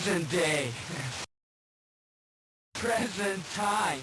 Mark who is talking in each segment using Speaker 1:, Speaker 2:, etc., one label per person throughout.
Speaker 1: present day, present time.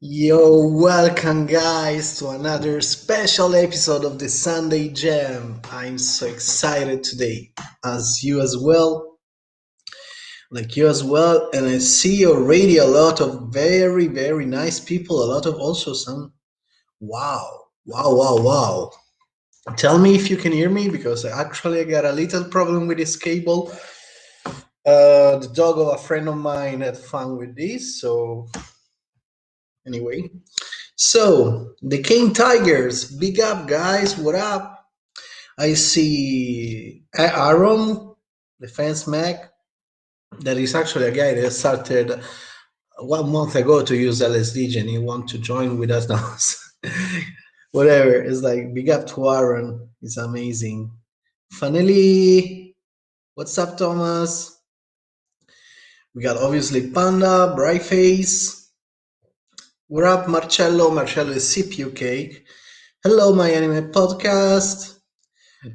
Speaker 2: Yo, welcome guys to another special episode of the Sunday Jam. I'm so excited today, as you as well, and I see already a lot of very, very nice people, a lot of also some wow. Tell me if you can hear me because actually I got a little problem with this cable. The dog of a friend of mine had fun with this, so anyway. So, the King Tigers, big up, guys. What up? I see Aaron, the fans Mac. That is actually a guy that started 1 month ago to use LSDJ and he want to join with us now. Whatever. It's like big up to Aaron. It's amazing. Finally, what's up, Thomas? We got obviously Panda, BRYFACE. What up, Marcello? Marcello is CPU Cake. Hello, my anime podcast.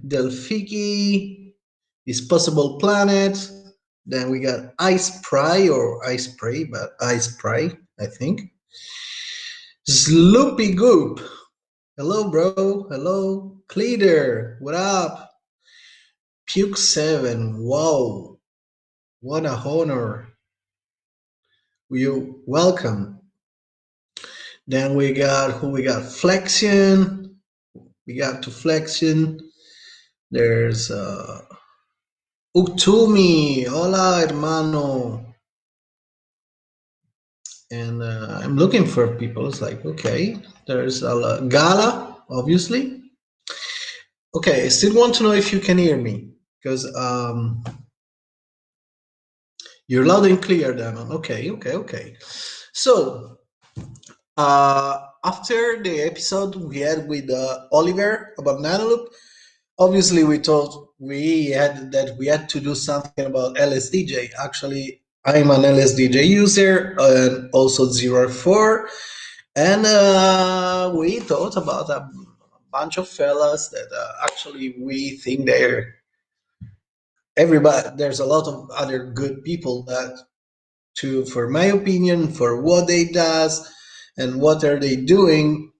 Speaker 2: Delphiki, Disposable Planet. Then we got Ice Pry or Ice Spray, but Ice Pry, I think. Sloopy Goop. Hello, bro. Hello. Cleader. What up? Puke7. Wow. What a honor. You welcome. Then we got who we got? Flexion. We got to Flexion. There's Utumi. Hola, hermano. And I'm looking for people. It's like, okay, there's a Gala, obviously. Okay, I still want to know if you can hear me because you're loud and clear, Damon. Okay. So after the episode we had with Oliver about Nanoloop, obviously we had to do something about LSDJ. Actually, I'm an LSDJ user and also 04. And we thought about a bunch of fellas that actually we think they're everybody. There's a lot of other good people that for my opinion, for what they does and what are they doing,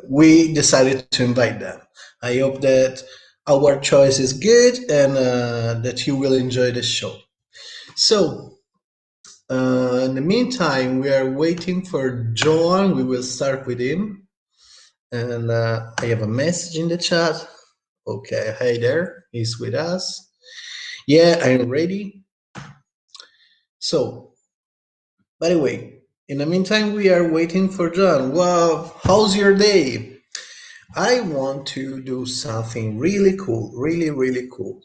Speaker 2: we decided to invite them. I hope that our choice is good and that you will enjoy the show. So, in the meantime, we are waiting for Johan. We will start with him. And I have a message in the chat. Okay, hey there, he's with us. Yeah, I'm ready. So, by the way, in the meantime, we are waiting for John. Wow, how's your day? I want to do something really cool, really, really cool.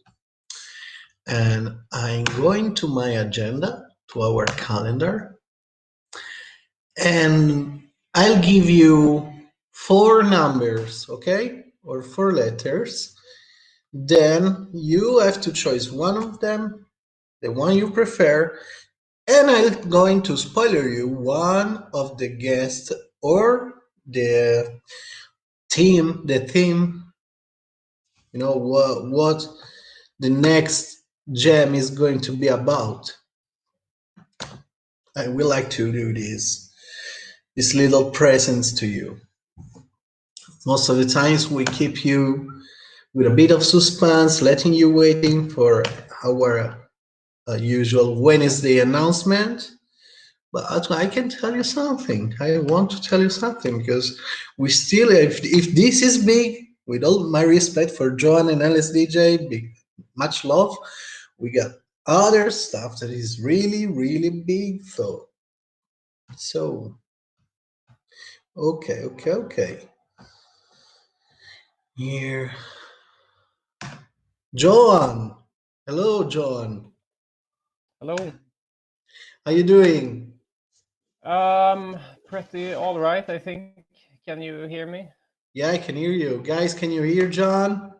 Speaker 2: And I'm going to my agenda, to our calendar, and I'll give you 4 numbers, okay? Or 4 letters. Then you have to choose one of them, the one you prefer, and I'm going to spoiler you one of the guests or the theme, what the next jam is going to be about. I would like to do this little presents to you. Most of the times we keep you with a bit of suspense, letting you waiting for our usual Wednesday announcement. But I can tell you something. I want to tell you something because we still, if this is big, with all my respect for Johan and LSDJ, much love, we got other stuff that is really, really big. So okay. Here, Johan. Hello, Johan.
Speaker 3: Hello.
Speaker 2: How you doing?
Speaker 3: Pretty all right, I think. Can you hear me?
Speaker 2: Yeah, I can hear you. Guys, can you hear John?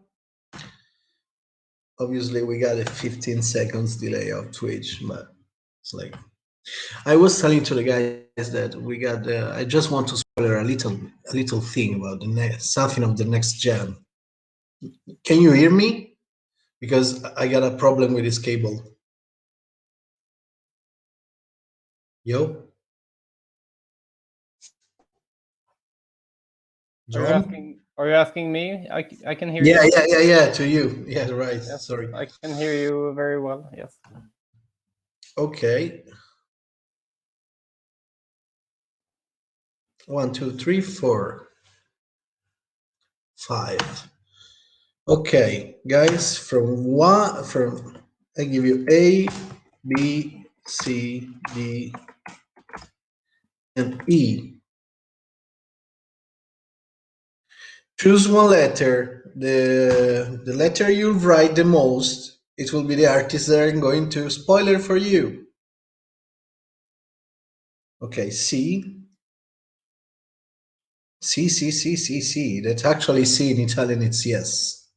Speaker 2: Obviously, we got a 15 seconds delay of Twitch, but it's like I was telling to the guys that we got. I just want to spoiler a little thing about the next something of the next jam. Can you hear me? Because I got a problem with this cable. Yo, John.
Speaker 3: Are you asking me? I can hear you.
Speaker 2: Yeah. To you. Yeah, right.
Speaker 3: Yes,
Speaker 2: Sorry.
Speaker 3: I can hear you very well. Yes.
Speaker 2: Okay. 1, 2, 3, 4, 5. Okay, guys. From I give you A, B, C, D, and E. Choose one letter. The letter you write the most, it will be the artist that I'm going to spoiler for you. Okay, C. C. That's actually C in Italian. It's yes.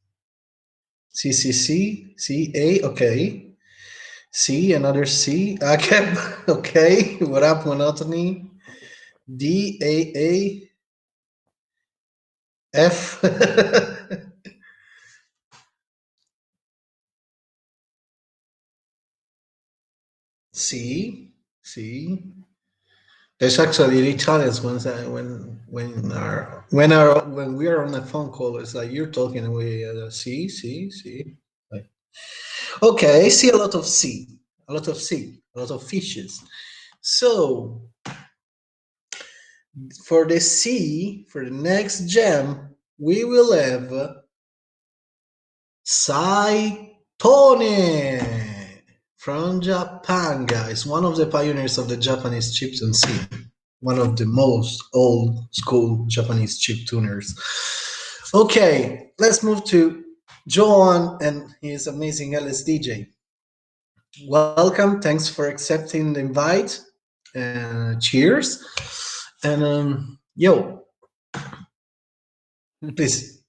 Speaker 2: C, A. Okay. C, another C. Okay. Okay. What up, monotony? D, A, F. C. There's actually the Italians when we are on a phone call, it's like you're talking and we see. Like, okay, I see a lot of sea, a lot of sea, a lot of fishes. So for the sea, for the next gem, we will have Saitone from Japan, guys. One of the pioneers of the Japanese chiptune scene. One of the most old school Japanese chip tuners. Okay, let's move to Johan and his amazing LSDJ. Welcome. Thanks for accepting the invite. Cheers. And please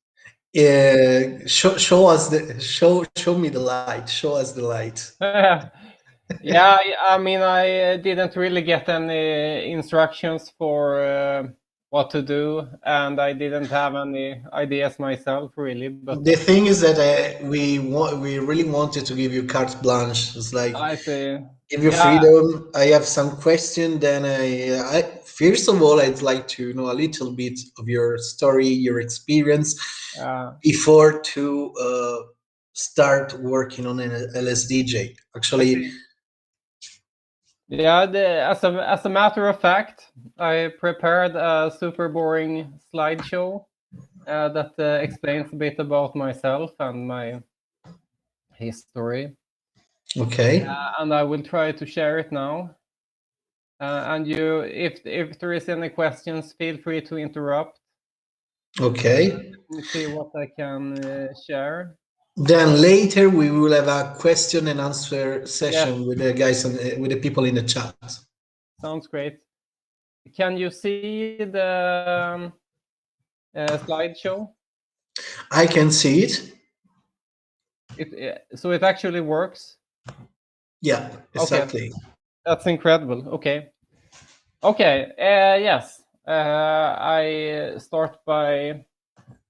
Speaker 2: show us the show me the light. Show us the light.
Speaker 3: Yeah, I mean, I didn't really get any instructions for what to do, and I didn't have any ideas myself really. But
Speaker 2: The thing is that we really wanted to give you carte blanche. It's like
Speaker 3: I say,
Speaker 2: give you
Speaker 3: yeah,
Speaker 2: freedom. I have some question. Then I first of all, I'd like to know a little bit of your story, your experience,
Speaker 3: uh,
Speaker 2: before to start working on an LSDJ. Actually,
Speaker 3: yeah. As a matter of fact, I prepared a super boring slideshow that explains a bit about myself and my history,
Speaker 2: okay,
Speaker 3: and I will try to share it now. And you, if there is any questions, feel free to interrupt.
Speaker 2: okay.
Speaker 3: Let me see what I can share.
Speaker 2: Then later we will have a question and answer
Speaker 3: Yes,
Speaker 2: session with the guys and with the people in the chat.
Speaker 3: sounds great. Can you see the slideshow?
Speaker 2: I can see it.
Speaker 3: So it actually works.
Speaker 2: Yeah,
Speaker 3: Okay,
Speaker 2: exactly.
Speaker 3: that's incredible. Okay, okay. Yes, I start by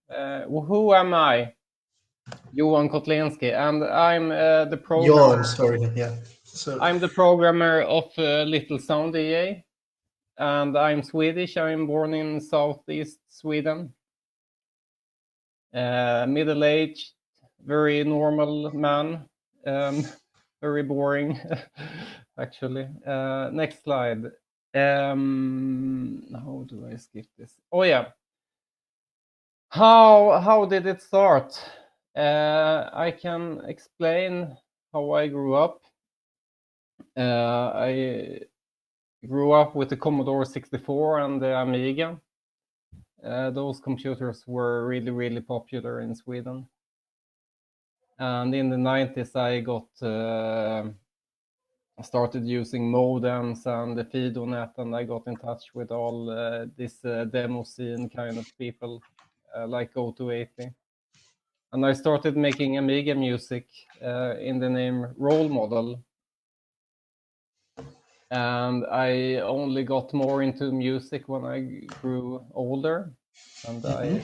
Speaker 3: who am I? Johan KOTLINSKI, and I'm the
Speaker 2: Johan,
Speaker 3: programmer.
Speaker 2: sorry. Yeah. So
Speaker 3: I'm the programmer of Little Sound EA, and I'm Swedish. I'm born in southeast Sweden. Middle-aged, very normal man. Um, very boring, actually. Next slide. How do I skip this? Oh yeah. How did it start? I can explain how I grew up. I grew up with the Commodore 64 and the Amiga. Those computers were really, really popular in Sweden. And in the 90s, I got started using modems and the FidoNet, and I got in touch with all this demo scene kind of people like Go280. And I started making Amiga music in the name Role Model. And I only got more into music when I grew older. And I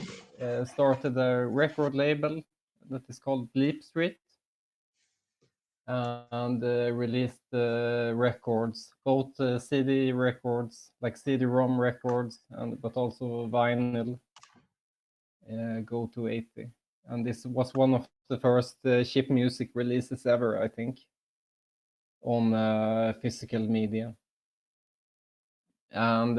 Speaker 3: started a record label that is called Bleep Street. And released records, both CD records, like CD-ROM records, but also vinyl, Go280. And this was one of the first chip music releases ever, I think, on physical media. And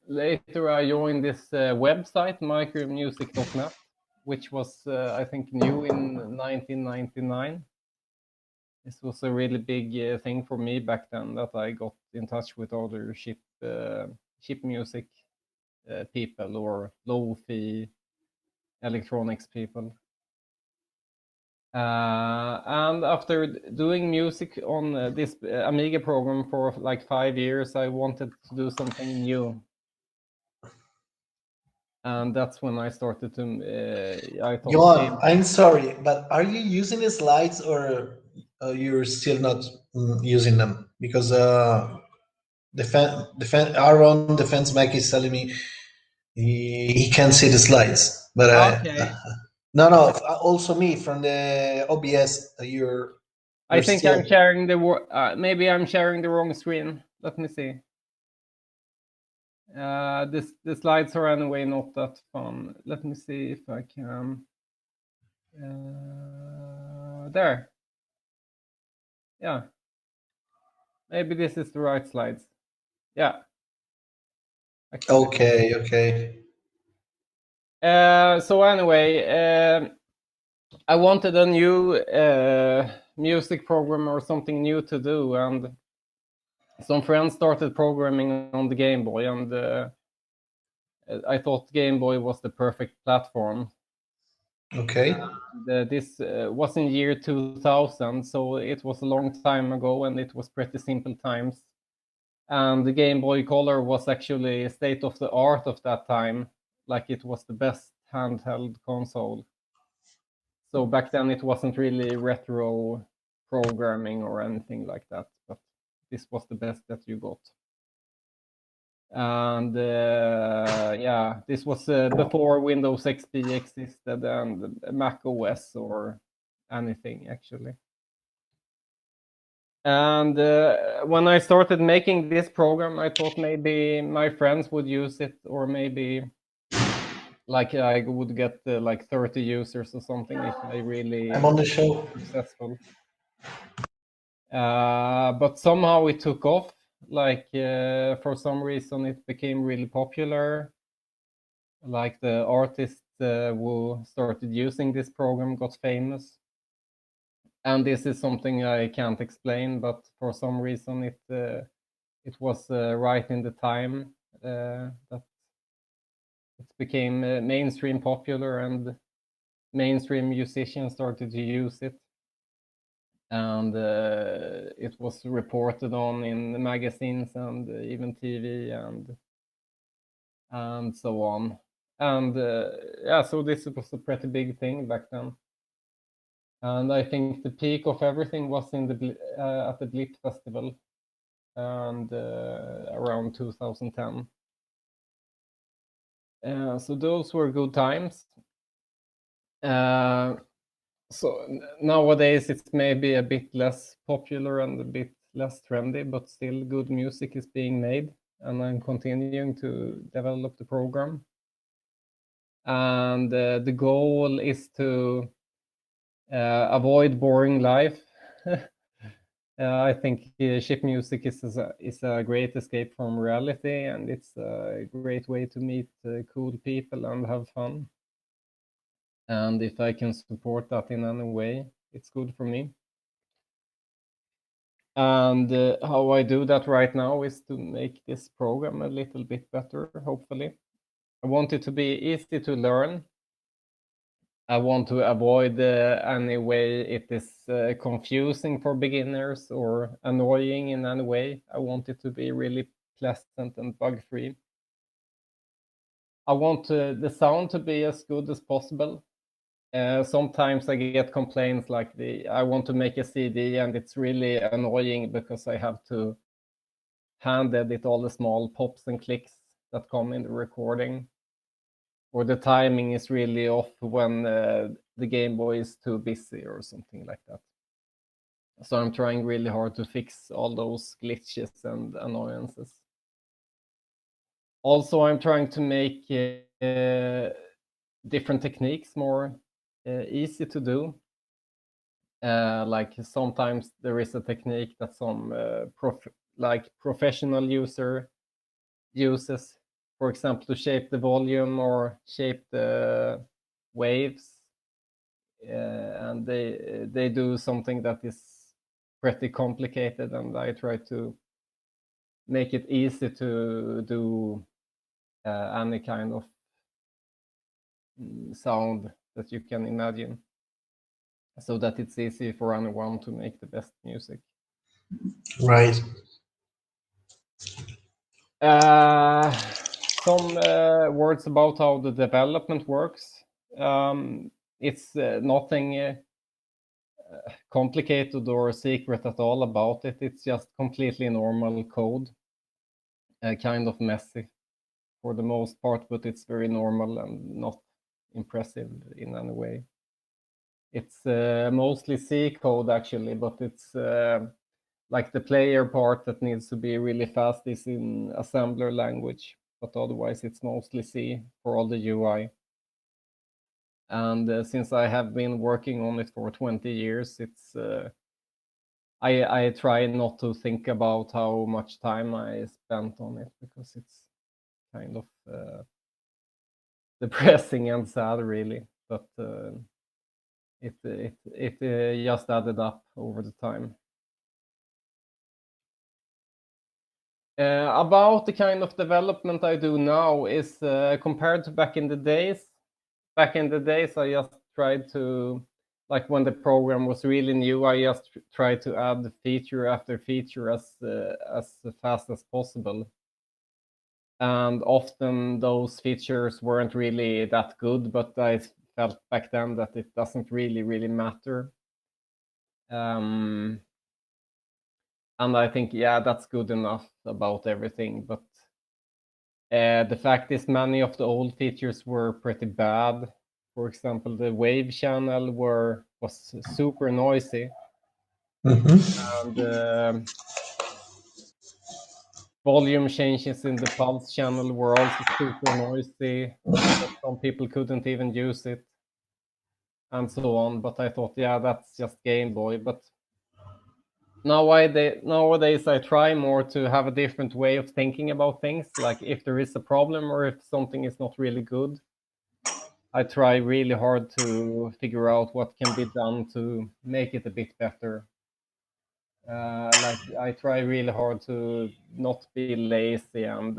Speaker 3: later I joined this website, Micromusic.net, which was, I think, new in 1999. This was a really big thing for me back then, that I got in touch with other chip music people or lo-fi electronics people. And after doing music on this Amiga program for like 5 years, I wanted to do something new. And that's when I started to, I thought,
Speaker 2: Johan, I'm sorry, but are you using the slides or you're still not using them? Because Aaron Defense Mac is telling me he can't see the slides. But
Speaker 3: okay,
Speaker 2: no, no. Also me from the OBS.
Speaker 3: I
Speaker 2: You're
Speaker 3: think
Speaker 2: still
Speaker 3: I'm sharing maybe I'm sharing the wrong screen. Let me see. The slides are anyway not that fun. Let me see if I can. There. Yeah. Maybe this is the right slides. Yeah. Actually.
Speaker 2: okay. Okay.
Speaker 3: So anyway, I wanted a new music program or something new to do, and some friends started programming on the Game Boy, and I thought Game Boy was the perfect platform.
Speaker 2: Okay.
Speaker 3: This was in year 2000, so it was a long time ago, and it was pretty simple times. And the Game Boy Color was actually state of the art of that time, like it was the best handheld console. So back then it wasn't really retro programming or anything like that, but this was the best that you got. And yeah, this was before Windows XP existed and Mac OS or anything actually. And when I started making this program, I thought maybe my friends would use it, or maybe like I would get like 30 users or something if I really
Speaker 2: I'm on the show.
Speaker 3: successful. But somehow it took off. Like for some reason, it became really popular. Like the artists who started using this program got famous. And this is something I can't explain, but for some reason it was right in the time that it became mainstream popular, and mainstream musicians started to use it. And it was reported on in the magazines and even TV and so on. And yeah, so this was a pretty big thing back then. And I think the peak of everything was in the at the Blip Festival, and around 2010. So those were good times. So nowadays it's maybe a bit less popular and a bit less trendy, but still good music is being made, and I'm continuing to develop the program. And the goal is to avoid boring life. I think chip music is a great escape from reality, and it's a great way to meet cool people and have fun. And if I can support that in any way, it's good for me. And how I do that right now is to make this program a little bit better, hopefully. I want it to be easy to learn. I want to avoid any way it is confusing for beginners or annoying in any way. I want it to be really pleasant and bug-free. I want the sound to be as good as possible. Sometimes I get complaints like I want to make a CD and it's really annoying because I have to hand edit all the small pops and clicks that come in the recording, or the timing is really off when the Game Boy is too busy or something like that. So I'm trying really hard to fix all those glitches and annoyances. Also, I'm trying to make different techniques more easy to do. Like sometimes there is a technique that some professional user uses, for example, to shape the volume or shape the waves, and they do something that is pretty complicated, and I try to make it easy to do any kind of sound that you can imagine, so that it's easy for anyone to make the best music.
Speaker 2: Right.
Speaker 3: Some words about how the development works. It's nothing complicated or secret at all about it. It's just completely normal code, kind of messy for the most part, but it's very normal and not impressive in any way. It's mostly C code actually, but it's like the player part that needs to be really fast is in assembler language, but otherwise it's mostly C for all the UI. And since I have been working on it for 20 years, it's I try not to think about how much time I spent on it, because it's kind of depressing and sad, really. But it just added up over the time. About the kind of development I do now is compared to back in the days. Back in the days, I just tried to, like when the program was really new, I just tried to add feature after feature as fast as possible. And often those features weren't really that good, but I felt back then that it doesn't really matter. And I think, yeah, that's good enough about everything. But The fact is many of the old features were pretty bad. For example, the wave channel was super noisy, and volume changes in the pulse channel were also super noisy, so that some people couldn't even use it, and so on. But I thought, yeah, that's just Game Boy. But nowadays I try more to have a different way of thinking about things. Like if there is a problem or if something is not really good, I try really hard to figure out what can be done to make it a bit better. Like I try really hard to not be lazy, and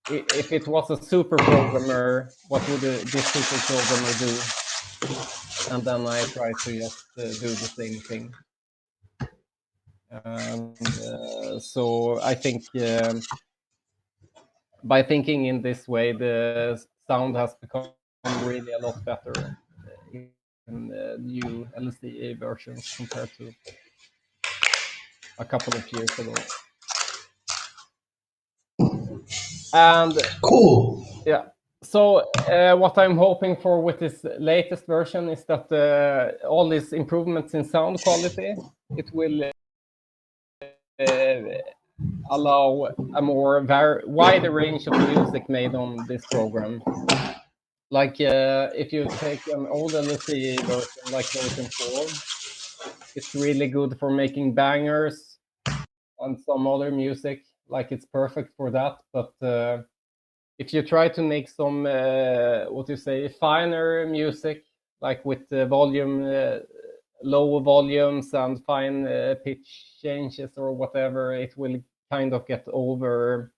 Speaker 3: if it was a super programmer, what would this super programmer do? And then I try to just do the same thing. And so I think by thinking in this way, the sound has become really a lot better in new LSDA versions compared to a couple of years ago. And
Speaker 2: Cool.
Speaker 3: yeah, so what I'm hoping for with this latest version is that all these improvements in sound quality, it will allow a more wider range of music made on this program. Like if you take an old LSD version like version 4, it's really good for making bangers and some other music. Like it's perfect for that. But if you try to make some finer music, like with volume, low volumes and fine pitch changes or whatever, it will kind of get over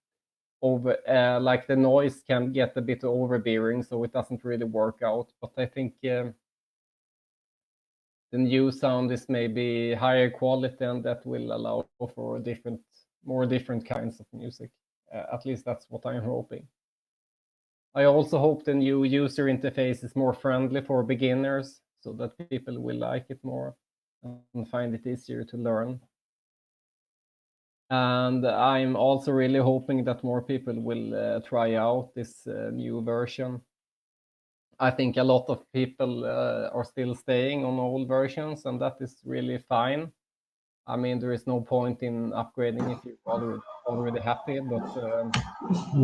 Speaker 3: like the noise can get a bit overbearing, so it doesn't really work out. But I think the new sound is maybe higher quality, and that will allow for more different kinds of music. At least that's what I'm hoping. I also hope the new user interface is more friendly for beginners, so that people will like it more and find it easier to learn. And I'm also really hoping that more people will try out this new version. I think a lot of people are still staying on old versions, and that is really fine. I mean, there is no point in upgrading if you're already happy, but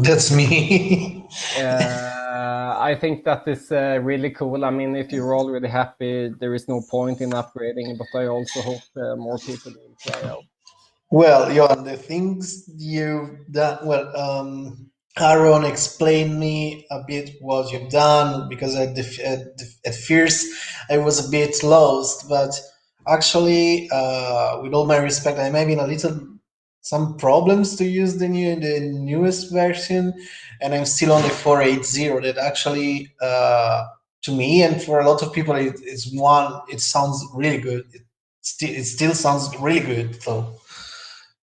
Speaker 2: That's me.
Speaker 3: I think that is really cool. I mean, if you're already happy, there is no point in upgrading, but I also hope more people will try out.
Speaker 2: Well, Johan, the things you've done, well, Aaron explained me a bit what you've done because at first I was a bit lost, but actually, with all my respect, I'm having a little some problems to use the newest version, and I'm still on the 480. That actually, to me and for a lot of people, it sounds really good. It still sounds really good, so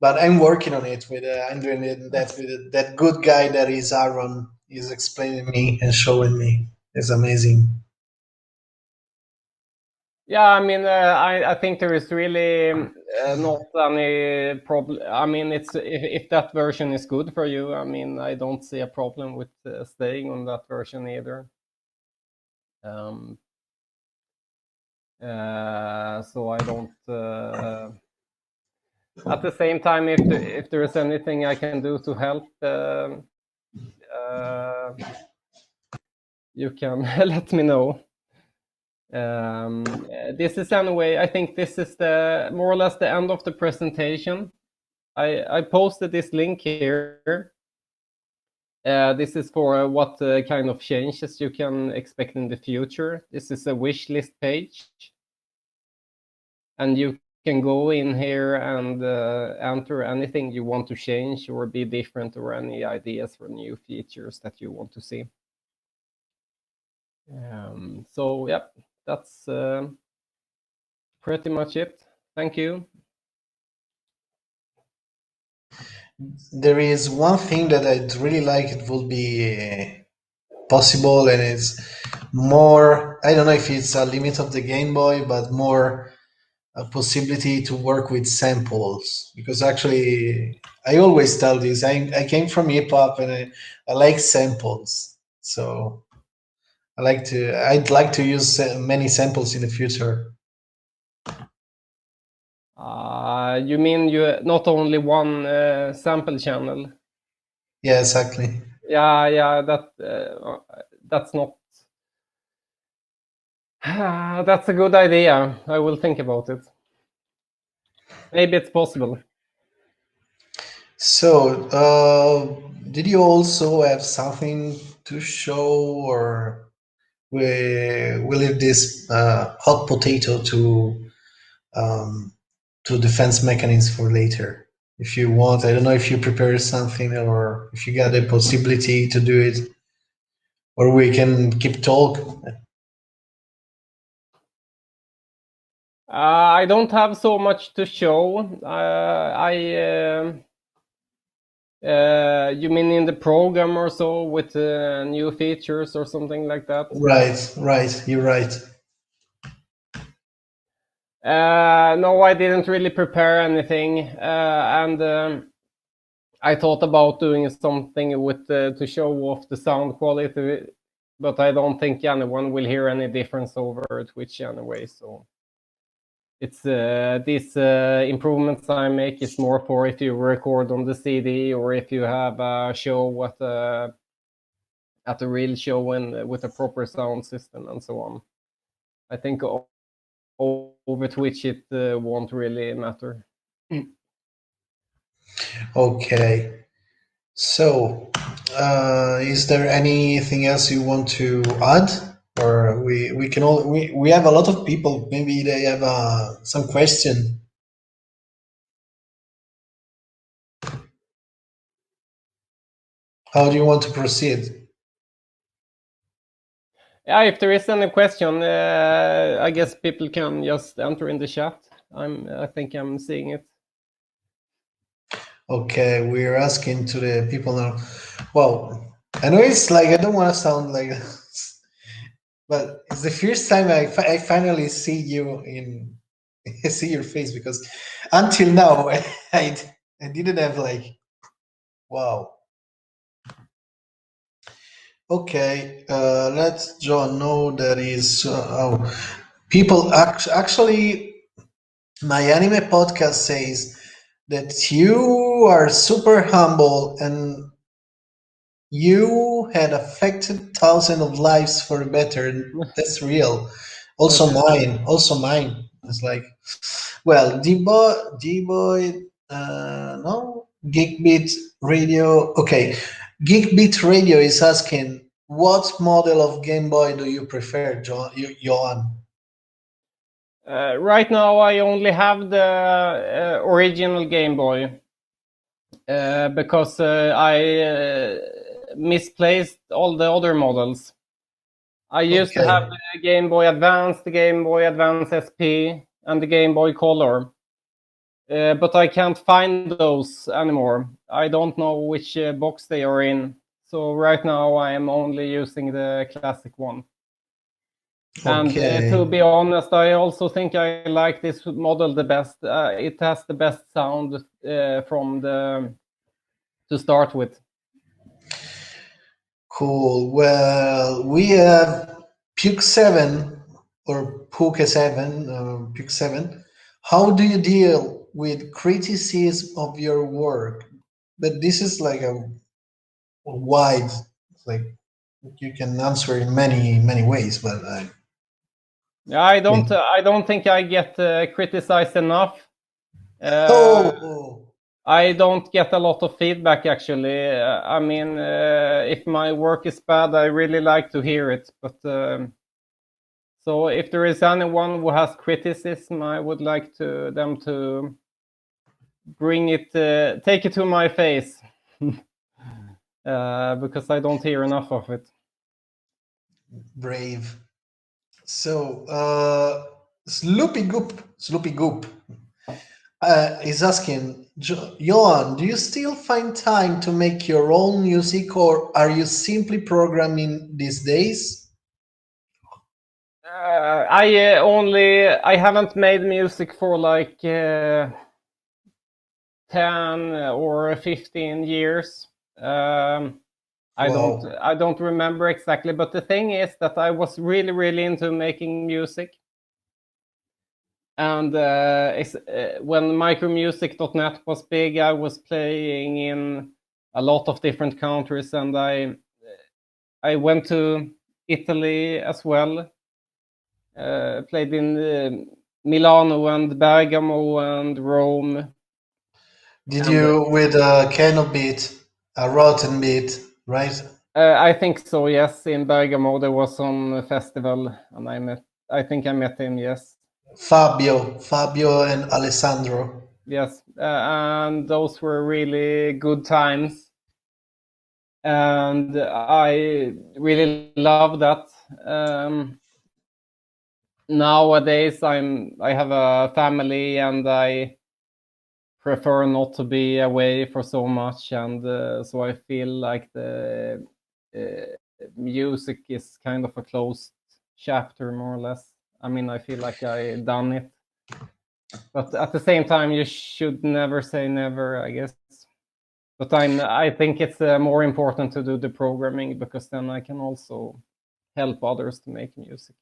Speaker 2: but I'm working on it with I'm doing that with that good guy that is Aaron. He's explaining me and showing me. It's amazing.
Speaker 3: Yeah, I mean, I think there is really not any problem. I mean, if that version is good for you, I mean, I don't see a problem with staying on that version either. So I don't. At the same time, if there is anything I can do to help, you can let me know. This is anyway. I think this is the more or less the end of the presentation. I posted this link here. This is for what kind of changes you can expect in the future. This is a wish list page, and you can go in here and enter anything you want to change or be different, or any ideas for new features that you want to see. So yeah, that's pretty much it. Thank you.
Speaker 2: There is one thing that I'd really like. It would be possible, and it's more. I don't know if it's a limit of the Game Boy, but more a possibility to work with samples, because actually I always tell this, I came from hip hop and I like samples, so I'd like to use many samples in the future.
Speaker 3: You mean you not only one sample channel?
Speaker 2: Yeah, exactly.
Speaker 3: Yeah, that's not. That's a good idea. I will think about it. Maybe it's possible.
Speaker 2: So, did you also have something to show, or we leave this hot potato to defense mechanisms for later? If you want, I don't know if you prepare something or if you got the possibility to do it, or we can keep talk.
Speaker 3: I don't have so much to show. You mean in the program or so with new features or something like that?
Speaker 2: Right. You're right.
Speaker 3: No, I didn't really prepare anything, and I thought about doing something with to show off the sound quality, but I don't think anyone will hear any difference over Twitch anyway. So it's these improvements I make is more for if you record on the CD or if you have a show at a real show and with a proper sound system and so on. I think over Twitch it won't really matter.
Speaker 2: Okay. So, is there anything else you want to add, or we can all we have a lot of people. Maybe they have some question. How do you want to proceed?
Speaker 3: Yeah, if there is any question, I guess people can just enter in the chat. I think I'm seeing it.
Speaker 2: Okay, we're asking to the people now. Well, I know it's like I don't want to sound like, but it's the first time I finally see you in see your face, because until now I I didn't have like, wow. Okay, let John know that is people actually. My anime podcast says that you are super humble and you had affected thousands of lives for the better. That's real. Also
Speaker 3: Okay.
Speaker 2: mine. Also mine. It's like, well, D-Boy, no, Geekbeat Radio. Okay, Geekbeat Radio is asking, what model of Game Boy do you prefer, Johan?
Speaker 3: Right now, I only have the original Game Boy because I misplaced all the other models. I used to have
Speaker 2: Okay.
Speaker 3: the Game Boy Advance, the Game Boy Advance SP, and the Game Boy Color. But I can't find those anymore. I don't know which box they are in. So right now I am only using the classic one. And to
Speaker 2: Okay.
Speaker 3: be honest, I also think I like this model the best. It has the best sound to start with.
Speaker 2: Cool. Well, we have Puke 7 or Puke 7, Puke 7. How do you deal with criticism of your work? But this is like a wide, like you can answer in many ways. But I
Speaker 3: Yeah,
Speaker 2: mean,
Speaker 3: I don't think I get criticized enough.
Speaker 2: oh,
Speaker 3: I don't get a lot of feedback actually. I mean, if my work is bad, I really like to hear it. But so if there is anyone who has criticism, I would like them to bring it, take it to my face, because I don't hear enough of it.
Speaker 2: brave. So, Sloopy Goop is asking, Johan, do you still find time to make your own music, or are you simply programming these days?
Speaker 3: I haven't made music for like 10 or 15 years. I don't remember exactly, but the thing is that I was really into making music. And when Micromusic.net was big, I was playing in a lot of different countries, and I went to Italy as well. Played in Milano and Bergamo and Rome.
Speaker 2: Did you with a Kano beat, a rotten beat, right?
Speaker 3: I think so. Yes, in Bergamo there was some festival, and I think I met him. Yes.
Speaker 2: Fabio and Alessandro.
Speaker 3: Yes, and those were really good times, and I really love that. Nowadays, I have a family, and I prefer not to be away for so much, and so I feel like the music is kind of a closed chapter, more or less. I mean, I feel like I done it, but at the same time, you should never say never, I guess. But I think it's more important to do the programming, because then I can also help others to make music.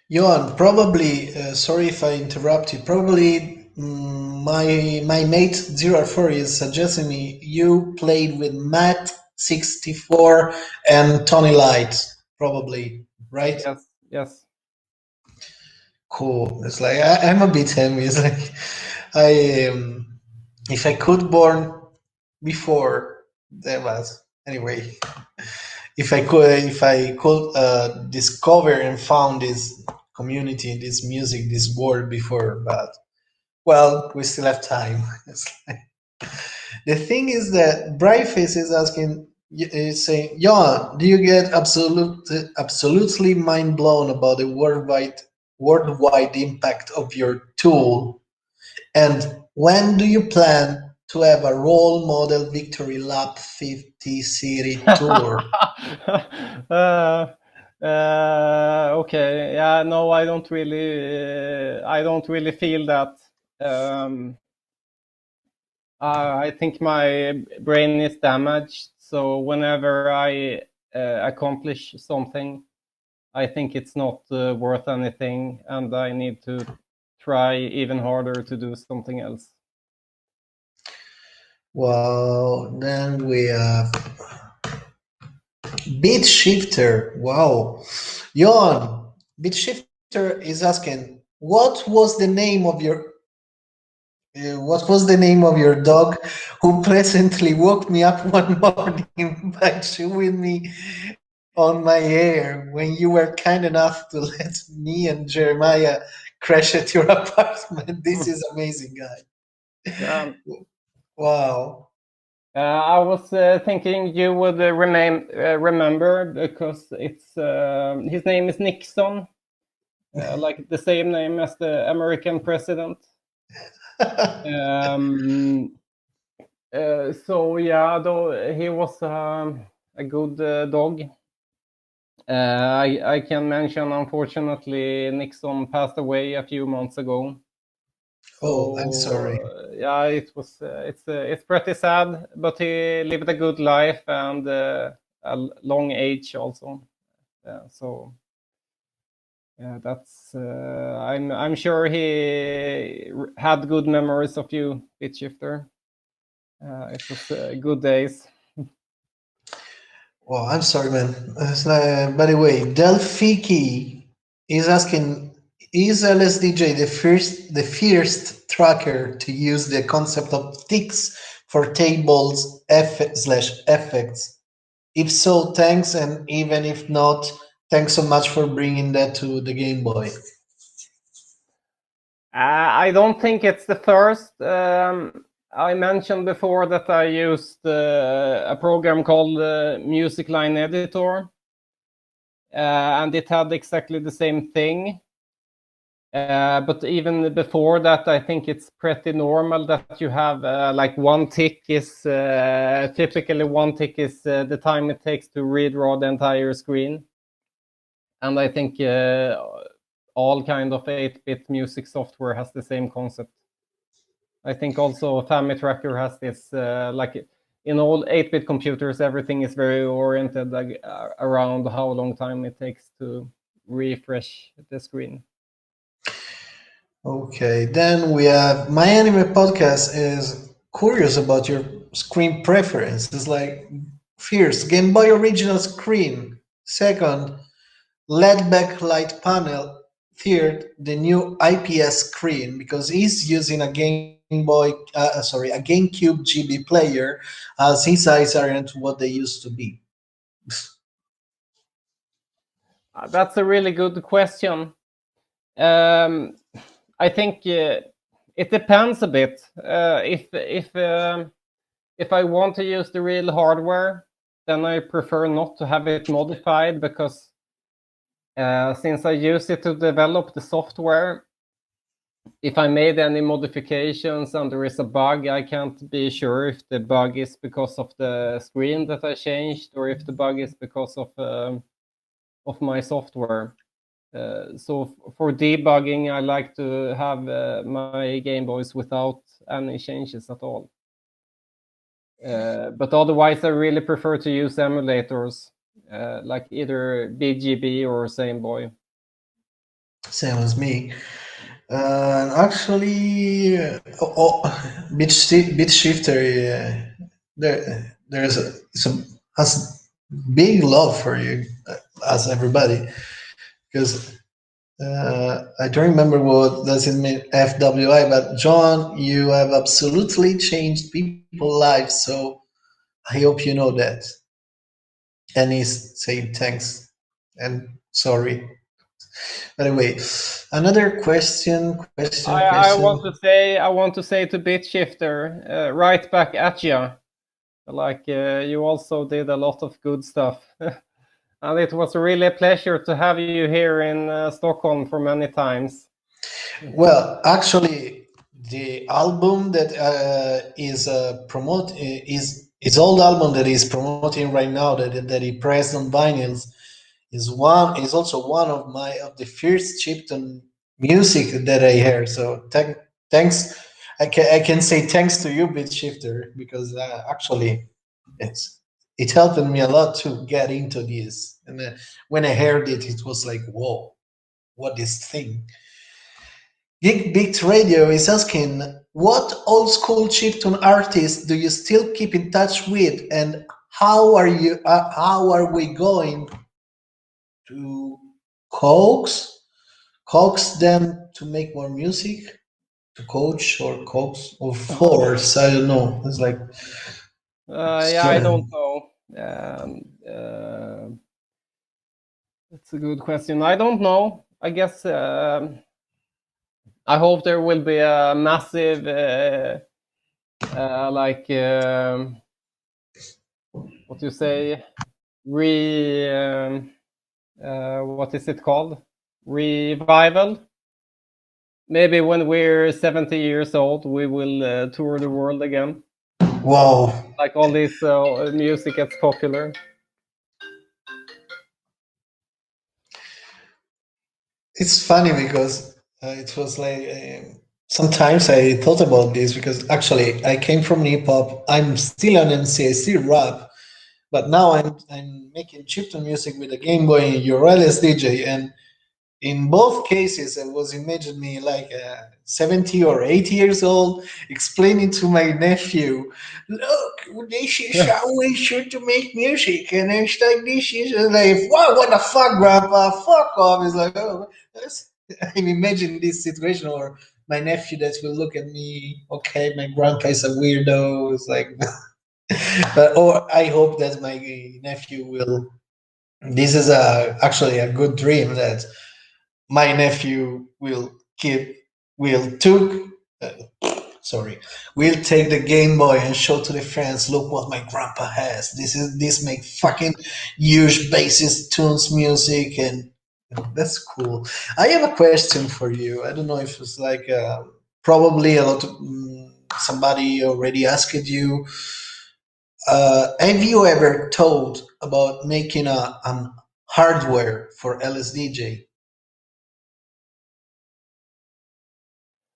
Speaker 2: Johan, probably, sorry if I interrupt you, probably my mate 04 is suggesting me you played with Matt64 and Tony Light, probably, right?
Speaker 3: Yes.
Speaker 2: Cool. It's like I'm a bit envious. It's like I if I could born before there was anyway. If I could discover and found this community, this music, this world before, but well, we still have time. It's like, the thing is that BRYFACE is asking, is saying, Johan, do you get absolutely mind blown about the worldwide impact of your tool? And when do you plan to have a role model victory lap 50 city tour?
Speaker 3: Okay. Yeah. No, I don't really feel that. I think my brain is damaged, so whenever I accomplish something, I think it's not worth anything, and I need to try even harder to do something else.
Speaker 2: Well, then we have Beat Shifter. Wow. Johan, Beat Shifter is asking, what was the name of your dog who pleasantly woke me up one morning by chewing me on my hair when you were kind enough to let me and Jeremiah crash at your apartment? This is amazing, guy. Wow.
Speaker 3: I was thinking you would remember, because it's his name is Nixon, like the same name as the American president. So yeah, though he was a good dog. I can mention, unfortunately, Nixon passed away a few months ago.
Speaker 2: Oh, I'm sorry.
Speaker 3: Yeah, it's pretty sad, but he lived a good life and a long age also. So yeah, that's I'm sure he had good memories of you, Pitch Shifter. It was good days.
Speaker 2: Well, I'm sorry, man. By the way, Delphiki is asking, is LSDJ the first tracker to use the concept of ticks for tables effects? If so, thanks, and even if not, thanks so much for bringing that to the Game Boy.
Speaker 3: I don't think it's the first. I mentioned before that I used a program called Music Line Editor, and it had exactly the same thing. But even before that, I think it's pretty normal that you have like one tick is typically the time it takes to redraw the entire screen. and I think all kind of 8-bit music software has the same concept. I think also Family Tracker has this, like in all 8-bit computers, everything is very oriented around how long time it takes to refresh the screen.
Speaker 2: Okay, then we have My Anime Podcast is curious about your screen preference. It's like first, Game Boy original screen. Second, LED backlight panel. Third, the new IPS screen because he's using a a GameCube GB player, as his eyes aren't what they used to be.
Speaker 3: That's a really good question. I think it depends a bit. If I want to use the real hardware, then I prefer not to have it modified because since I use it to develop the software, if I made any modifications and there is a bug, I can't be sure if the bug is because of the screen that I changed or if the bug is because of my software. So for debugging, I like to have my Game Boys without any changes at all. But otherwise, I really prefer to use emulators, like either BGB or Same Boy.
Speaker 2: Same as me. Actually, Bit Shifter, there's has big love for you, as everybody, because I don't remember what does it mean FWI, but John, you have absolutely changed people's lives. So I hope you know that. And he's saying thanks and sorry. Anyway, another question.
Speaker 3: I want to say to BitShifter, right back at you. Like you also did a lot of good stuff, and it was really a pleasure to have you here in Stockholm for many times.
Speaker 2: Well, actually, the album that is is old album that he's promoting right now that he pressed on vinyls is also one of the first chiptune music that I heard. So thanks. I can say thanks to you, Bit Shifter, because actually it helped me a lot to get into this. And when I heard it, it was like, whoa, what this thing. Geek Beat Radio is asking, what old school chiptune artists do you still keep in touch with, and how are you? How are we going to coax them to make more music? To coach or coax or force? I don't know. It's like
Speaker 3: Yeah, I don't know. It's a good question. I don't know. I guess I hope there will be a massive, like, what you say, what is it called? Revival. Maybe when we're 70 years old, we will tour the world again.
Speaker 2: wow.
Speaker 3: Like all this music gets popular.
Speaker 2: It's funny because it was like sometimes I thought about this because actually I came from hip hop. I'm still an MC. I still rap, but now I'm making chiptune music with a Game Boy and your LSDJ, and in both cases, I was imagining me like 70 or 80 years old explaining to my nephew, look, this is how we should to make music. And it's like, this is like, what the fuck, grandpa? Fuck off. It's like, oh, I'm imagining this situation, or my nephew that will look at me, okay, my grandpa is a weirdo. It's like, but, or I hope that my nephew will. This is actually a good dream that my nephew took uh, will take the Game Boy and show to the friends, look what my grandpa has. This make fucking huge bassist tunes music, and that's cool. I have a question for you. I don't know if it's like probably a lot of somebody already asked you. Have you ever thought about making an hardware for LSDJ,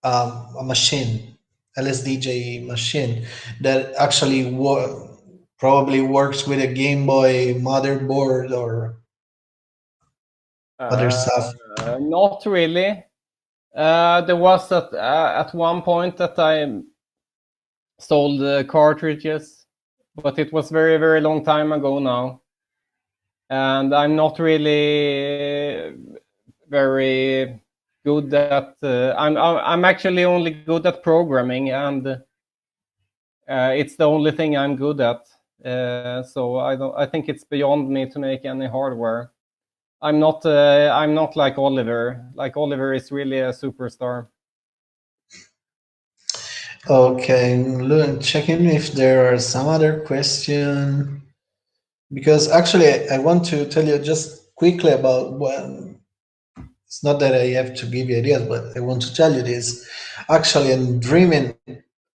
Speaker 2: a machine, LSDJ machine that actually probably works with a Game Boy motherboard or other stuff.
Speaker 3: Not really. There was at one point that I sold cartridges, but it was very, very long time ago now. And I'm not really very good at. I'm actually only good at programming, and it's the only thing I'm good at. So I think it's beyond me to make any hardware. I'm not like Oliver. Like Oliver is really a superstar.
Speaker 2: Okay, checking if there are some other question, because actually I want to tell you just quickly about, well, it's not that I have to give you ideas, but I want to tell you this. Actually, I'm dreaming.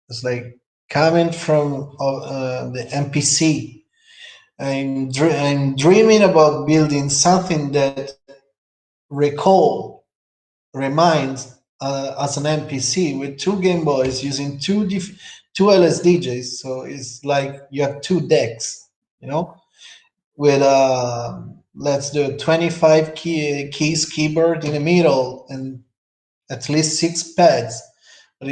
Speaker 2: It's like coming from the MPC. I'm dreaming about building something that reminds as an MPC with two Game Boys using two LSDJs. So it's like you have two decks, you know, with let's do 25 keys keyboard in the middle and at least 6 pads. But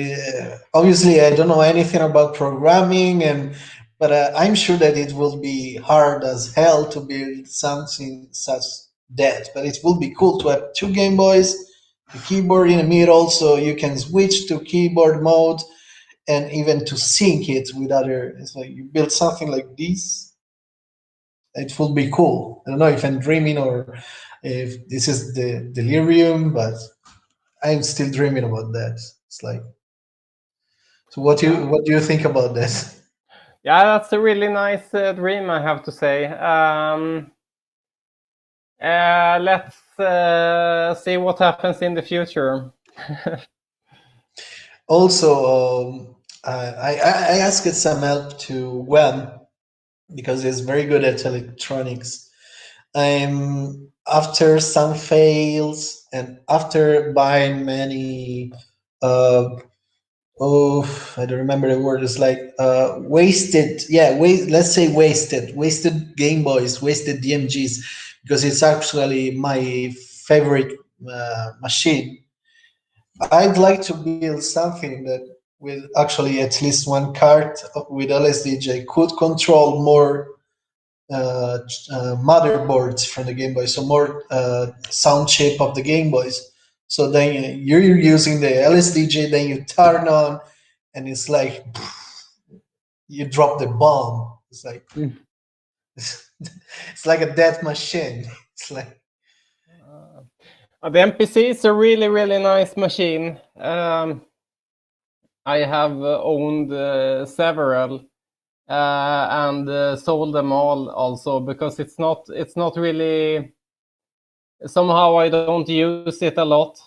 Speaker 2: obviously, I don't know anything about programming, but I'm sure that it will be hard as hell to build something such that. But it will be cool to have two Game Boys, the keyboard in the middle, so you can switch to keyboard mode and even to sync it with other. It's like you build something like this. It will be cool. I don't know if I'm dreaming or if this is the delirium, but I'm still dreaming about that. It's like, so what do you think about that?
Speaker 3: Yeah, that's a really nice dream, I have to say. Let's see what happens in the future.
Speaker 2: Also, I asked some help to Wem because he's very good at electronics. After some fails and after buying many uh, I don't remember the word. It's like wasted. Yeah, let's say wasted Game Boys, wasted DMGs, because it's actually my favorite machine. I'd like to build something that with actually at least one card with LSDJ could control more motherboards from the Game Boy, so more sound chip of the Game Boys. So then you're using the LSDJ, then you turn on, and it's like you drop the bomb. It's like it's like a death machine. It's like
Speaker 3: The MPC is a really, really nice machine. I have owned several and sold them all also, because it's not really, somehow I don't use it a lot.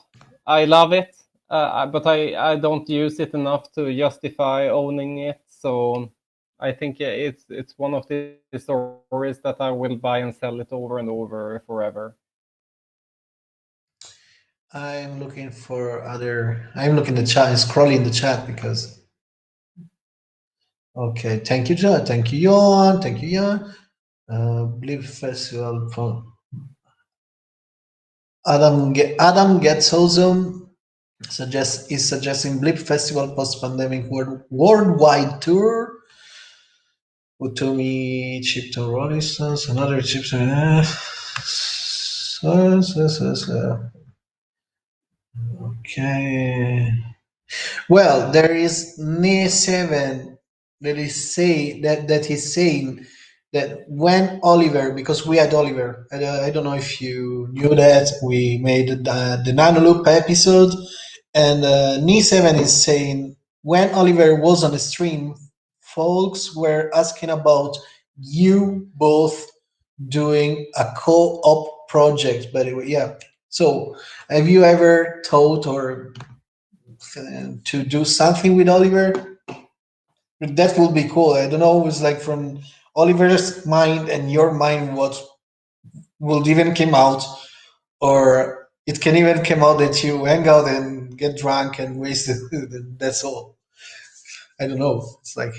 Speaker 3: I love it, but I don't use it enough to justify owning it. So I think it's one of the stories that I will buy and sell it over and over forever.
Speaker 2: I'm looking for other. I'm looking the chat, scrolling the chat because. Okay, thank you, John. Thank you, Johan. Thank you, Johan. Blip Festival from Adam gets awesome. Is suggesting Blip Festival post pandemic worldwide tour. Utumi Chipton Rolling Stones, another Chipton. Okay. Well, there is Ne7 that he's saying that when Oliver, because we had Oliver, I don't know if you knew that we made the Nano Loop episode, and Ne7 is saying when Oliver was on the stream, folks were asking about you both doing a co-op project. By the way, yeah. So, have you ever thought or to do something with Oliver? That would be cool. I don't know. It's like from Oliver's mind and your mind, will even come out, or it can even come out that you hang out and get drunk and wasted. That's all. I don't know. It's like,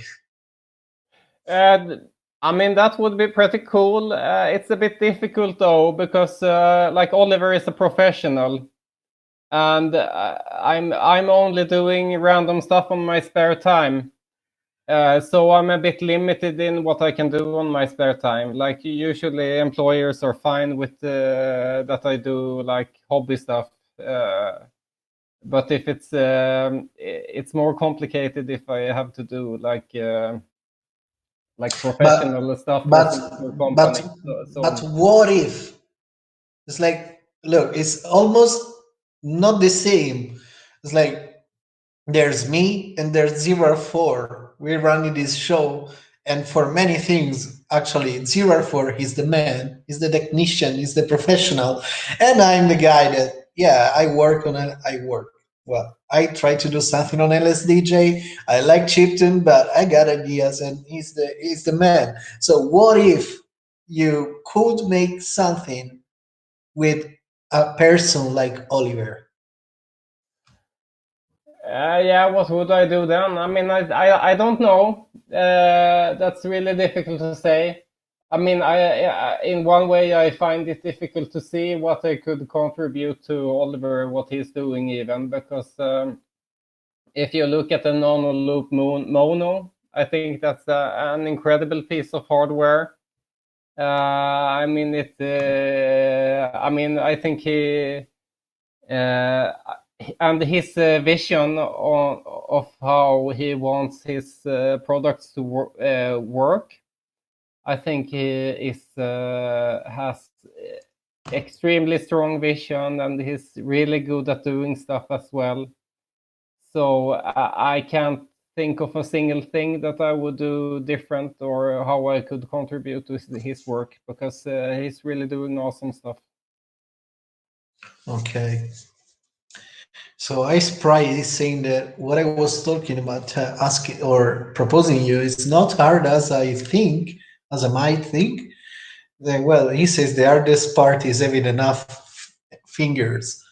Speaker 3: I mean, that would be pretty cool. It's a bit difficult though, because like Oliver is a professional, and I'm only doing random stuff on my spare time. So I'm a bit limited in what I can do on my spare time. Like usually, employers are fine with that I do like hobby stuff. But if it's more complicated if I have to do like
Speaker 2: but
Speaker 3: professional stuff
Speaker 2: but
Speaker 3: working for
Speaker 2: but
Speaker 3: companies.
Speaker 2: but what if it's like, look, it's almost not the same. It's like there's me and there's 0 4. We're running this show, and for many things, actually, 0 4, he's the man, he's the technician, he's the professional, and I'm the guy that, yeah, I work on it. I work. Well, I try to do something on LSDJ. I like Chipton, but I got ideas, and he's the man. So what if you could make something with a person like Oliver?
Speaker 3: Yeah, what would I do then? I mean, I don't know. That's really difficult to say. I mean, in one way I find it difficult to see what I could contribute to Oliver, what he's doing even, because if you look at the Nano Loop Mono, I think that's an incredible piece of hardware. I mean, I mean, I think he and his vision of how he wants his products to work. I think he has extremely strong vision, and he's really good at doing stuff as well. So I can't think of a single thing that I would do different or how I could contribute to his work, because he's really doing awesome stuff.
Speaker 2: Okay. So I Spry is saying that what I was talking about, asking or proposing you, is not hard as I think, as I might think. Then, well, he says the hardest part is having enough fingers.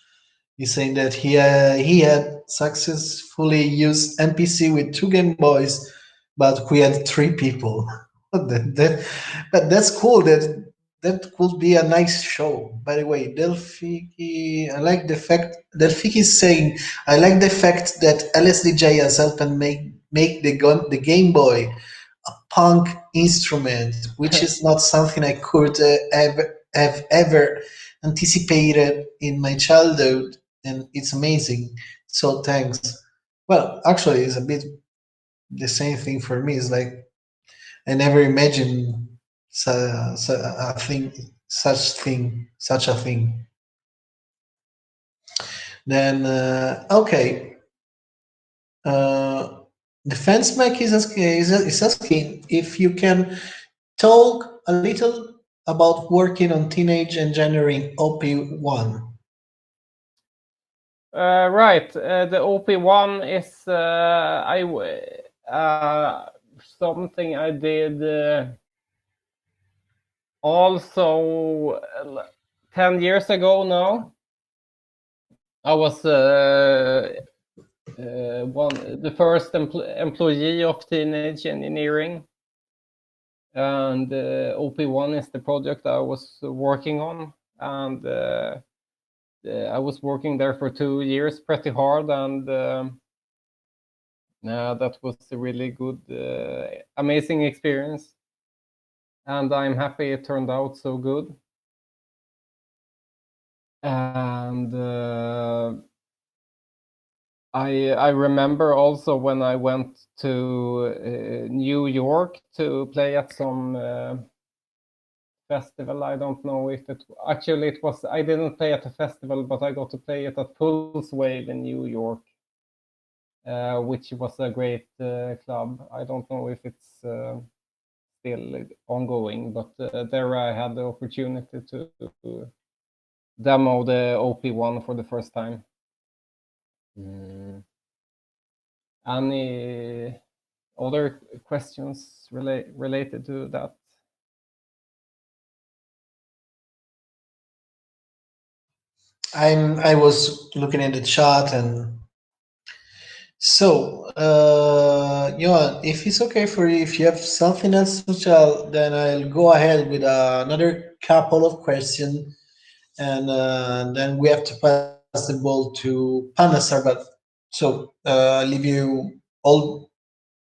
Speaker 2: He's saying that he had successfully used NPC with 2 Game Boys, but we had 3 people. But that's cool. That could be a nice show. By the way, Delphi, I like the fact Delphi is saying, I like the fact that LSDJ has helped and make the Game Boy a punk instrument, which is not something I could have ever anticipated in my childhood, and it's amazing. So thanks. Well, actually, it's a bit the same thing for me. It's like I never imagined a thing, such a thing. Then okay, uh, Defense Mac is asking if you can talk a little about working on Teenage Engineering OP1.
Speaker 3: Right. The OP1 is something I did also 10 years ago now. I was the first employee of Teenage Engineering, and OP1 is the project I was working on, and I was working there for 2 years pretty hard, and that was a really good, amazing experience, and I'm happy it turned out so good. And I remember also when I went to New York to play at some festival. I don't know if it actually it was. I didn't play at a festival, but I got to play it at Pulse Wave in New York, which was a great club. I don't know if it's still ongoing, but there I had the opportunity to demo the OP1 for the first time. Any other questions related to that?
Speaker 2: I was looking at the chat, and so Johan, if it's okay for you, if you have something else to tell, then I'll go ahead with another couple of questions, and then we have to pass the ball to Pandastar. But so leave you all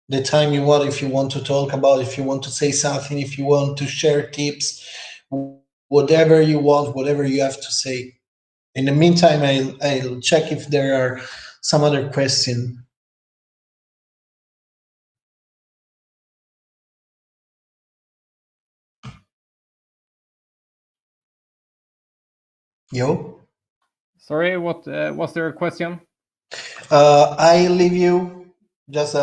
Speaker 2: the time you want, if you want to talk about, if you want to say something, if you want to share tips, whatever you want, whatever you have to say. In the meantime, I'll check if there are some other question. Yo,
Speaker 3: Sorry, what was there a question?
Speaker 2: I leave you just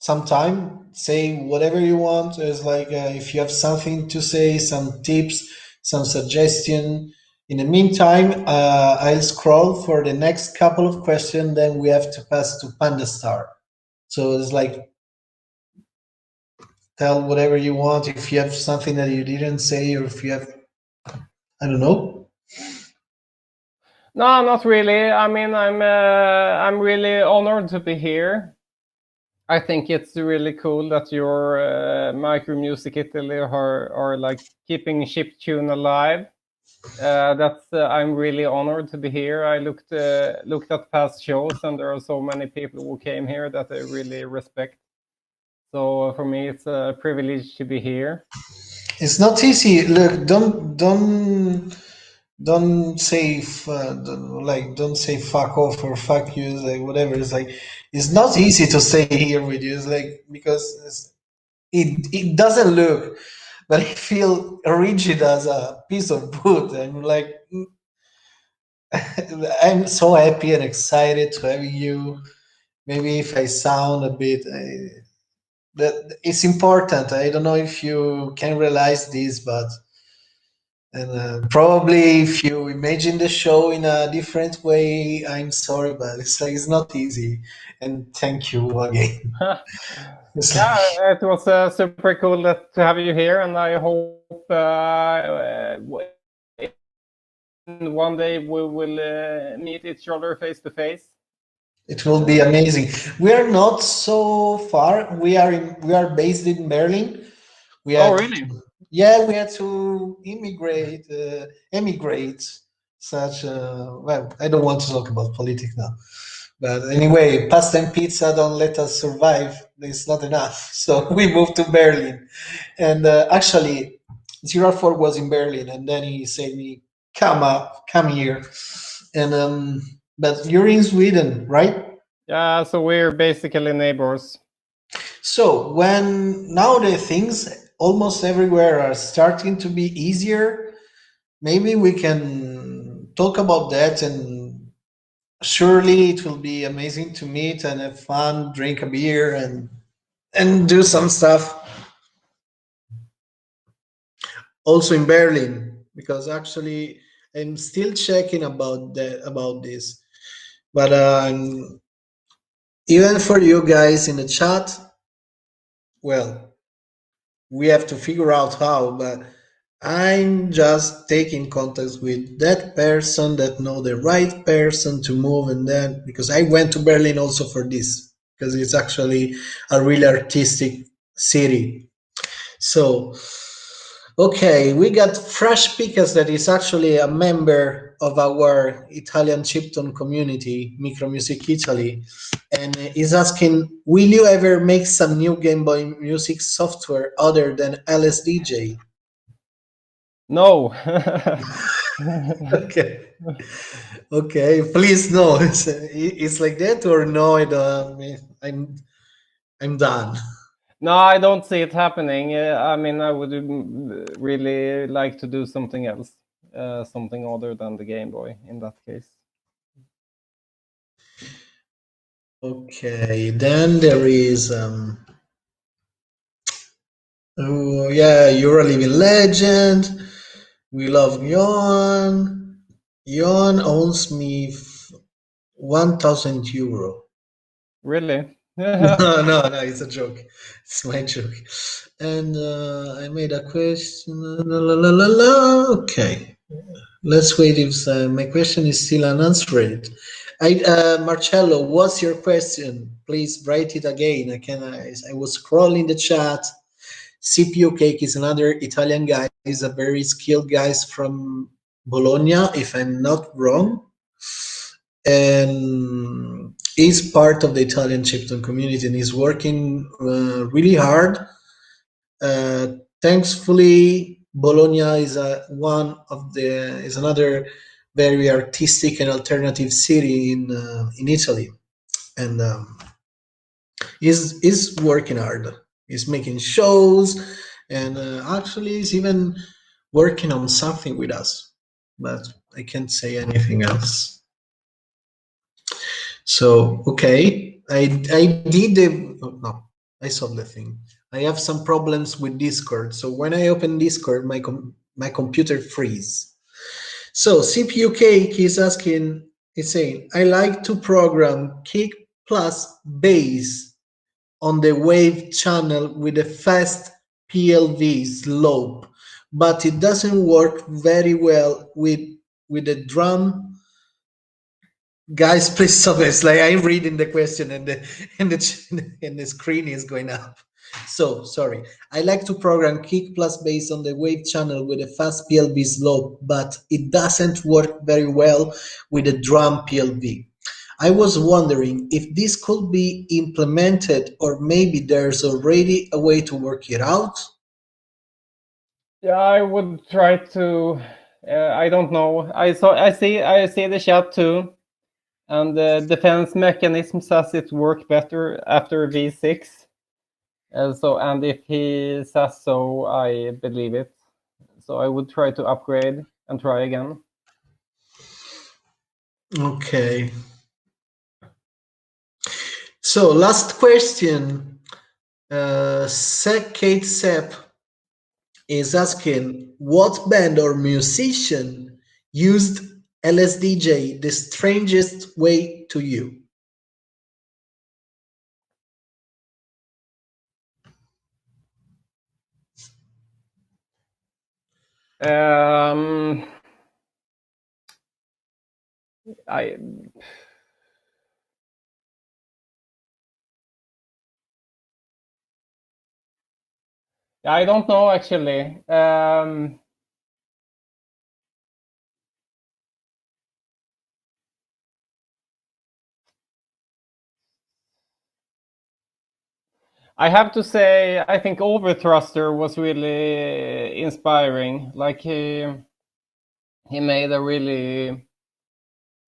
Speaker 2: some time. Say whatever you want. It's like if you have something to say, some tips, some suggestion. In the meantime, I'll scroll for the next couple of questions. Then we have to pass to PandaStar. So it's like tell whatever you want. If you have something that you didn't say, or if you have, I don't know.
Speaker 3: No, not really. I mean, I'm really honored to be here. I think it's really cool that your Micromusic Italy are like keeping chiptune alive. That's I'm really honored to be here. I looked at past shows, and there are so many people who came here that I really respect. So for me, it's a privilege to be here.
Speaker 2: It's not easy. Look, don't say don't say fuck off or fuck you, like whatever. It's like it's not easy to stay here with you. It's like because it doesn't look, but I feel rigid as a piece of wood. I'm like I'm so happy and excited to have you. Maybe if I sound a bit. That it's important. I don't know if you can realize this, but and probably if you imagine the show in a different way, I'm sorry, but it's like it's not easy. And thank you again. It's like
Speaker 3: Yeah, it was super cool to have you here, and I hope one day we will meet each other face to face.
Speaker 2: it will be amazing. We are not so far. We are based in Berlin. We
Speaker 3: Oh,
Speaker 2: had
Speaker 3: really?
Speaker 2: yeah, we had to emigrate. Such well, I don't want to talk about politics now. But anyway, pasta and pizza don't let us survive. It's not enough. So we moved to Berlin. And actually, 04 was in Berlin. And then he said me, come up, come here. And but you're in Sweden, right?
Speaker 3: Yeah, so we're basically neighbors.
Speaker 2: So when now the things almost everywhere are starting to be easier, maybe we can talk about that, and surely it will be amazing to meet and have fun, drink a beer, and do some stuff also in Berlin, because actually I'm still checking about this. But even for you guys in the chat, well, we have to figure out how, but I'm just taking contacts with that person that know the right person to move, and then because I went to Berlin also for this, because it's actually a really artistic city. So okay, we got Fresh Pickers that is actually a member of our Italian chiptune community, Micromusic Italy, and is asking, will you ever make some new Game Boy music software other than LSDJ?
Speaker 3: No.
Speaker 2: Okay. Okay, please no. It's like that or no, I'm done.
Speaker 3: No, I don't see it happening. I mean, I would really like to do something else, something other than the Game Boy in that case.
Speaker 2: Okay, then there is oh yeah, you're a living legend. We love Yon. Yon owns me 1,000 euro.
Speaker 3: Really?
Speaker 2: No, no, no, it's a joke. It's my joke. And I made a question. La, la, la, la, la. Okay. Let's wait if my question is still unanswered. Marcello, what's your question? Please write it again. I was scrolling the chat. CPU Cake is another Italian guy. He's a very skilled guy from Bologna, if I'm not wrong. And he's part of the Italian chiptune community and he's working really hard. Thankfully, Bologna is another very artistic and alternative city in Italy, and he's working hard. He's making shows, and actually, he's even working on something with us. But I can't say anything else. So okay, I did the no, I solved the thing. I have some problems with Discord, so when I open Discord, my computer freeze. So CPU Cake is asking, he's saying, I like to program kick plus bass on the wave channel with a fast PLV slope, but it doesn't work very well with the drum. Guys, please stop. It's like I'm reading the question and the screen is going up. So sorry. I like to program kick plus bass on the wave channel with a fast PLV slope, but it doesn't work very well with the drum PLV. I was wondering if this could be implemented or maybe there's already a way to work it out.
Speaker 3: Yeah, I would try to. I don't know. I see the chat too, and the defense mechanism says it work better after V6. And if he says so, I believe it. So I would try to upgrade and try again.
Speaker 2: Okay. So last question. Kate Sepp is asking what band or musician used LSDJ the strangest way to you?
Speaker 3: I don't know actually. I have to say, I think Overthruster was really inspiring. Like he made a really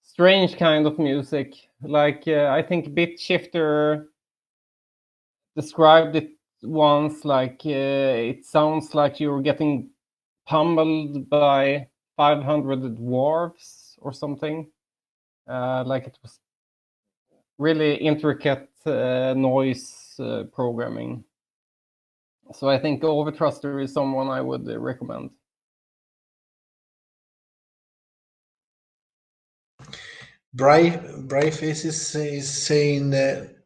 Speaker 3: strange kind of music. Like I think Bit Shifter described it once. Like it sounds like you're getting pummeled by 500 dwarves or something. Like it was really intricate noise programming. So I think Overthruster is someone I would recommend.
Speaker 2: Bryface is saying that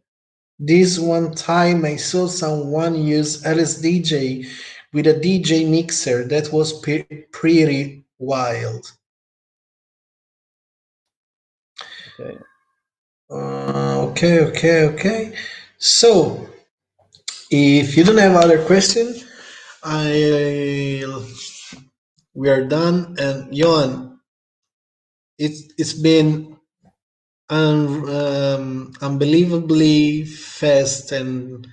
Speaker 2: this one time I saw someone use LSDJ with a DJ mixer that was pretty wild.
Speaker 3: Okay.
Speaker 2: Okay. So, if you don't have other question, we are done. And Johan, it's been unbelievably fast, and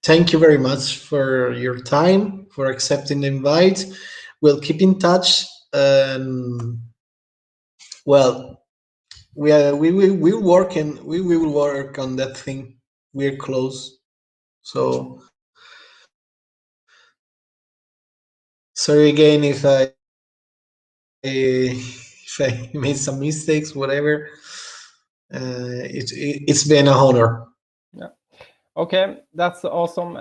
Speaker 2: thank you very much for your time, for accepting the invite. We'll keep in touch. Well, we will work on that thing. We're close. So sorry again if I made some mistakes, whatever. It's been a honor.
Speaker 3: Yeah. Okay, that's awesome.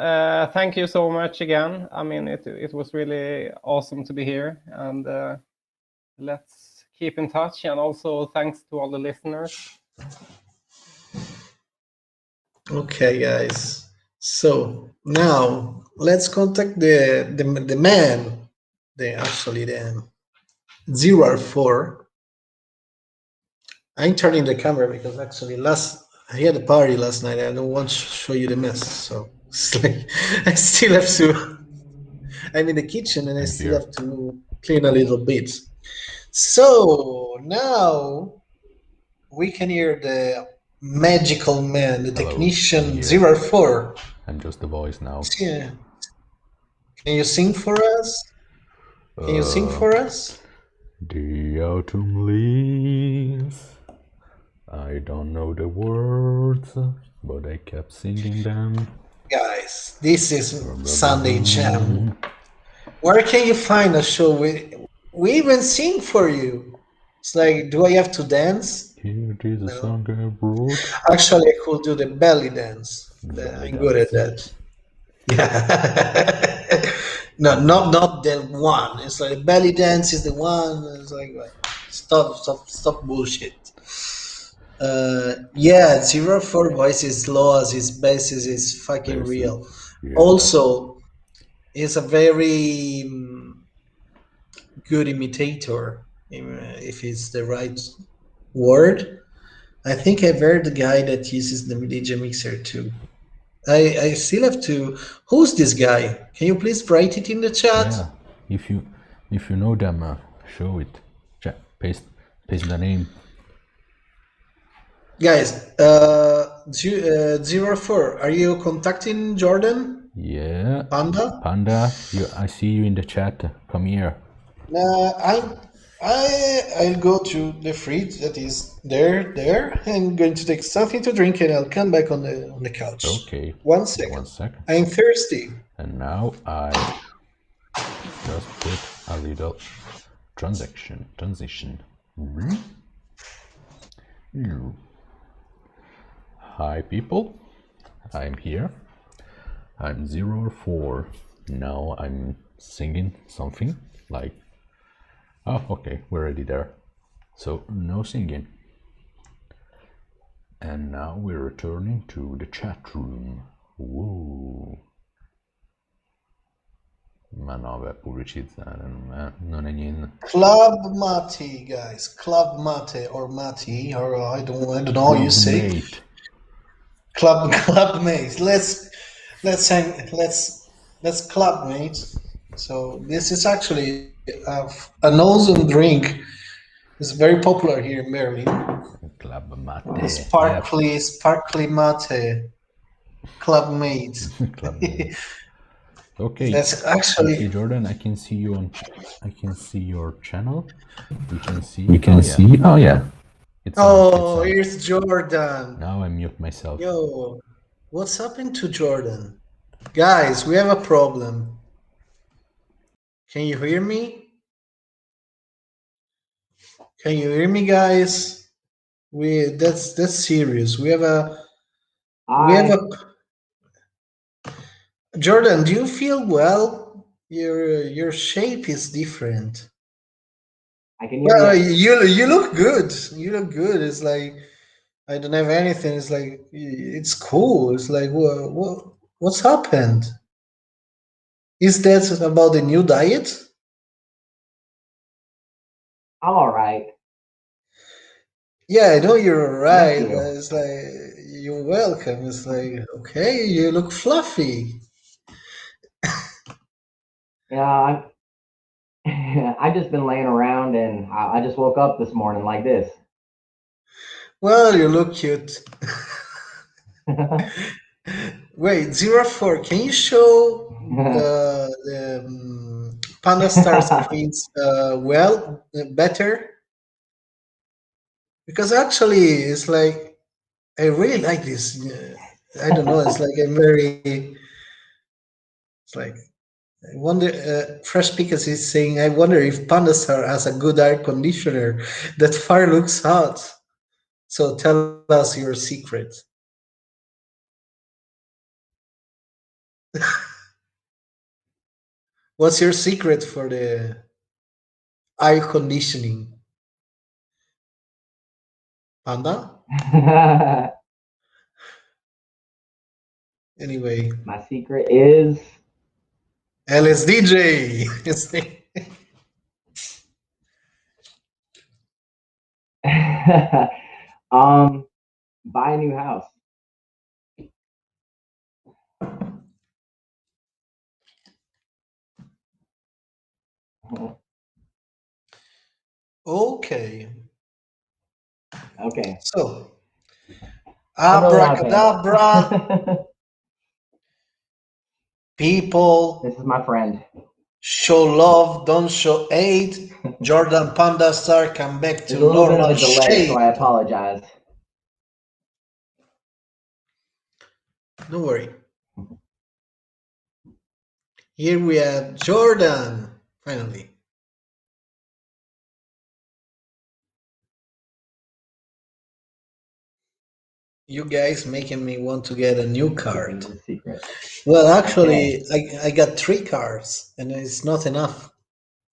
Speaker 3: Thank you so much again. I mean, it was really awesome to be here, and let's keep in touch. And also, thanks to all the listeners.
Speaker 2: Okay, guys. So now let's contact the man, the 0 I'm turning the camera because actually I had a party last night. I don't want to show you the mess, so it's like I still have to. I'm in the kitchen and I still have to clean a little bit. So now we can hear the magical man, the technician 04.
Speaker 4: I'm just the voice now.
Speaker 2: Yeah. Can you sing for us? Can you sing for us?
Speaker 4: The autumn leaves. I don't know the words, but I kept singing them.
Speaker 2: Guys, this is Sunday Jam. Where can you find a show? We even sing for you. It's like, do I have to dance?
Speaker 4: Here is a song I wrote.
Speaker 2: Actually, I could do the belly dance. I'm good at that. Yeah. No, not the one. It's like belly dance is the one. It's like stop bullshit. Yeah, 04 voice is low as his bass is fucking real.
Speaker 4: Yeah.
Speaker 2: Also, he's a very good imitator, if it's the right word. I think I've heard the guy that uses the DJ mixer too. I still have to. Who's this guy? Can you please write it in the chat?
Speaker 4: Yeah, if you know them, show it. Paste the name.
Speaker 2: Guys, 04. Are you contacting Jordan?
Speaker 4: Yeah.
Speaker 2: Panda?
Speaker 4: I see you in the chat. Come here.
Speaker 2: I'll go to the fridge that is there. I'm going to take something to drink and I'll come back on the couch.
Speaker 4: Okay.
Speaker 2: 1 second.
Speaker 4: 1 second.
Speaker 2: I'm thirsty.
Speaker 4: And now I just put a little transition. Hi people, I'm here. I'm 04. Now I'm singing something like, oh okay, we're already there. So no singing. And now we're returning to the chat room. Whoa. Ma no, beh, pubblicizzare non è niente.
Speaker 2: Club Mate, guys. Club Mate or Mate, or I don't know how you say. Club Mate. Let's Club Mate. So this is actually an awesome drink. It's very popular here in Berlin.
Speaker 4: Club Mate.
Speaker 2: Sparkly Mate. Club Mate.
Speaker 4: Club Mate. Okay.
Speaker 2: That's actually.
Speaker 4: Okay, Jordan, I can see you on. I can see your channel. We can see. Oh yeah. It's on.
Speaker 2: Here's Jordan.
Speaker 4: Now I mute myself.
Speaker 2: Yo, what's happened to Jordan? Guys, we have a problem. Can you hear me? Can you hear me, guys? That's serious. We have a. Jordan, do you feel well? Your shape is different.
Speaker 5: I can hear you.
Speaker 2: You look good. You look good. It's like I don't have anything. It's like it's cool. It's like what's happened? Is that about the new diet?
Speaker 5: I'm all right.
Speaker 2: Yeah, I know you're all right. It's like you're welcome. It's like okay, you look fluffy.
Speaker 5: Yeah, I've just been laying around and I just woke up this morning like this.
Speaker 2: Well, you look cute. Wait, 04, can you show the PandaStar screens better? Because actually, it's like, I really like this. I don't know, it's like it's like, I wonder, Fresh Pickers is saying, I wonder if PandaStar has a good air conditioner. That fire looks hot. So tell us your secret. What's your secret for the air conditioning? Panda? Anyway.
Speaker 5: My secret is
Speaker 2: LSDJ.
Speaker 5: Buy a new house.
Speaker 2: Okay.
Speaker 5: Okay.
Speaker 2: So,
Speaker 5: I'm really out of
Speaker 2: abracadabra, people,
Speaker 5: This is my friend.
Speaker 2: show love, don't show hate. Jordan Pandastar, come back to
Speaker 5: There's a little bit of
Speaker 2: normal
Speaker 5: a delay, so I
Speaker 2: shape.
Speaker 5: apologize.
Speaker 2: Don't worry. Here we have Jordan, finally. You guys making me want to get a new card.
Speaker 5: This is a secret.
Speaker 2: Well, actually, I got 3 cards, and it's not enough.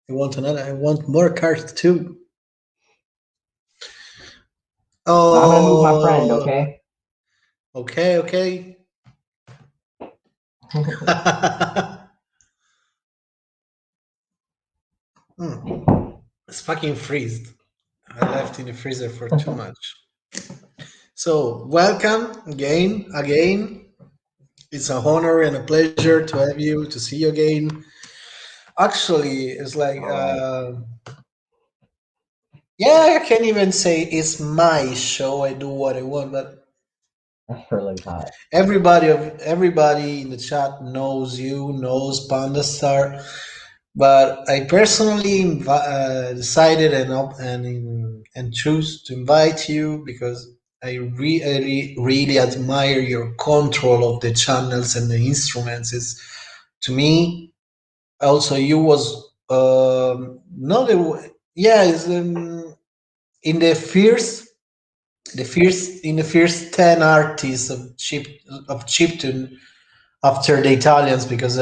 Speaker 2: I want another. I want more cards too.
Speaker 5: So I'm gonna move my friend,
Speaker 2: Oh,
Speaker 5: okay?
Speaker 2: okay, okay. It's fucking freezed. I left in the freezer for too much. So, welcome again. It's a honor and a pleasure to have you, to see you again. Actually, it's like,
Speaker 5: All right.
Speaker 2: yeah, I can't even say it's my show. I do what I want, but
Speaker 5: That's really hot.
Speaker 2: everybody in the chat knows you, knows PandaStar. But I personally decided and choose to invite you because I really admire your control of the channels and the instruments. It's, to me, also you was not a, yeah, it's, in the first 10 artists of chiptune after the Italians, because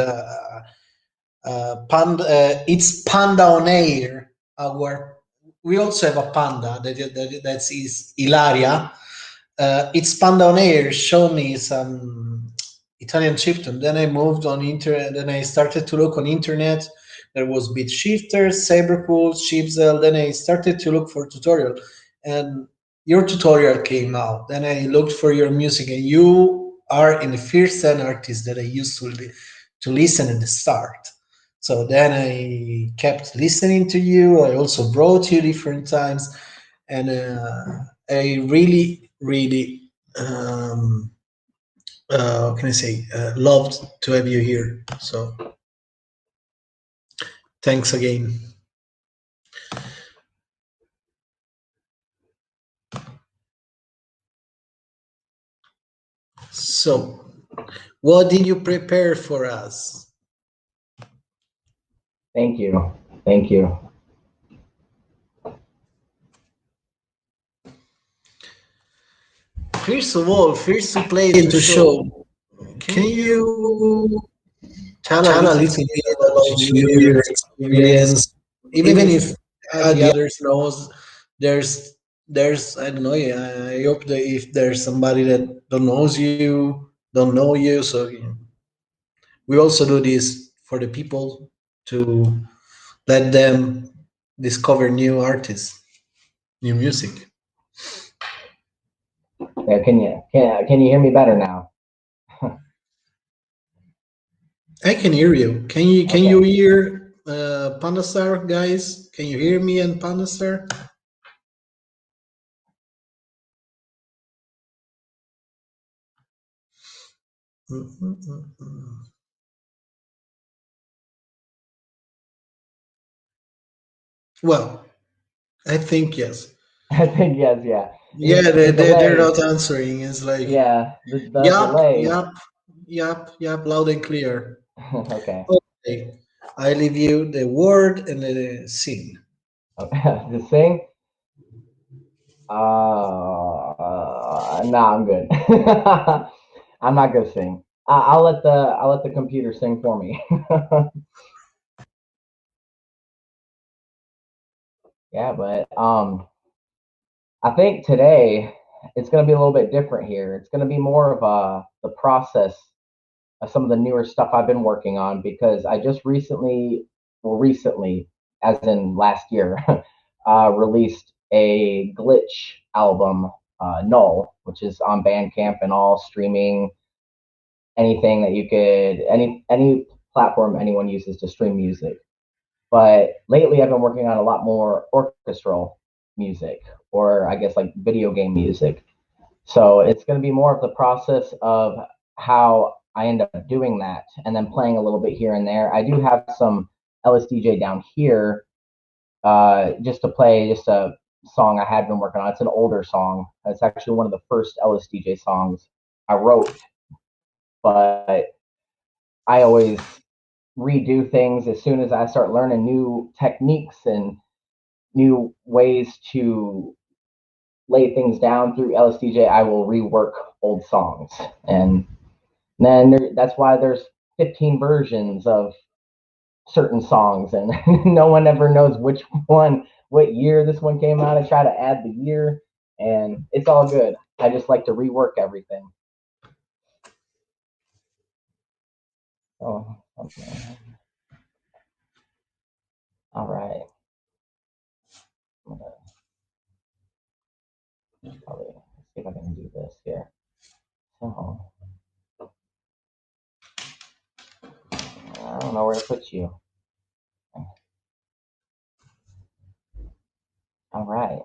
Speaker 2: it's Panda on Air. Our We also have a Panda that is Ilaria. It's Panda on Air. Show me some Italian chiptune. Then I moved on internet. Then I started to look on internet. There was Beat Shifter, Cyberpool, Chipzel. Then I started to look for tutorial, and your tutorial came out. Then I looked for your music, and you are in the first 10 artists that I used to listen at the start. So then I kept listening to you. I also brought you different times, and I really, how can I say, loved to have you here. So thanks again. So, what did you prepare for us?
Speaker 5: Thank you. Thank you.
Speaker 2: First of all, first to play into show, can you tell a little bit about you, your experience, even if the others knows? There's I don't know. I hope that if there's somebody that don't know you, so we also do this for the people to let them discover new artists, new music.
Speaker 5: Yeah, can you hear me better now?
Speaker 2: I can hear you. Can you hear Pandastar, guys? Can you hear me and Pandastar? Well, I think yes.
Speaker 5: I think yes, yeah.
Speaker 2: Yeah,
Speaker 5: The
Speaker 2: they're
Speaker 5: delay.
Speaker 2: not answering. It's like,
Speaker 5: Yeah, the
Speaker 2: yup,
Speaker 5: delay.
Speaker 2: yup, loud and clear.
Speaker 5: Okay.
Speaker 2: Okay, I leave you the word and the scene.
Speaker 5: The sing? No, I'm good. I'm not gonna sing. I'll let the computer sing for me. Yeah, but I think today it's gonna be a little bit different here. It's gonna be more of the process of some of the newer stuff I've been working on because I just recently, as in last year, released a Glitch album, Null, which is on Bandcamp and all streaming, anything that you could, any platform anyone uses to stream music. But lately, I've been working on a lot more orchestral music, or I guess like video game music. So it's going to be more of the process of how I end up doing that, and then playing a little bit here and there. I do have some LSDJ down here, just to play just a song I had been working on. It's an older song. It's actually one of the first LSDJ songs I wrote, but I always redo things as soon as I start learning new techniques and new ways to lay things down through LSDJ. I will rework old songs, and then that's why there's 15 versions of certain songs, and no one ever knows which one, what year this one came out. I try to add the year, and it's all good. I just like to rework everything. Oh, okay. All right. Probably see if I can do this here. So I don't know where to put you. All right.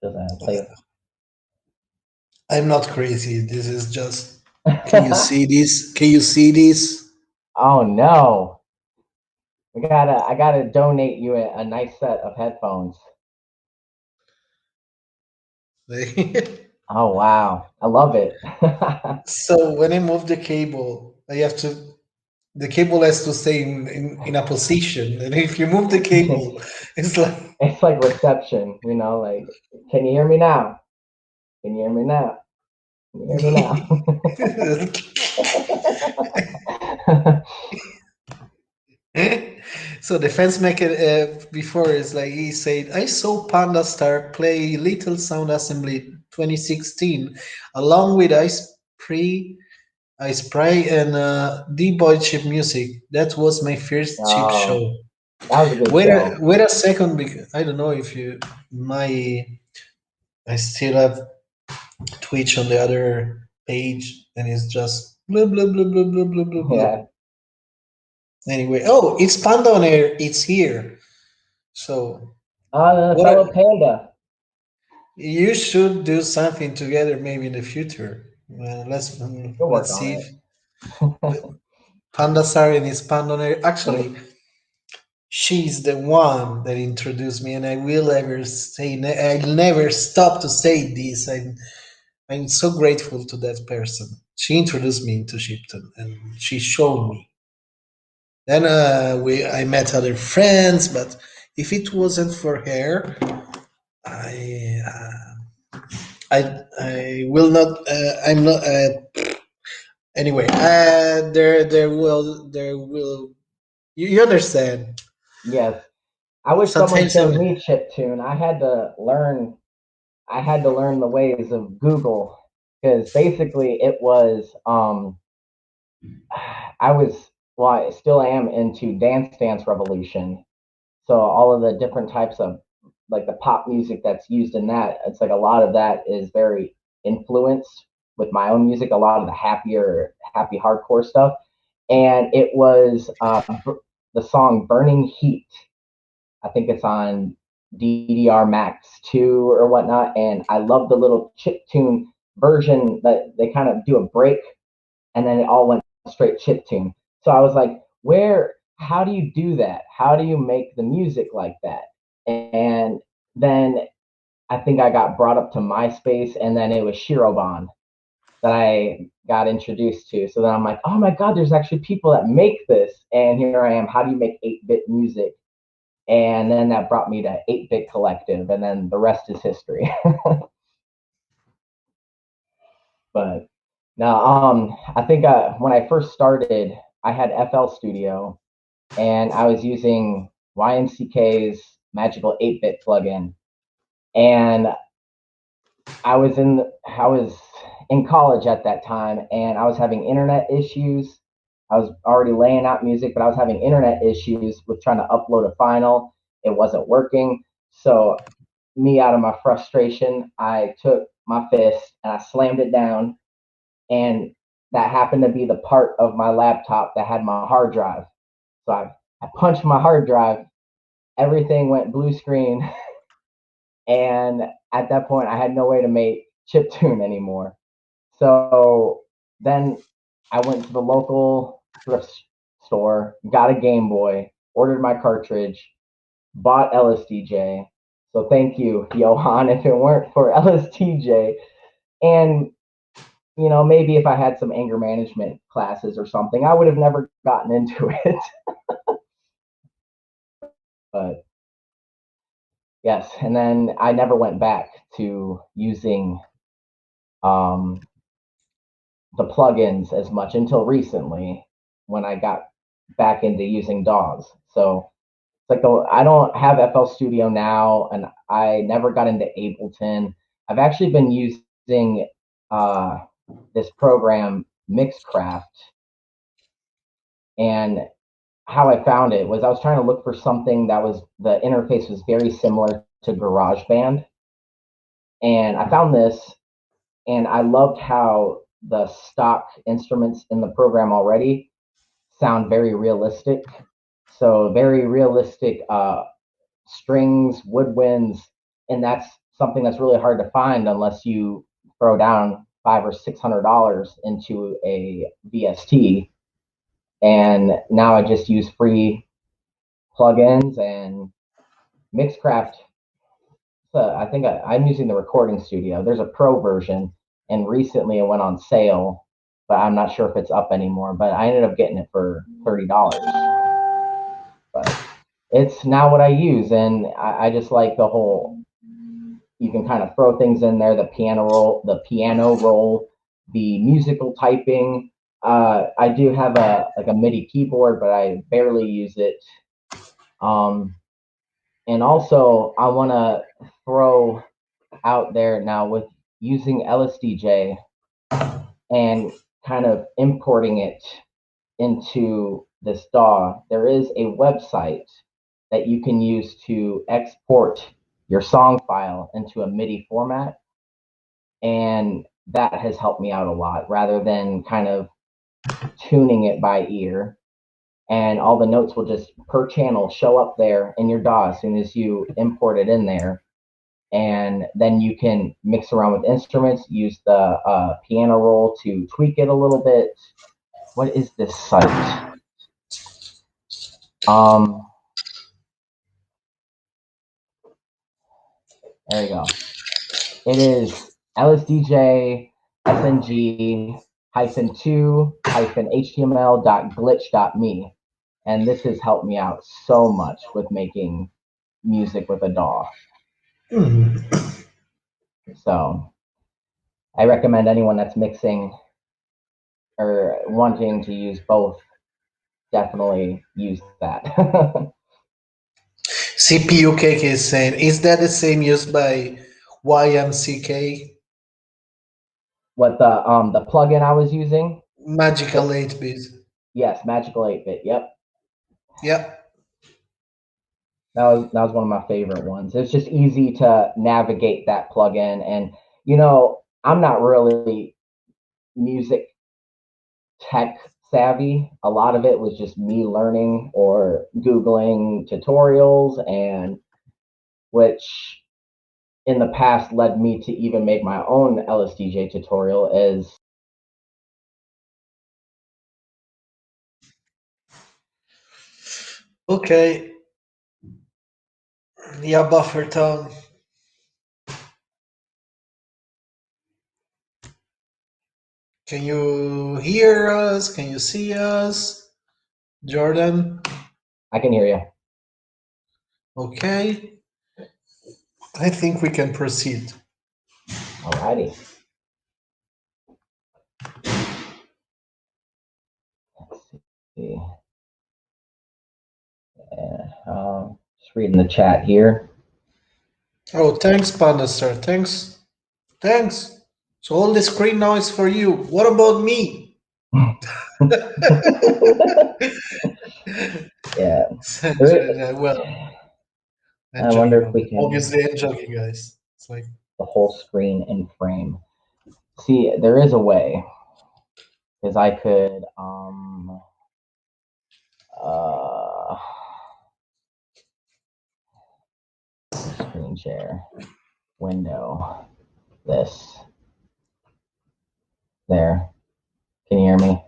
Speaker 5: Does I play?
Speaker 2: I'm not crazy. This is just. Can you see this? Can you see this?
Speaker 5: Oh no! I gotta donate you a nice set of headphones. Oh wow! I love it.
Speaker 2: So when I move the cable, I have to. The cable has to stay in a position, and if you move the cable, it's like.
Speaker 5: It's like reception, you know. Like, can you hear me now? Can you hear me now? Can you hear me now?
Speaker 2: So the fence maker before is like he said, I saw PandaStar play Little Sound Assembly 2016 along with Ice Spray and D-Boy Chip Music. That was my first chip
Speaker 5: Oh,
Speaker 2: show.
Speaker 5: that was a good show.
Speaker 2: Wait a second, because I don't know if you I still have Twitch on the other page, and it's just blah blah blah blah blah blah blah blah.
Speaker 5: Yeah.
Speaker 2: Anyway, oh, it's Panda on air. It's here. So
Speaker 5: The
Speaker 2: what
Speaker 5: fellow panda.
Speaker 2: you should do something together, maybe in the future.
Speaker 5: We'll work
Speaker 2: Let's
Speaker 5: on
Speaker 2: see
Speaker 5: it.
Speaker 2: if PandaStar and his Panda on air. Actually, she's the one that introduced me, and I will ever say I'll never stop to say this. I'm so grateful to that person. She introduced me into Shipton, and she showed me. Then I met other friends, but if it wasn't for her, I I will not. I'm not. Anyway, there will. You understand?
Speaker 5: Yes. I wish someone
Speaker 2: Sometimes
Speaker 5: showed me chiptune. I had to learn the ways of Google, because basically it was I was, well, I still am into Dance Revolution. So all of the different types of, like, the pop music that's used in that, it's like a lot of that is very influenced with my own music, a lot of the happy hardcore stuff. And it was the song Burning Heat. I think it's on DDR Max 2 or whatnot. And I love the little chiptune version that they kind of do a break, and then it all went straight chiptune. So I was like, how do you do that? How do you make the music like that? And then I think I got brought up to MySpace, and then it was Shirobon that I got introduced to. So then I'm like, oh my God, there's actually people that make this. And here I am. How do you make 8-bit music? And then that brought me to 8-Bit Collective, and then the rest is history. But now, I think when I first started, I had FL Studio, and I was using YMCK's Magical 8-Bit plugin. And I was in college at that time, and I was having internet issues. I was already laying out music, but I was having internet issues with trying to upload a final. it wasn't working. So me, out of my frustration, I took my fist and I slammed it down, and that happened to be the part of my laptop that had my hard drive. So I punched my hard drive, everything went blue screen, and at that point I had no way to make chiptune anymore. So then I went to the local thrift store, got a Game Boy, ordered my cartridge, bought LSDJ. So thank you, Johan. If it weren't for LSDJ, and maybe if I had some anger management classes or something, I would have never gotten into it. But yes, and then I never went back to using the plugins as much until recently, when I got back into using DAWs. So it's like I don't have FL Studio now, and I never got into Ableton. I've actually been using this program, Mixcraft, and how I found it was I was trying to look for something that was, the interface was very similar to GarageBand, and I found this, and I loved how the stock instruments in the program already sound very realistic. So very realistic strings, woodwinds, and that's something that's really hard to find unless you throw down $500 or $600 into a VST. And now I just use free plugins and Mixcraft. I think I'm using the Recording Studio. There's a pro version, and recently it went on sale, but I'm not sure if it's up anymore. But I ended up getting it for $30. But it's now what I use, and I just like the whole, you can kind of throw things in there, the piano roll, the musical typing. I do have a MIDI keyboard, but I barely use it. And also I want to throw out there now, with using LSDJ and kind of importing it into this DAW, there is a website that you can use to export your song file into a MIDI format. And that has helped me out a lot, rather than kind of tuning it by ear. And all the notes will just per channel show up there in your DAW as soon as you import it in there. And then you can mix around with instruments, use the piano roll to tweak it a little bit. What is this site? There you go. It is LSDJ SNG-2-HTML.glitch.me. And this has helped me out so much with making music with a DAW. So I recommend anyone that's mixing or wanting to use both, definitely use that.
Speaker 2: CPU Cake is saying, is that the same used by YMCK?
Speaker 5: What the plugin I was using?
Speaker 2: Magical 8-bit.
Speaker 5: Yes, Magical 8-bit. Yep.
Speaker 2: Yep.
Speaker 5: That was one of my favorite ones. It's just easy to navigate that plugin, and I'm not really music tech savvy. A lot of it was just me learning or Googling tutorials, and which in the past led me to even make my own LSDJ tutorial. Is
Speaker 2: okay. Yeah, buffer tone. Can you hear us? Can you see us? Jordan?
Speaker 5: I can hear you.
Speaker 2: Okay. I think we can proceed.
Speaker 5: Alrighty. Let's see. Just reading the chat here.
Speaker 2: Oh, thanks, PANDASTAR. Thanks. Thanks. So all the screen noise for you. What about me?
Speaker 5: Yeah.
Speaker 2: Well, I'm
Speaker 5: I
Speaker 2: joking.
Speaker 5: wonder if we can
Speaker 2: Obviously, I'm joking, guys. It's like
Speaker 5: the whole screen in frame. See, there is a way, because I could screen share window this there. Can you hear me?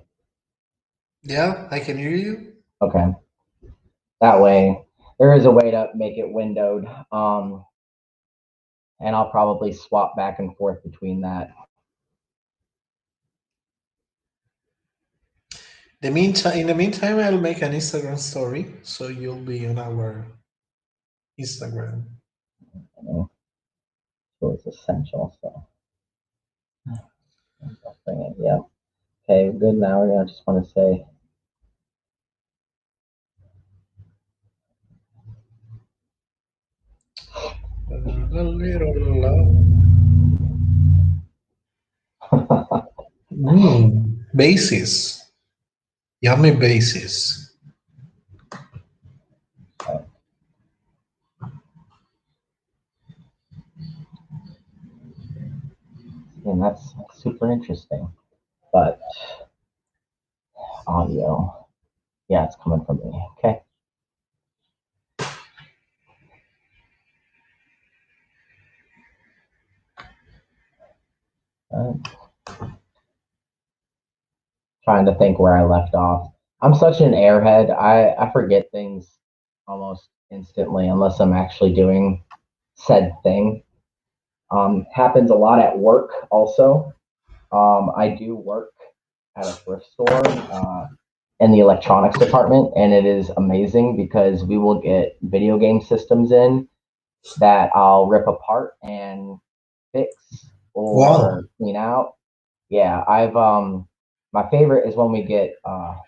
Speaker 2: yeah, I can hear you.
Speaker 5: Okay. That way, there is a way to make it windowed. And I'll probably swap back and forth between that.
Speaker 2: In the meantime, I'll make an Instagram story, so you'll be on our Instagram.
Speaker 5: So it's essential. So I'll bring it. Yeah. Okay. Good. Now I just want to say.
Speaker 2: A little love. Bases. Yummy bases.
Speaker 5: And that's super interesting. But audio, yeah, it's coming from me. Okay. Trying to think where I left off. I'm such an airhead. I forget things almost instantly unless I'm actually doing said thing. Happens a lot at work also. I do work at a thrift store in the electronics department, and it is amazing because we will get video game systems in that I'll rip apart and fix or clean out. Yeah, I've my favorite is when we get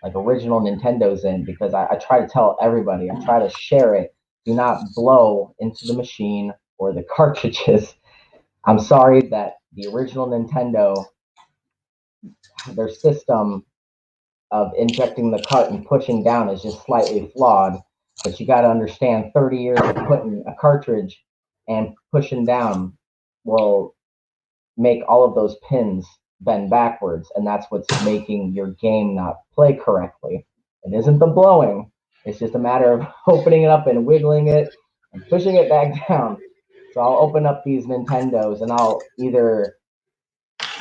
Speaker 5: like original Nintendos in because I try to tell everybody, I try to share it. Do not blow into the machine or the cartridges. I'm sorry that the original Nintendo, their system of injecting the cart and pushing down is just slightly flawed. But you got to understand 30 years of putting a cartridge and pushing down will make all of those pins bend backwards. And that's what's making your game not play correctly. It isn't the blowing, it's just a matter of opening it up and wiggling it and pushing it back down. So I'll open up these Nintendos and I'll either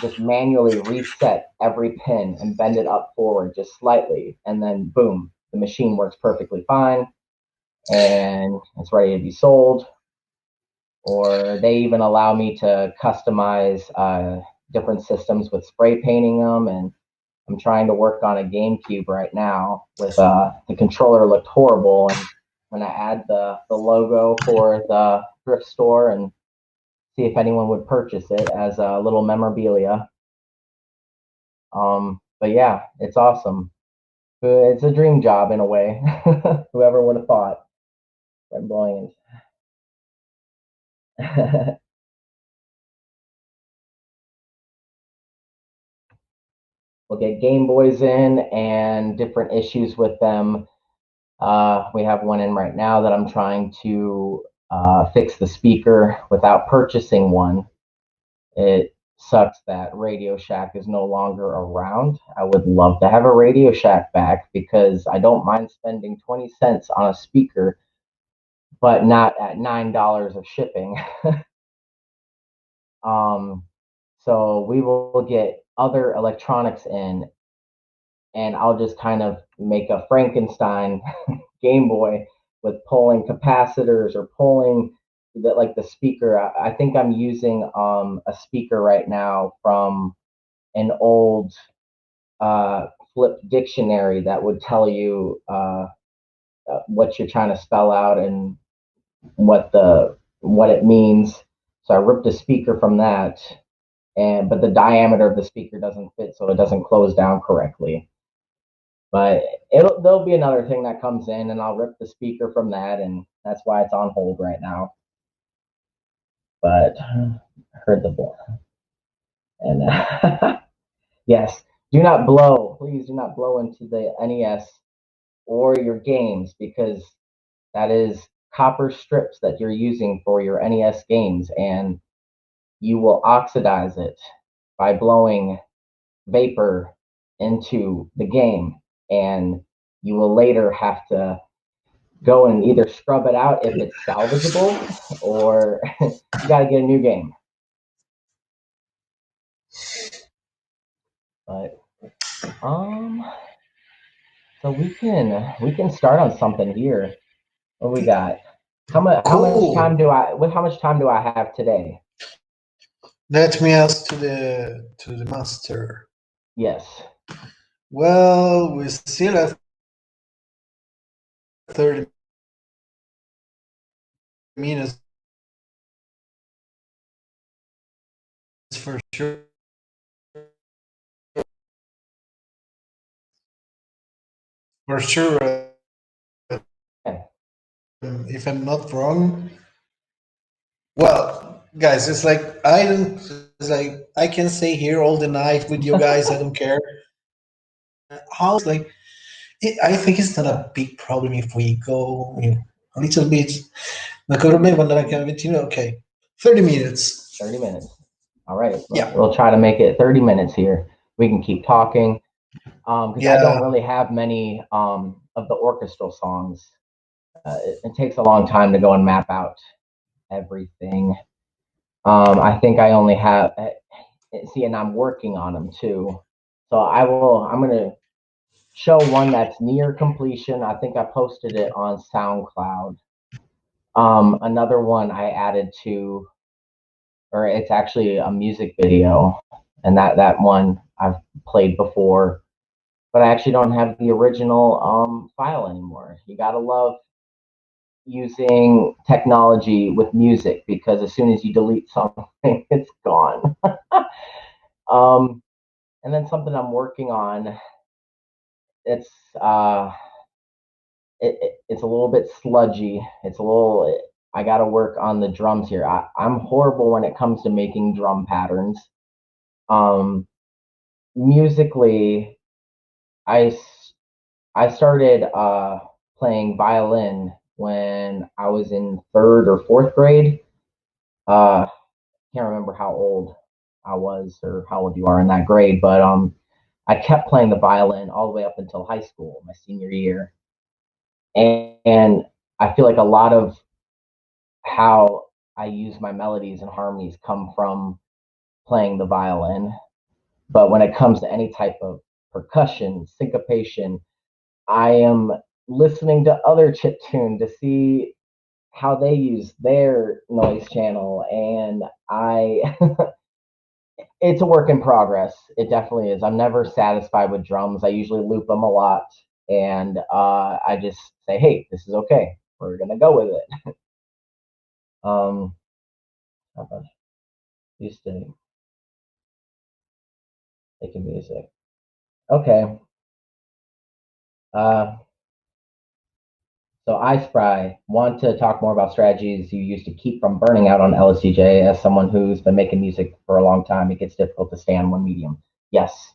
Speaker 5: just manually reset every pin and bend it up forward just slightly, and then boom, the machine works perfectly fine and it's ready to be sold. Or they even allow me to customize different systems with spray painting them. And I'm trying to work on a GameCube right now with the controller looked horrible, and I'm gonna add the logo for the thrift store and see if anyone would purchase it as a little memorabilia. But yeah, it's awesome. It's a dream job in a way. Whoever would have thought? I'm blowing. We'll get Game Boys in and different issues with them. We have one in right now that I'm trying to fix the speaker without purchasing one. It sucks that Radio Shack is no longer around. I would love to have a Radio Shack back because I don't mind spending 20 cents on a speaker, but not at $9 of shipping. So we will get other electronics in, and I'll just kind of make a Frankenstein Game Boy with pulling capacitors or pulling the speaker. I think I'm using a speaker right now from an old flip dictionary that would tell you what you're trying to spell out and what it means. So I ripped a speaker from that, but the diameter of the speaker doesn't fit, so it doesn't close down correctly. But there'll be another thing that comes in, and I'll rip the speaker from that, and that's why it's on hold right now. But I heard the blow, and yes, do not blow. Please do not blow into the NES or your games because that is copper strips that you're using for your NES games, and you will oxidize it by blowing vapor into the game, and you will later have to go and either scrub it out if it's salvageable, or you got to get a new game. But so we can start on something here. What we got? How much time do I have today?
Speaker 2: Let me ask to the master.
Speaker 5: Yes.
Speaker 2: Well, we still have 30 minutes for sure. For sure. If I'm not wrong. Well, guys, it's like I can stay here all the night with you guys. I don't care. How's like I think it's not a big problem if we go a little bit. Okay, 30 minutes.
Speaker 5: 30 minutes. All right.
Speaker 2: Yeah.
Speaker 5: We'll try to make it 30 minutes here. We can keep talking. Because I don't really have many of the orchestral songs. It takes a long time to go and map out everything. I think I only have, and I'm working on them too. So I'm going to show one that's near completion. I think I posted it on SoundCloud. Another one I added to, or it's actually a music video, and that one I've played before, but I actually don't have the original file anymore. You gotta love using technology with music, because as soon as you delete something, it's gone. And then something I'm working on, it's it's a little bit sludgy. I got to work on the drums here. I'm horrible when it comes to making drum patterns. Musically, I started playing violin when I was in 3rd or 4th grade. Can't remember how old I was or how old you are in that grade, but I kept playing the violin all the way up until high school, my senior year. And I feel like a lot of how I use my melodies and harmonies come from playing the violin. But when it comes to any type of percussion, syncopation, I am listening to other chiptune to see how they use their noise channel, and it's a work in progress. It definitely is. I'm never satisfied with drums. I usually loop them a lot, and I just say, hey, this is okay. We're gonna go with it. How about used to making music? Okay. So iSpry, want to talk more about strategies you use to keep from burning out on LSDJ. As someone who's been making music for a long time, it gets difficult to stay on one medium. Yes.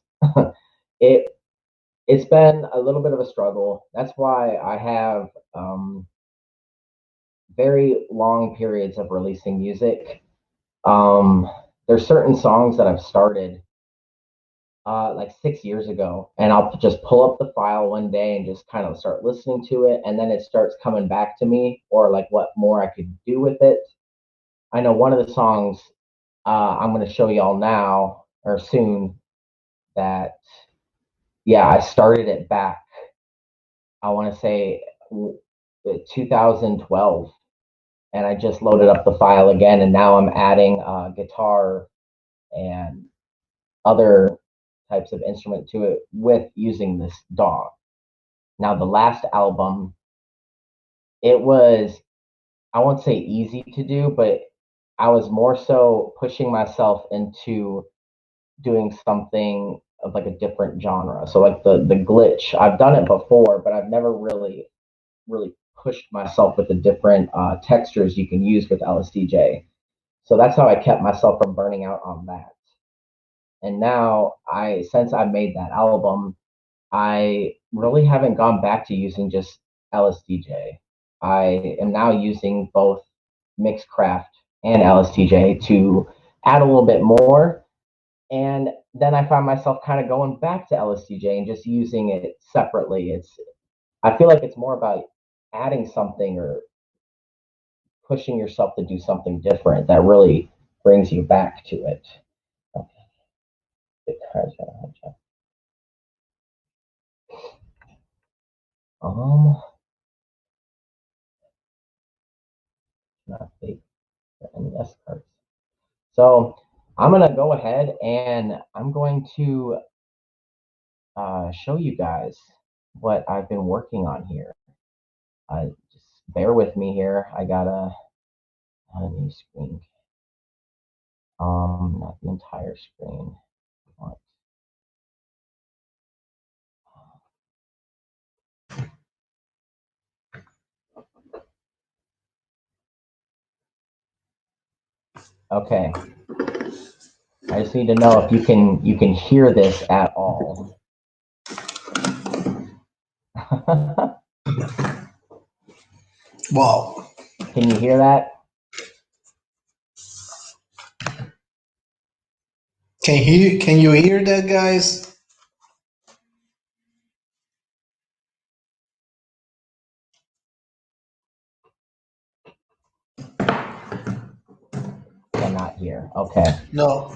Speaker 5: It's been a little bit of a struggle. That's why I have very long periods of releasing music. There's certain songs that I've started like 6 years ago, and I'll just pull up the file one day and just kind of start listening to it, and then it starts coming back to me, or like what more I could do with it. I know one of the songs I'm going to show y'all now or soon that, yeah, I started it back, I want to say 2012, and I just loaded up the file again, and now I'm adding guitar and other types of instrument to it with using this DAW. Now, the last album, it was, I won't say easy to do, but I was more so pushing myself into doing something of like a different genre. So like the glitch, I've done it before, but I've never really pushed myself with the different textures you can use with LSDJ. So that's how I kept myself from burning out on that. And now since I made that album, I really haven't gone back to using just LSDJ. I am now using both Mixcraft and LSTJ to add a little bit more. And then I found myself kind of going back to LSTJ and just using it separately. I feel like it's more about adding something or pushing yourself to do something different that really brings you back to it. Okay. Not fake NES cards. So I'm gonna go ahead and I'm going to show you guys what I've been working on here. Just bear with me here. I got a new screen. Not the entire screen. What? Okay. I just need to know if you can hear this at all.
Speaker 2: Wow.
Speaker 5: Can you hear that?
Speaker 2: Can you hear that, guys?
Speaker 5: Cannot hear. Okay.
Speaker 2: No.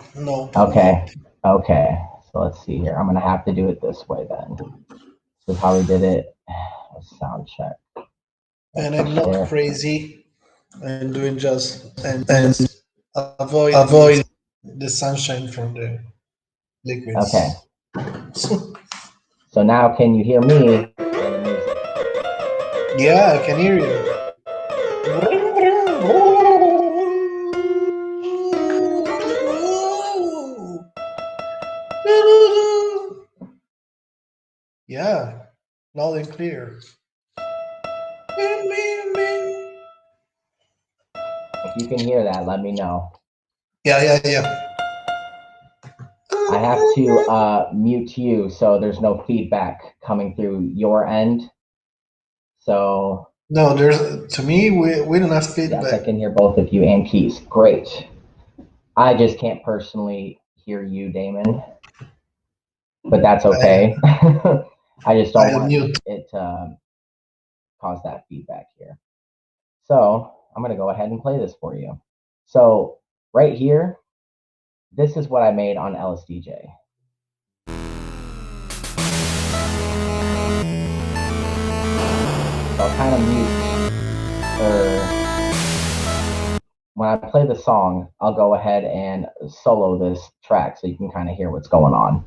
Speaker 5: Okay. Okay. So let's see here. I'm gonna have to do it this way then. This is how we did it. Sound check.
Speaker 2: And I'm not crazy. I'm doing just and avoid the sunshine from the liquids.
Speaker 5: Okay. So now can you hear me?
Speaker 2: Yeah, I can hear you. Yeah, loud and clear.
Speaker 5: If you can hear that, let me know.
Speaker 2: Yeah.
Speaker 5: I have to mute you so there's no feedback coming through your end. So
Speaker 2: no, to me we don't have feedback.
Speaker 5: yes, I can hear both of you and Keys. Great. I just can't personally hear you, Damon, but that's okay. I just don't want it to cause that feedback here. So I'm going to go ahead and play this for you. So right here, this is what I made on LSDJ. So I'll kind of mute, or when I play the song, I'll go ahead and solo this track so you can kind of hear what's going on.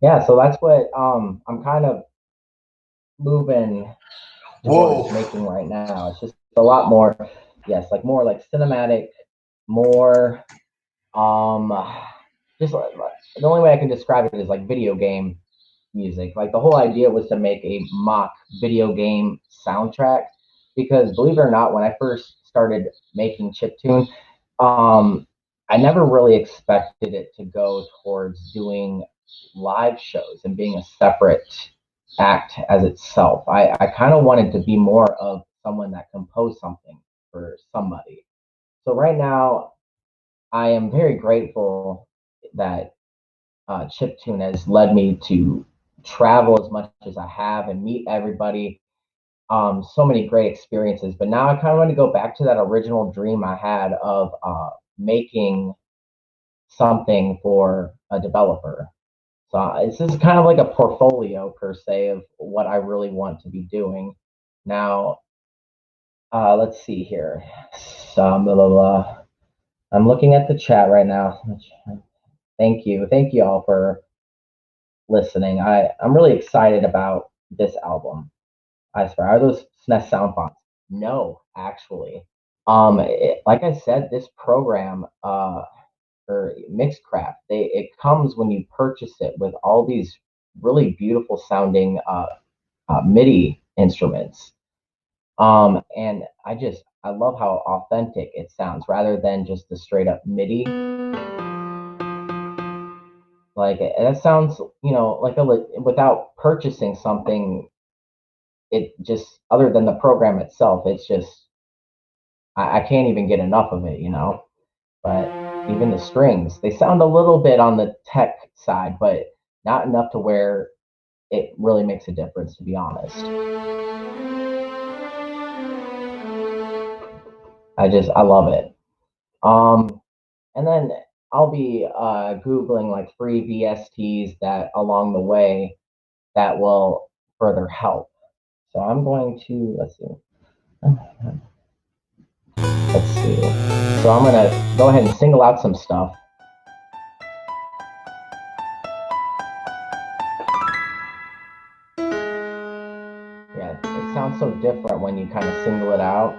Speaker 5: yeah, so that's what I'm kind of moving towards
Speaker 2: Whoa.
Speaker 5: making right now. It's just a lot more, yes, like more like cinematic, more um, just the only way I can describe it is like video game music. Like the whole idea was to make a mock video game soundtrack because believe it or not, when I first started making chiptune, um, I never really expected it to go towards doing live shows and being a separate act as itself. I kind of wanted to be more of someone that composed something for somebody. So right now, I am very grateful that chiptune has led me to travel as much as I have and meet everybody. So many great experiences. But now I kind of want to go back to that original dream I had of making something for a developer. So this is kind of like a portfolio per se of what I really want to be doing. Now, let's see here. So, blah, blah, blah. I'm looking at the chat right now. Thank you all for listening. I'm really excited about this album. I swear, are those SNES sound fonts? No, actually. Like I said, this program, or Mixcraft, it comes when you purchase it with all these really beautiful sounding MIDI instruments. And I love how authentic it sounds rather than just the straight up MIDI. Like that sounds, like without purchasing something, it just other than the program itself, it's just I can't even get enough of it. But even the strings, they sound a little bit on the tech side, but not enough to where it really makes a difference, to be honest. I love it. And then I'll be Googling like free VSTs that along the way that will further help. So I'm going to, let's see. So I'm going to go ahead and single out some stuff. Yeah, it sounds so different when you kind of single it out.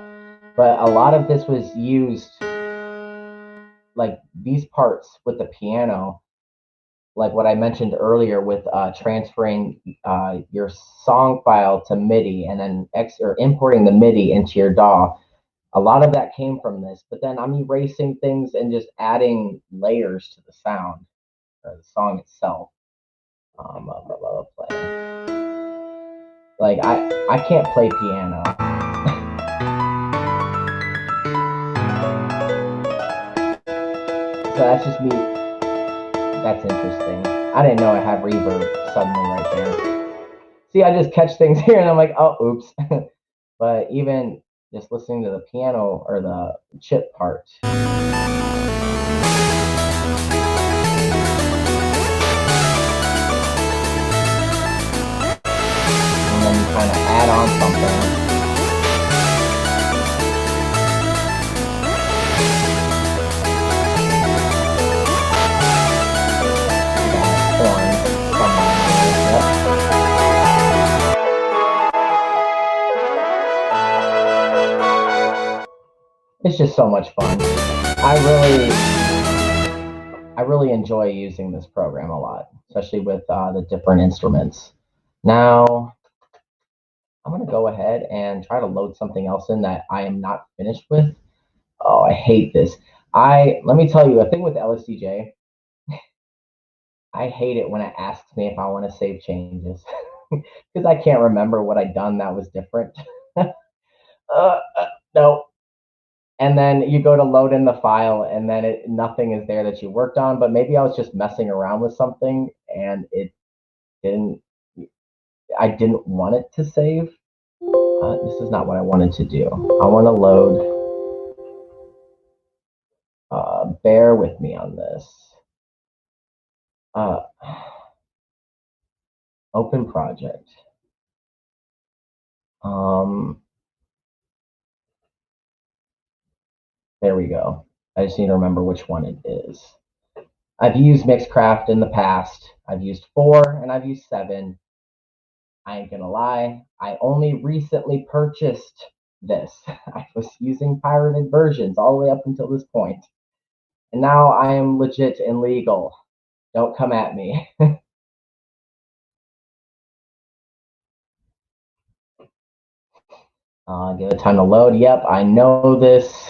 Speaker 5: But a lot of this was used, like these parts with the piano, like what I mentioned earlier with transferring your song file to MIDI and then or importing the MIDI into your DAW. A lot of that came from this, but then I'm erasing things and just adding layers to the sound or the song itself. Like I can't play piano. So that's just me. That's interesting. I didn't know I had reverb suddenly right there. See, I just catch things here and I'm like, oh, oops. But even just listening to the piano or the chip part. And then you kind of add on something. It's just so much fun. I really enjoy using this program a lot, especially with the different instruments. Now, I'm going to go ahead and try to load something else in that I am not finished with. Oh, I hate this. Let me tell you a thing with LSDJ. I hate it when it asks me if I want to save changes because I can't remember what I'd done that was different. No. And then you go to load in the file and then nothing is there that you worked on, but maybe I was just messing around with something and didn't, I didn't want it to save. This is not what I wanted to do. I want to load. Bear with me on this. Open project. There we go. I just need to remember which one it is. I've used Mixcraft in the past. I've used 4 and I've used 7. I ain't gonna lie, I only recently purchased this. I was using pirated versions all the way up until this point. And now I am legit and legal. Don't come at me. Give it time to load. Yep, I know this.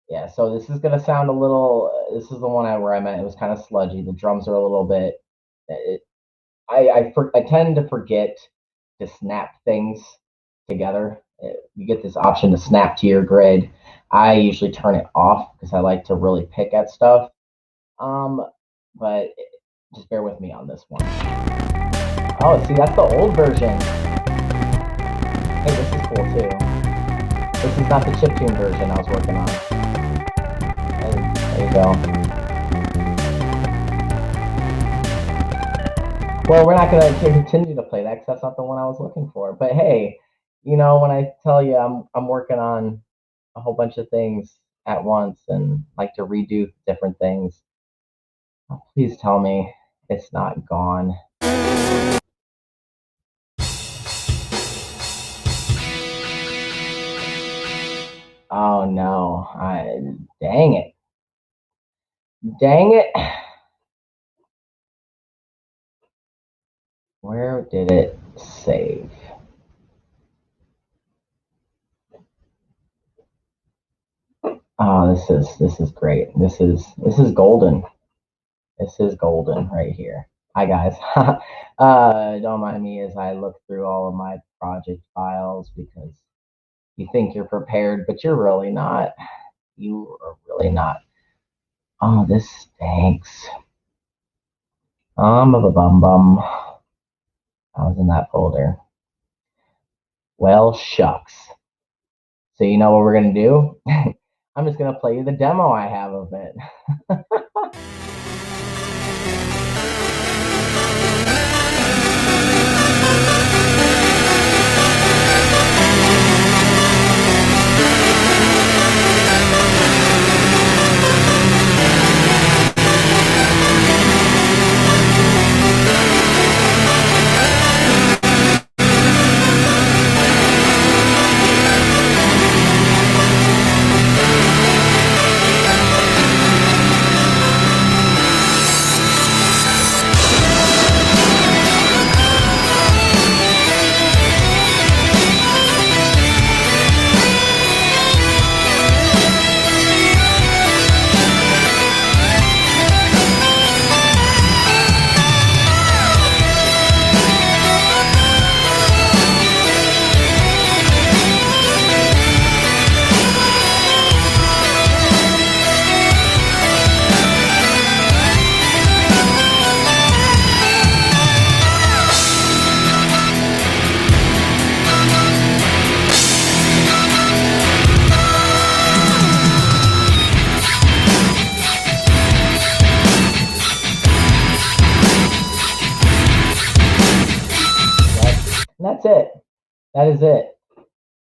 Speaker 5: Yeah, so this is gonna sound a little. This is the one where I meant it was kind of sludgy. The drums are a little bit. I tend to forget to snap things together. You get this option to snap to your grid. I usually turn it off because I like to really pick at stuff. But just bear with me on this one. Oh, see, that's the old version. Hey, this is cool too. This is not the chiptune version I was working on. There you go. Well, we're not going to continue to play that because that's not the one I was looking for. But hey, you know, when I tell you I'm working on a whole bunch of things at once and like to redo different things, please tell me it's not gone. Oh no, dang it. Dang it. Where did it save? Oh, this is great. This is golden. This is golden right here. Hi guys. Don't mind me as I look through all of my project files because you think you're prepared, but you're really not. You are really not. Oh, this stinks. Bum. I was in that folder. Well, shucks. So you know what we're gonna do? I'm just gonna play you the demo I have of it. That's it. That is it.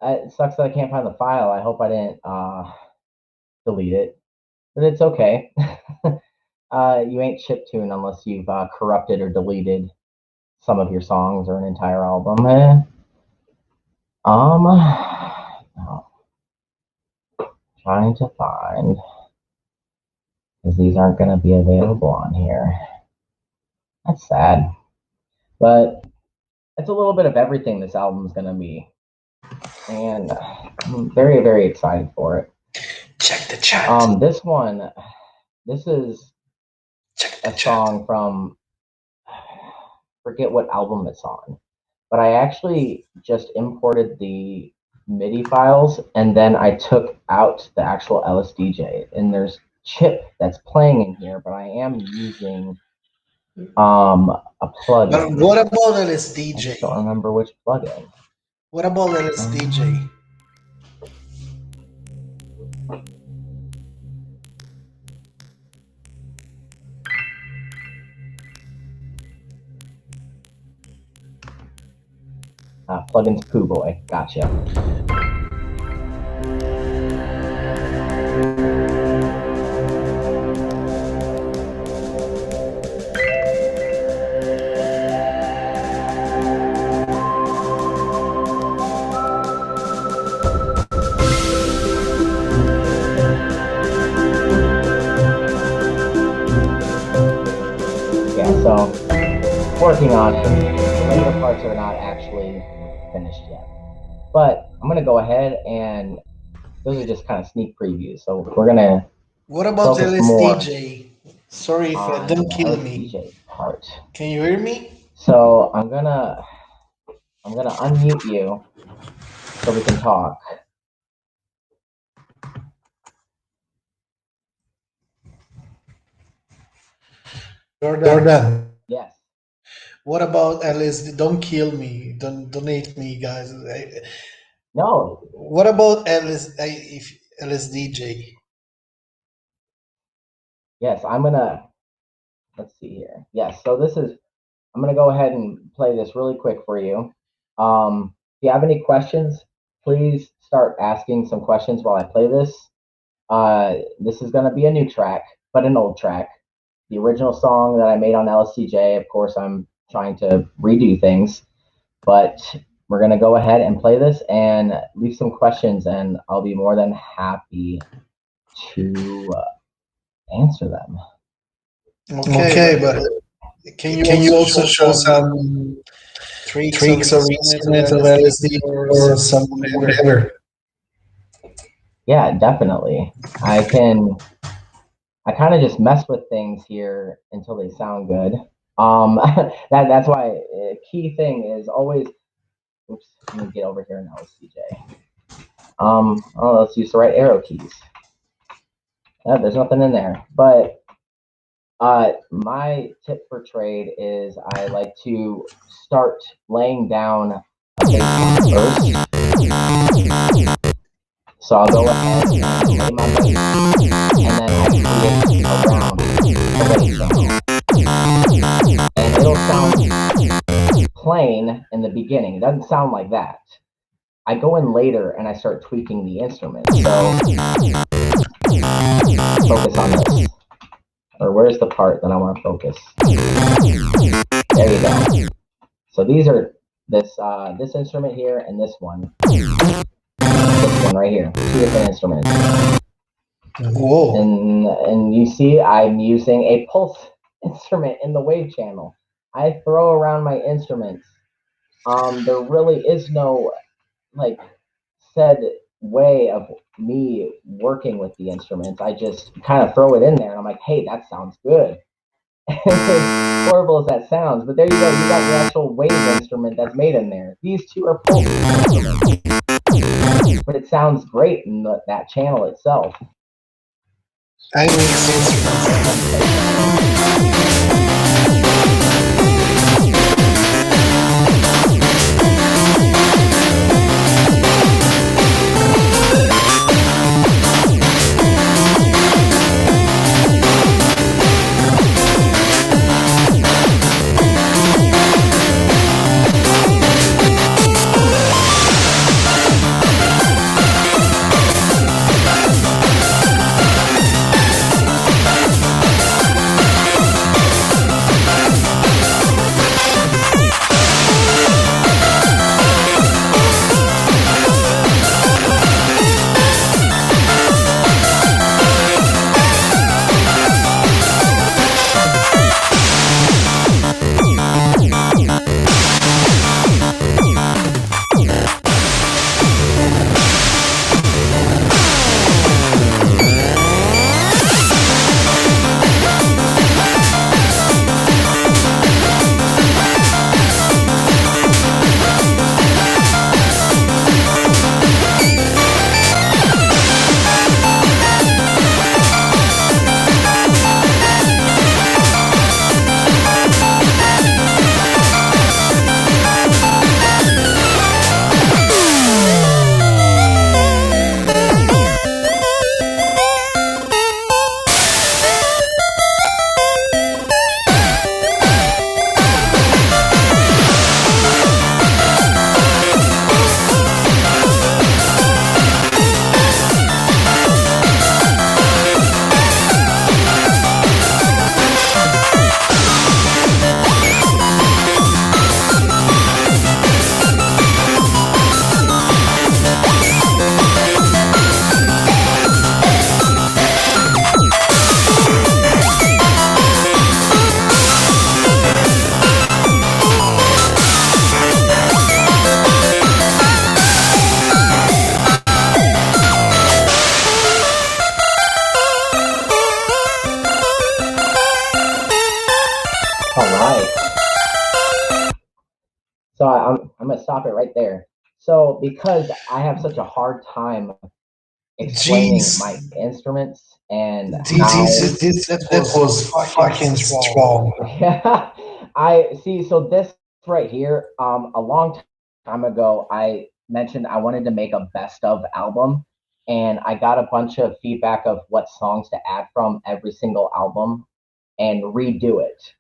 Speaker 5: It sucks that I can't find the file. I hope I didn't delete it, but it's okay. You ain't chiptune unless you've corrupted or deleted some of your songs or an entire album. No. Trying to find, because these aren't going to be available on here. That's sad, but it's a little bit of everything this album's going to be, and I'm very, very excited for it.
Speaker 2: Check the chat.
Speaker 5: This is a song from, forget what album it's on, but I actually just imported the MIDI files and then I took out the actual LSDJ, and there's chip that's playing in here, but I am using a plugin.
Speaker 2: But what about LSDJ?
Speaker 5: I don't remember which plugin.
Speaker 2: What about LSDJ?
Speaker 5: Plugins Pooh Boy. Gotcha. So, working on it. The later parts are not actually finished yet. But I'm gonna go ahead and those are just kind of sneak previews. So we're gonna
Speaker 2: What about
Speaker 5: focus more
Speaker 2: LSDJ? Sorry if
Speaker 5: on
Speaker 2: don't
Speaker 5: the
Speaker 2: kill me.
Speaker 5: LSDJ part.
Speaker 2: Can you hear me?
Speaker 5: So I'm gonna unmute you so we can talk.
Speaker 2: Jordan.
Speaker 5: Yes.
Speaker 2: What about LSD? Don't kill me. Don't donate me, guys.
Speaker 5: No.
Speaker 2: What about LSDJ?
Speaker 5: Yes, let's see here. Yes, so I'm gonna go ahead and play this really quick for you. If you have any questions, please start asking some questions while I play this. This is gonna be a new track, but an old track. The original song that I made on LSDJ, of course, I'm trying to redo things, but we're gonna go ahead and play this and leave some questions, and I'll be more than happy to answer them.
Speaker 2: Okay, but can you also show some tricks or instruments of LSD or some whatever?
Speaker 5: Yeah, definitely. I kind of just mess with things here until they sound good. That's why a key thing is always. Oops, let me get over here in LSDJ. Let's use the right arrow keys. There's nothing in there, but my tip for trade is I like to start laying down a bass line first. So I'll go ahead and lay my bass, and then I create around the bass. And it'll sound plain in the beginning. It doesn't sound like that. I go in later and I start tweaking the instrument. So focus on this. Or where's the part that I want to focus? There you go. So these are this instrument here and this one. This one right here. Two different instruments.
Speaker 2: Whoa.
Speaker 5: And you see I'm using a pulse instrument in the wave channel. I throw around my instruments. There really is no said way of me working with the instruments. I just kind of throw it in there and I'm like, hey, that sounds good. As horrible as that sounds, but there you go. You got the actual wave instrument that's made in there. These two are pulse instruments, but it sounds great in that channel itself.
Speaker 2: I mix instruments.
Speaker 5: So I'm gonna stop it right there. So because I have such a hard time explaining my instruments and how
Speaker 2: That was fucking strong.
Speaker 5: yeah, I see. So this right here, a long time ago, I mentioned I wanted to make a best of album, and I got a bunch of feedback of what songs to add from every single album and redo it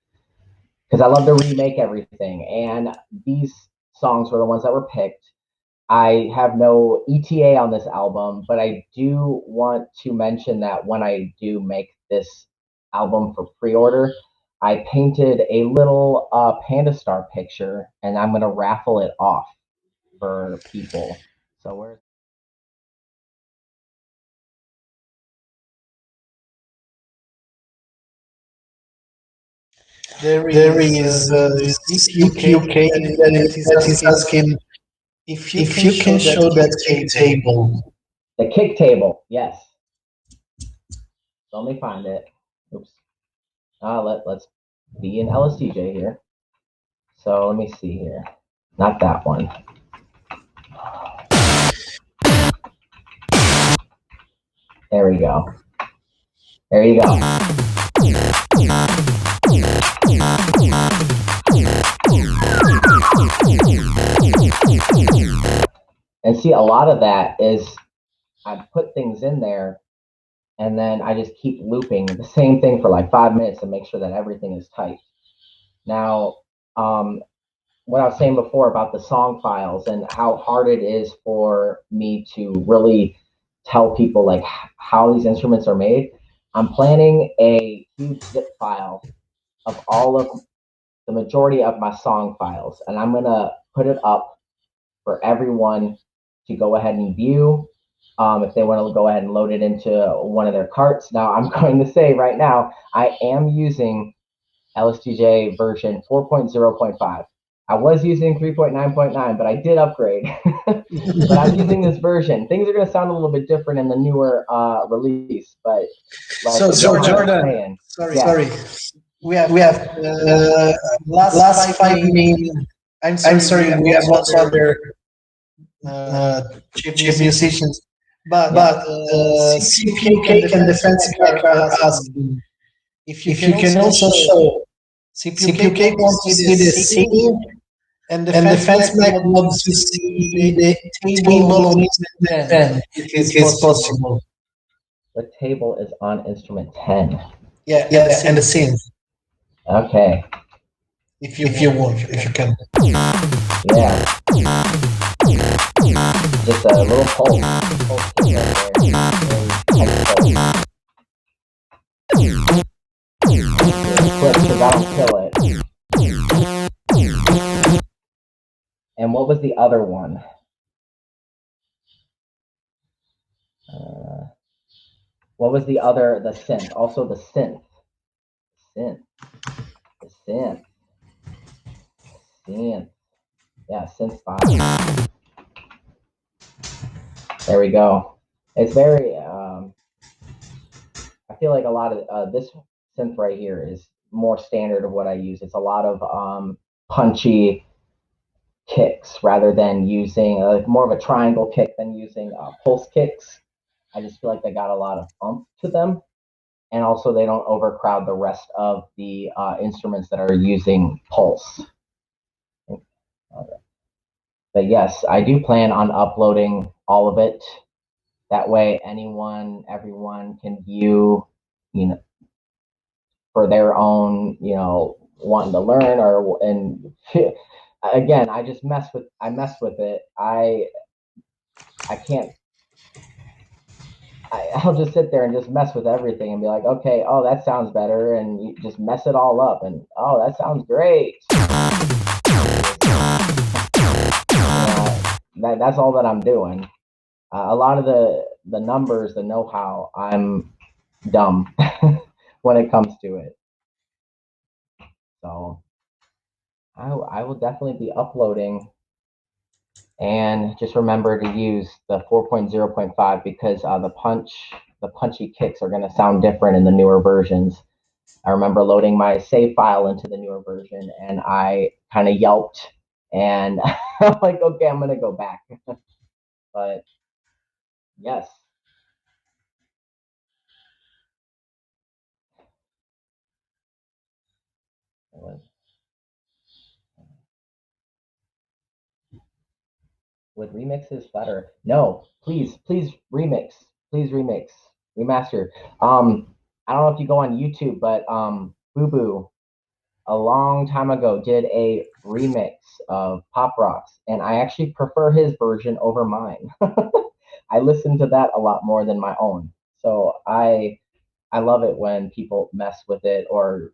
Speaker 5: because I love to remake everything. And these songs were the ones that were picked. I have no ETA on this album, but I do want to mention that when I do make this album for pre-order, I painted a little PandaStar picture, and I'm gonna raffle it off for people. So where's
Speaker 2: There is CPUK that is asking if you can show that kick table.
Speaker 5: the kick table? Yes. So let me find it. Oops. Let's be in LSDJ here. So let me see here. Not that one. There we go. There you go. And see, a lot of that is I put things in there and then I just keep looping the same thing for like 5 minutes to make sure that everything is tight. Now, what I was saying before about the song files and how hard it is for me to really tell people like how these instruments are made, I'm planning a huge zip file of all of the majority of my song files, and I'm gonna put it up for everyone to go ahead and view. If they want to go ahead and load it into one of their carts. Now, I'm going to say right now, I am using LSDJ version 4.0.5. I was using 3.9.9, but I did upgrade. But I'm using this version. Things are going to sound a little bit different in the newer release. But
Speaker 2: like so Jordan, sorry. We have last 5 minutes. I'm sorry. We have lots of other chief musicians. But CPUK and Defense Crack are asking if you can also show CPUK wants to see the scene and Defense Mac wants to see the table on instrument 10 if it's possible.
Speaker 5: The table is on instrument 10.
Speaker 2: Yeah, and the scene.
Speaker 5: Okay.
Speaker 2: If you want, if you can.
Speaker 5: Yeah. Just a little pulse kick right there. Quick, because I don't kill it. And what was the other one? What was the other? The synth. Also the synth. The synth. Yeah, synth 5. There we go. It's very, I feel like a lot of this synth right here is more standard of what I use. It's a lot of punchy kicks rather than using more of a triangle kick than using pulse kicks. I just feel like they got a lot of bump to them. And also they don't overcrowd the rest of the instruments that are using pulse. But yes, I do plan on uploading all of it. That way everyone can view, for their own, wanting to learn and again, I mess with it. I'll just sit there and just mess with everything and be like, okay, oh, that sounds better. And you just mess it all up and, oh, that sounds great. That's all that I'm doing. A lot of the numbers, the know-how, I'm dumb when it comes to it. So I will definitely be uploading, and just remember to use the 4.0.5 because the punchy kicks are going to sound different in the newer versions. I remember loading my save file into the newer version, and I kind of yelped And I'm like, okay, I'm gonna go back. But yes. Would remixes better? No, please remix. Please remix. Remaster. I don't know if you go on YouTube, but Boo Boo a long time ago did a remix of Pop Rocks, and I actually prefer his version over mine. I listen to that a lot more than my own. So I love it when people mess with it or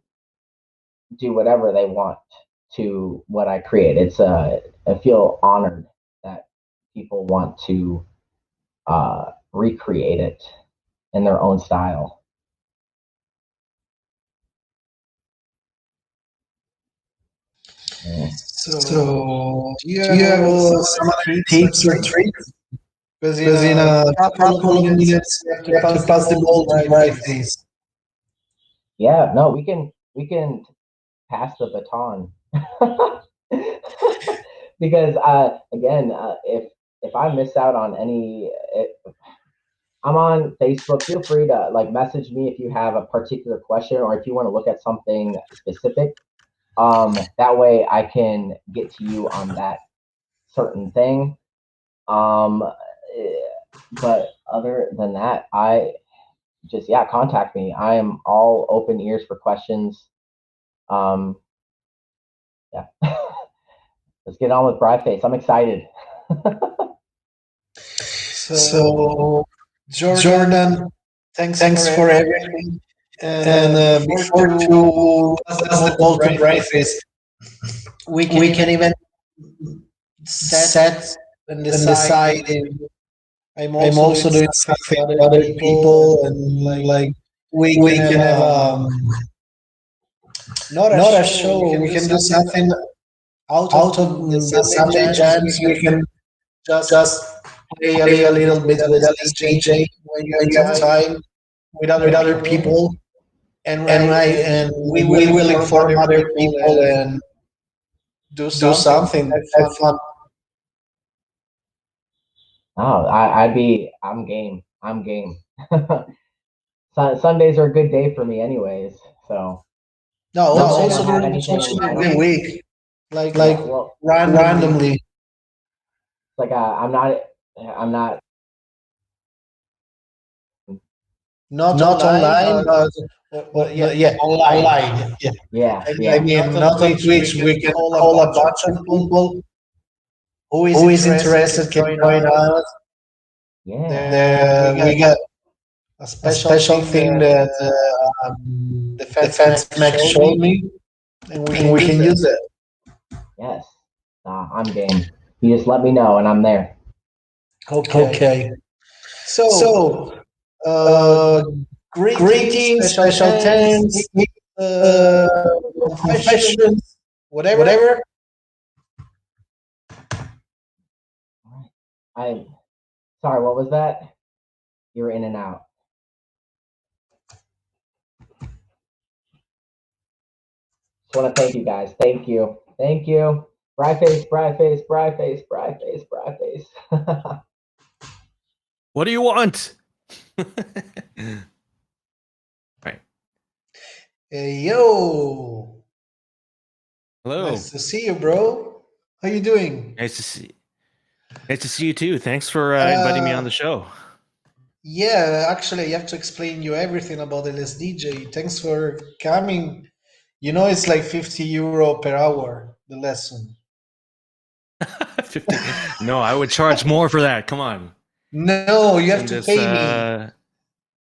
Speaker 5: do whatever they want to what I create. It's I feel honored that people want to recreate it in their own style. Yeah.
Speaker 2: So, do you have some other tips or tricks? Because in a couple of minutes, you have to pass the ball to BRYFACE.
Speaker 5: Yeah, no, we can pass the baton. Because again, if I miss out on any, I'm on Facebook. Feel free to like message me if you have a particular question or if you want to look at something specific. That way I can get to you on that certain thing. But other than that, I just contact me. I am all open ears for questions. Yeah. Let's get on with BRYFACE. I'm excited.
Speaker 2: So, Jordan, thanks for everything. And before to pass the ball to BRYFACE, we can even set and decide if I'm also doing something with other people, and like we can have not a show. We can do something out of the Sunday jams. We can just play a little bit with LSDJ when you have time with other people, and we will inform other people and do something. Have fun.
Speaker 5: Oh, I'm game. I'm game. Sundays are a good day for me, anyways. So
Speaker 2: No, also during the week, like randomly.
Speaker 5: Like I'm not
Speaker 2: not online, but yeah, online. Yeah. I mean, not on Twitch. We can call a bunch of people who is interested can join us.
Speaker 5: Yeah.
Speaker 2: We got a special thing that the Fans Max showed me, and we can use it.
Speaker 5: Yes. I'm game. You just let me know, and I'm there.
Speaker 2: Okay. So, greetings, special thanks, confessions, whatever.
Speaker 5: I'm sorry. What was that? You were in and out. Just want to thank you guys. Thank you. BRYFACE, BRYFACE, BRYFACE, BRYFACE, BRYFACE.
Speaker 6: What do you want? Right.
Speaker 2: Hey, yo.
Speaker 6: Hello.
Speaker 2: Nice to see you, bro. How you doing?
Speaker 6: Nice to see you too. Thanks for inviting me on the show.
Speaker 2: Yeah, actually, I have to explain you everything about LSDJ. Thanks for coming. You know, it's like 50 euro per hour, the lesson.
Speaker 6: 50. No, I would charge more for that. Come on.
Speaker 2: No, you have to pay me.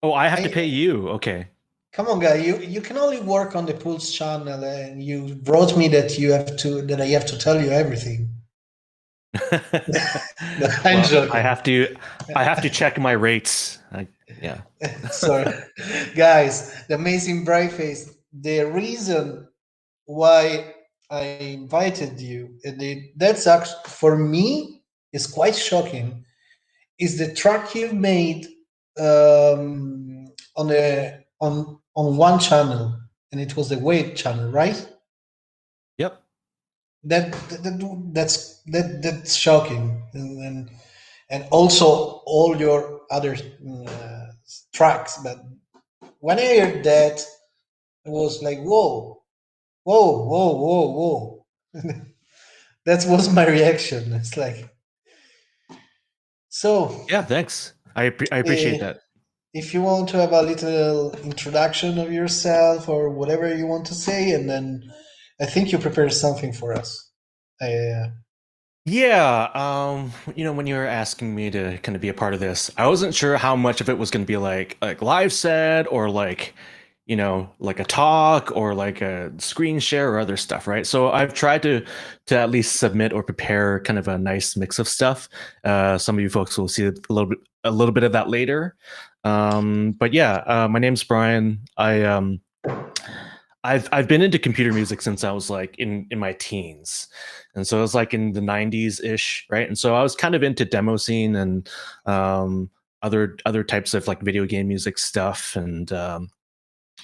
Speaker 6: Oh, I have to pay you. Okay.
Speaker 2: Come on, guy. You can only work on the Pulse channel, and you wrote me that I have to tell you everything. No, I'm joking.
Speaker 6: I have to check my rates. Yeah.
Speaker 2: Sorry, guys. The amazing BRYFACE. The reason why I invited you, and that's actually for me is quite shocking, is the track you made on one channel, and it was the Wave channel, right?
Speaker 6: Yep.
Speaker 2: That's shocking, and also all your other tracks. But when I heard that, it was like, whoa, whoa, whoa, whoa, whoa. That was my reaction. It's like, so
Speaker 6: Yeah, thanks. I appreciate
Speaker 2: uh,
Speaker 6: that.
Speaker 2: if you want to have a little introduction of yourself or whatever you want to say, and then I think you prepared something for us.
Speaker 6: Yeah, when you were asking me to kind of be a part of this, I wasn't sure how much of it was going to be like live set or like, like a talk or like a screen share or other stuff, right? So I've tried to at least submit or prepare kind of a nice mix of stuff. Some of you folks will see a little bit of that later. But yeah, my name's Brian. I've been into computer music since I was like in my teens, and so it was like in the 90s ish, right? And so I was kind of into demo scene and other types of like video game music stuff, and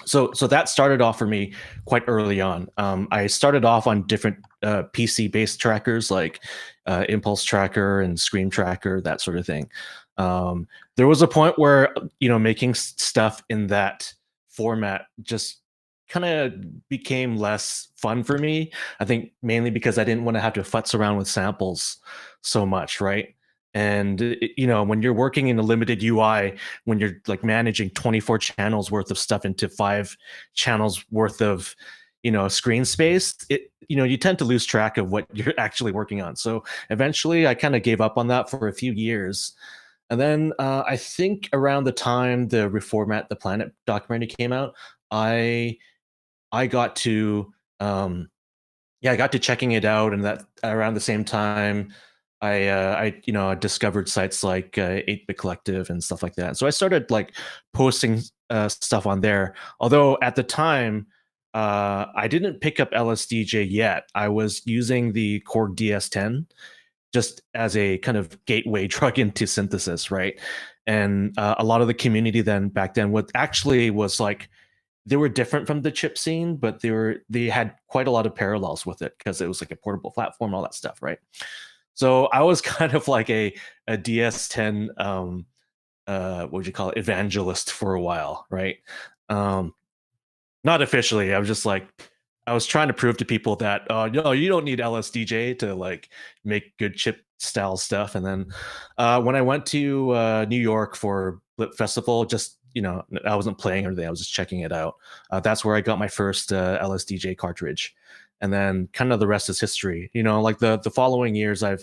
Speaker 6: so that started off for me quite early on. I started off on different PC based trackers like Impulse Tracker and Scream Tracker, that sort of thing. There was a point where making stuff in that format just kind of became less fun for me. I think mainly because I didn't want to have to futz around with samples so much, right? And when you're working in a limited UI, when you're like managing 24 channels worth of stuff into 5 channels worth of screen space, you tend to lose track of what you're actually working on. So eventually I kind of gave up on that for a few years. And then I think around the time the Reformat the Planet documentary came out, I got to I got to checking it out, and that around the same time I discovered sites like 8-Bit Collective and stuff like that. So I started like posting stuff on there. Although at the time I didn't pick up LSDJ yet. I was using the Korg DS10 just as a kind of gateway drug into synthesis, right? And a lot of the community then back then what actually was like they were different from the chip scene, but they had quite a lot of parallels with it because it was like a portable platform, all that stuff, right? So I was kind of like a DS10 what would you call it, evangelist for a while, right? Not officially. I was just like I was trying to prove to people that no, you don't need LSDJ to like make good chip style stuff. And then when I went to New York for Blip Festival, just I wasn't playing everything. I was just checking it out. That's where I got my first LSDJ cartridge, and then kind of the rest is history. Like the following years, I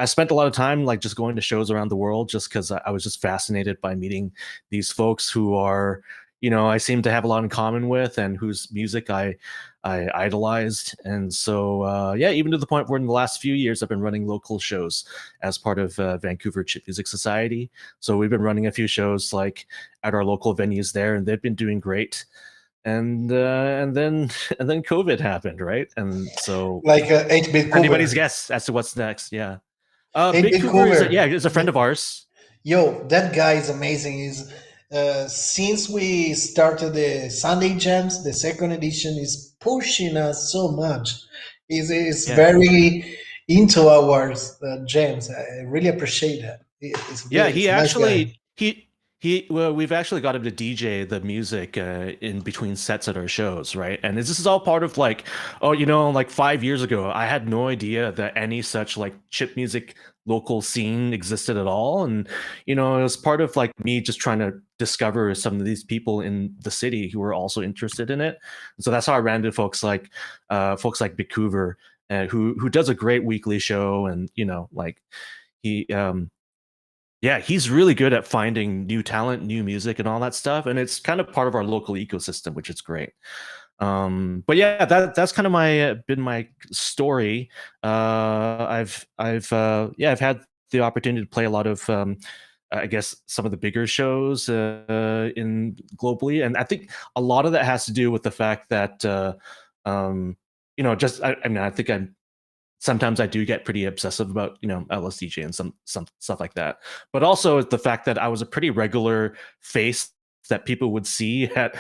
Speaker 6: spent a lot of time like just going to shows around the world, just because I was just fascinated by meeting these folks who are I seem to have a lot in common with, and whose music I idolized. And so yeah, even to the point where in the last few years I've been running local shows as part of Vancouver Chip Music Society. So we've been running a few shows like at our local venues there, and they've been doing great. And then COVID happened, right? And so
Speaker 2: Like 8-bit
Speaker 6: anybody's
Speaker 2: cover.
Speaker 6: guess as to what's next. Yeah.
Speaker 2: 8-bit
Speaker 6: Big Cougar is
Speaker 2: cover.
Speaker 6: is a friend of ours.
Speaker 2: Yo, that guy is amazing. Is since we started the Sunday Jams, the second edition is pushing us so much. Is
Speaker 6: Yeah.
Speaker 2: very into our jams. I really appreciate that.
Speaker 6: Yeah,
Speaker 2: It's
Speaker 6: he
Speaker 2: a nice guy.
Speaker 6: actually well, we've actually got him to DJ the music in between sets at our shows, right? And this is all part of like, like 5 years ago, I had no idea that any such like chip music local scene existed at all. And it was part of like me just trying to discover some of these people in the city who were also interested in it. And so that's how I ran into folks like Vancouver, who does a great weekly show, and like he yeah, he's really good at finding new talent, new music, and all that stuff. And it's kind of part of our local ecosystem, which is great. But yeah, that's kind of been my story. I've had the opportunity to play a lot of I guess some of the bigger shows in globally, and I think a lot of that has to do with the fact that just I mean I think I'm sometimes I do get pretty obsessive about LSDJ and some stuff like that. But also the fact that I was a pretty regular face that people would see at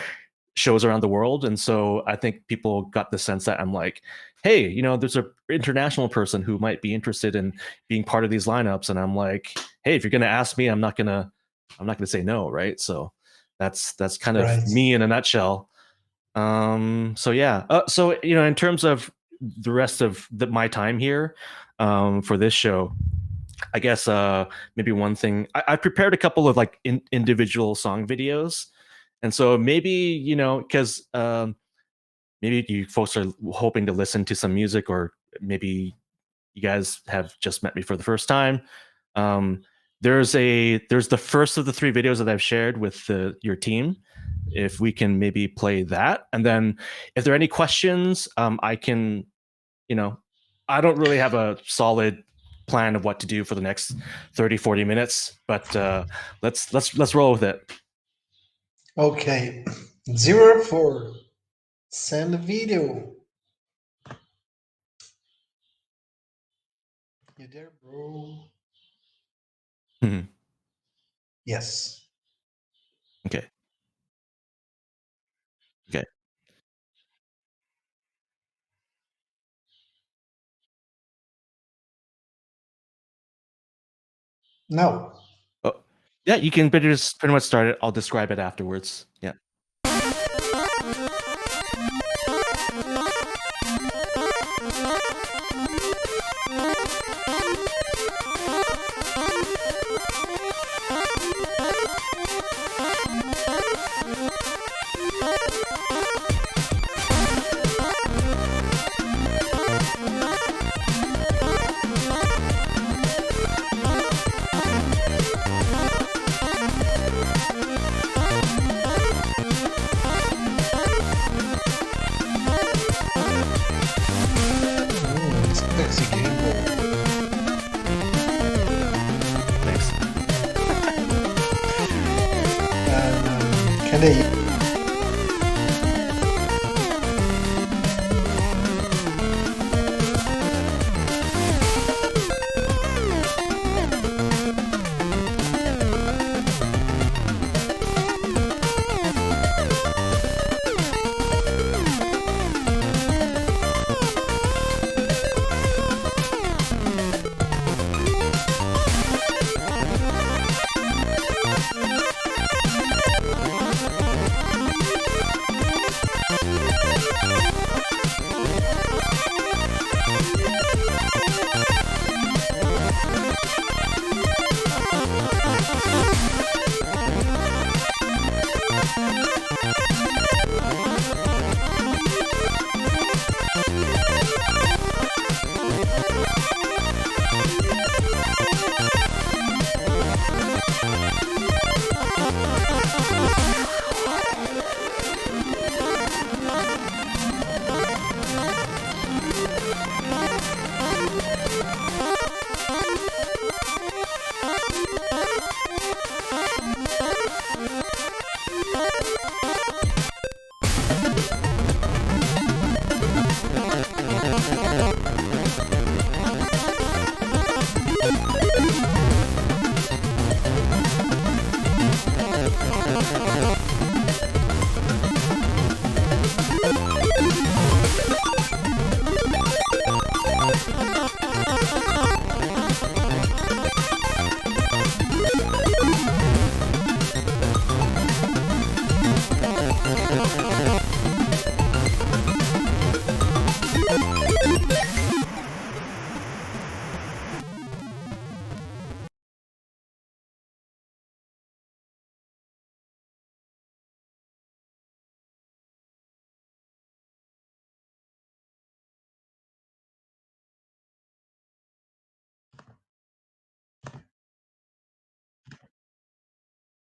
Speaker 6: shows around the world, and so I think people got the sense that I'm like, hey, you know, there's a international person who might be interested in being part of these lineups, and I'm like, hey, if you're gonna ask me, I'm not gonna say no, right? So that's kind of
Speaker 2: Right.
Speaker 6: me in a nutshell. So yeah, so you know, in terms of the rest of my time here, for this show, I guess maybe one thing I prepared a couple of like individual song videos, and so maybe, you know, because maybe you folks are hoping to listen to some music, or maybe you guys have just met me for the first time. There's the first of the 3 videos that I've shared with your team. If we can maybe play that, and then if there are any questions, I can, you know, I don't really have a solid plan of what to do for the next 30-40 minutes, but let's roll with it.
Speaker 2: Okay. 04. Send a video. You there, bro?
Speaker 6: Mhm.
Speaker 2: Yes.
Speaker 6: Okay. Okay.
Speaker 2: No.
Speaker 6: Oh, yeah, you can just pretty much start it. I'll describe it afterwards. Yeah.
Speaker 2: Sexy game boy.
Speaker 6: Thanks.
Speaker 2: Can they?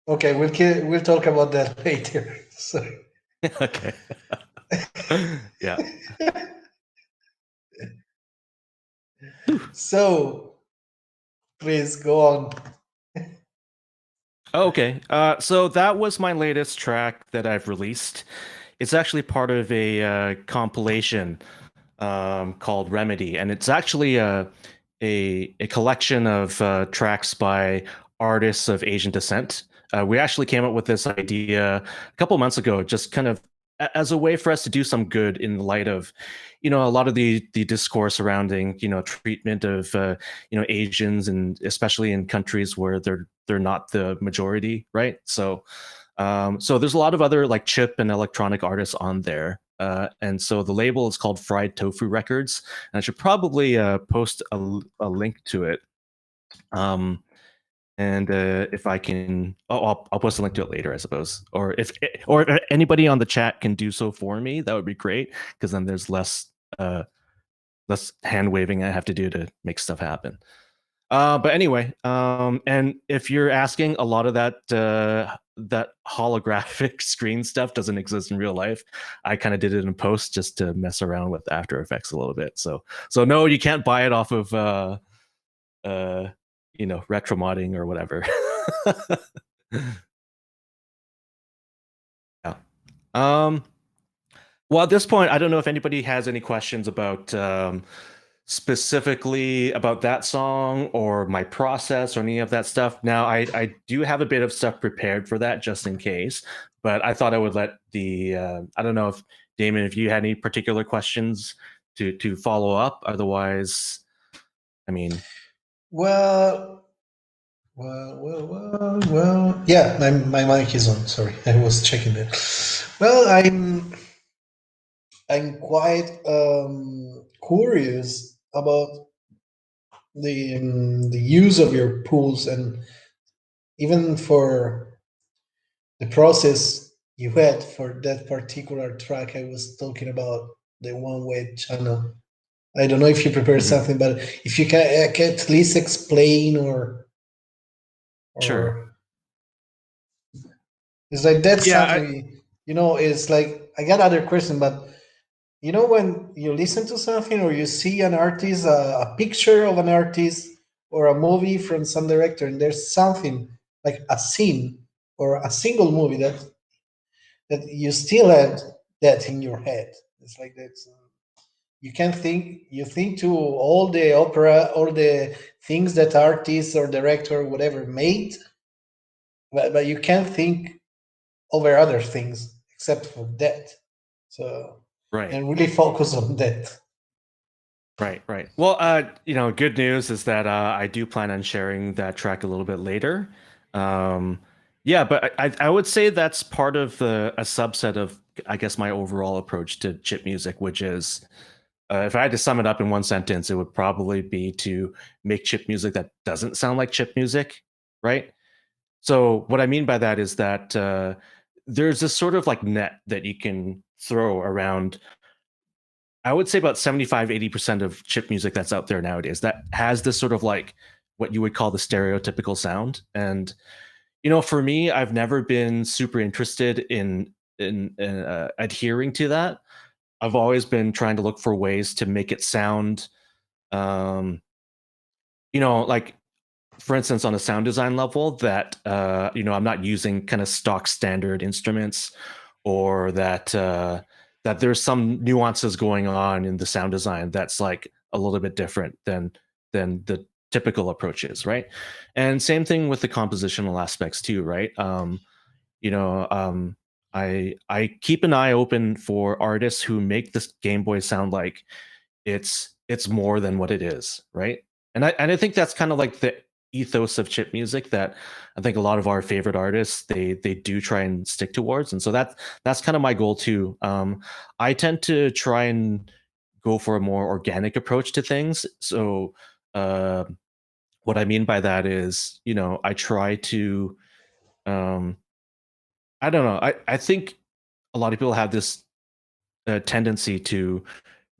Speaker 2: Okay, we'll talk about that later. Sorry.
Speaker 6: Okay. Yeah.
Speaker 2: So, please go on.
Speaker 6: Okay. So that was my latest track that I've released. It's actually part of a compilation called Remedy, and it's actually a collection of tracks by artists of Asian descent. We actually came up with this idea a couple months ago, just kind of as a way for us to do some good in light of, a lot of the discourse surrounding, treatment of, Asians, and especially in countries where they're not the majority, right? So, so there's a lot of other like chip and electronic artists on there. And so the label is called Fried Tofu Records, and I should probably post a link to it. And if I can, I'll post a link to it later, I suppose. Or if anybody on the chat can do so for me, that would be great, because then there's less hand waving I have to do to make stuff happen. But anyway, and if you're asking, a lot of that holographic screen stuff doesn't exist in real life. I kind of did it in post just to mess around with After Effects a little bit. So no, you can't buy it off of retro modding or whatever. Yeah. Well, at this point, I don't know if anybody has any questions about specifically about that song or my process or any of that stuff. Now, I do have a bit of stuff prepared for that just in case, but I thought I would let the I don't know if Damon, if you had any particular questions to follow up. Otherwise, I mean,
Speaker 2: Well, yeah, my mic is on. Sorry, I was checking that. Well, I'm quite curious about the use of your pools, and even for the process you had for that particular track I was talking about, the one-way channel. I don't know if you prepared something, but if you can at least explain or
Speaker 6: sure.
Speaker 2: It's like that's
Speaker 6: Yeah,
Speaker 2: something, it's like I got other question, but when you listen to something or you see an artist, a picture of an artist or a movie from some director, and there's something like a scene or a single movie that you still have that in your head. It's like that. You can think, you think to all the opera, all the things that artists or director or whatever made, but you can't think over other things except for that. So
Speaker 6: right.
Speaker 2: And really focus on that.
Speaker 6: Right. Well, good news is that I do plan on sharing that track a little bit later. Yeah, but I would say that's part of a subset of, I guess, my overall approach to chip music, which is, if I had to sum it up in one sentence, it would probably be to make chip music that doesn't sound like chip music, right? So what I mean by that is that there's this sort of like net that you can throw around. I would say about 75-80% of chip music that's out there nowadays that has this sort of like what you would call the stereotypical sound. And for me, I've never been super interested in adhering to that. I've always been trying to look for ways to make it sound, like, for instance, on a sound design level, that I'm not using kind of stock standard instruments, or that that there's some nuances going on in the sound design that's like a little bit different than the typical approaches, right? And same thing with the compositional aspects too, right? I keep an eye open for artists who make this Game Boy sound like it's more than what it is, right? And I think that's kind of like the ethos of chip music that I think a lot of our favorite artists they do try and stick towards, and so that's kind of my goal too. I tend to try and go for a more organic approach to things. So what I mean by that is, I try to, I don't know, I think a lot of people have this tendency to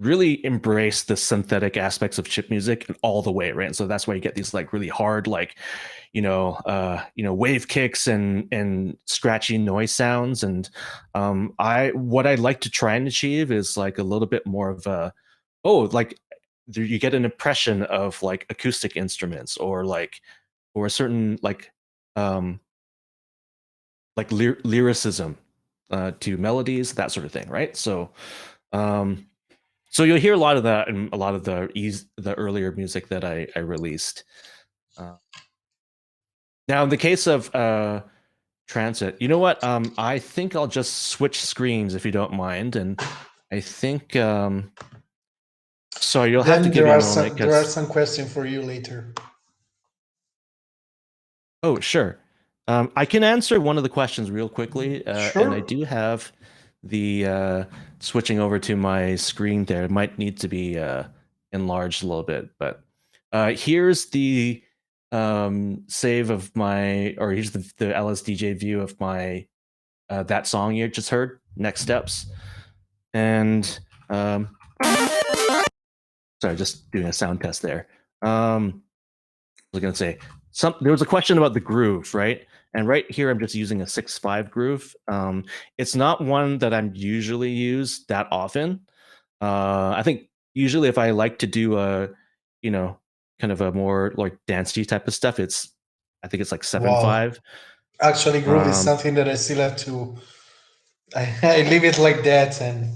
Speaker 6: really embrace the synthetic aspects of chip music all the way, right? And so that's why you get these like really hard, like, wave kicks and scratchy noise sounds. And what I'd like to try and achieve is like a little bit more of you get an impression of like acoustic instruments, or a certain lyricism to melodies, that sort of thing, right? So so you'll hear a lot of that in a lot of the earlier music that I released. Now, in the case of transit. You know what? I think I'll just switch screens if you don't mind, and I think so you'll have to
Speaker 2: Then
Speaker 6: give
Speaker 2: there
Speaker 6: me a
Speaker 2: are
Speaker 6: moment.
Speaker 2: there are some questions for you later.
Speaker 6: Oh, sure. I can answer one of the questions real quickly,
Speaker 2: Sure.
Speaker 6: and I do have the switching over to my screen there. It might need to be enlarged a little bit, but here's the save of my, or here's the LSDJ view of my that song you just heard, Next Steps. And sorry, just doing a sound test there. I was gonna say there was a question about the groove, right? And right here, I'm just using a 6/5 groove. It's not one that I'm usually use that often. I think usually if I like to do a, you know, kind of a more like dancey type of stuff, I think it's like 7/5.
Speaker 2: Actually, groove is something that I still have to. I leave it like that, and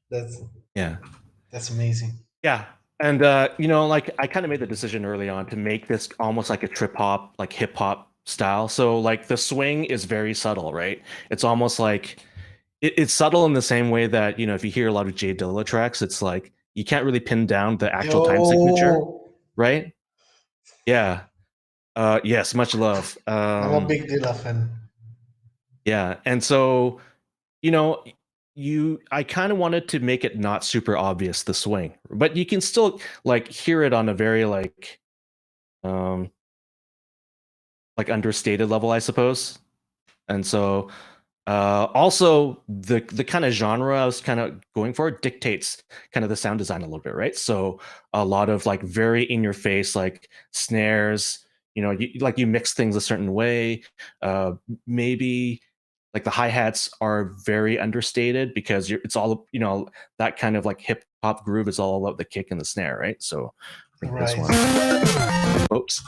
Speaker 2: that's amazing.
Speaker 6: Yeah. And like I kind of made the decision early on to make this almost like a trip hop, like hip hop style. So like the swing is very subtle, right? It's almost like it's subtle in the same way that, if you hear a lot of Jay Dilla tracks, it's like you can't really pin down the actual time signature, right? Yeah. Yes, much love.
Speaker 2: I'm a big Dilla fan.
Speaker 6: Yeah. And so, I kind of wanted to make it not super obvious, the swing, but you can still like hear it on a very like understated level, I suppose. And so also the kind of genre I was kind of going for dictates kind of the sound design a little bit, right? So a lot of like very in your face like snares, you mix things a certain way. Maybe like the hi-hats are very understated because it's all, that kind of like hip hop groove is all about the kick and the snare, right? So I think this one. Oops.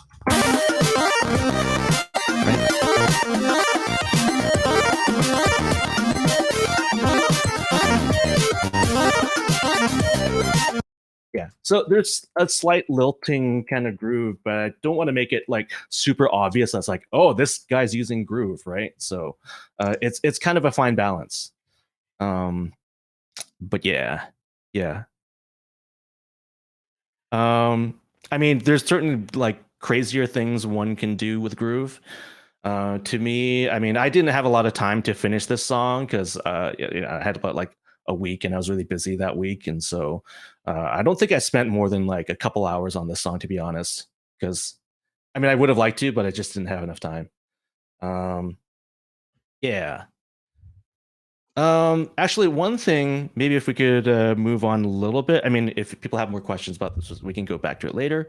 Speaker 6: Yeah, so there's a slight lilting kind of groove, but I don't want to make it like super obvious. That's like, oh, this guy's using groove, right? So it's kind of a fine balance. But yeah. I mean, there's certain like crazier things one can do with groove. To me, I mean, I didn't have a lot of time to finish this song because I had about like a week and I was really busy that week. And so I don't think I spent more than like a couple hours on this song, to be honest, because I mean, I would have liked to, but I just didn't have enough time. Yeah. Actually, one thing, maybe if we could move on a little bit. I mean, if people have more questions about this, we can go back to it later.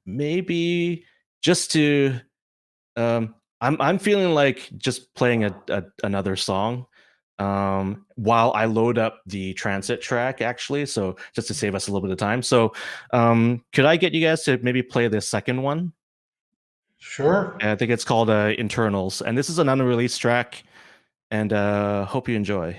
Speaker 6: Maybe just to, I'm feeling like just playing another song while I load up the transit track, actually. So just to save us a little bit of time. So could I get you guys to maybe play the second one?
Speaker 2: Sure.
Speaker 6: I think it's called Internals, and this is an unreleased track. And hope you enjoy.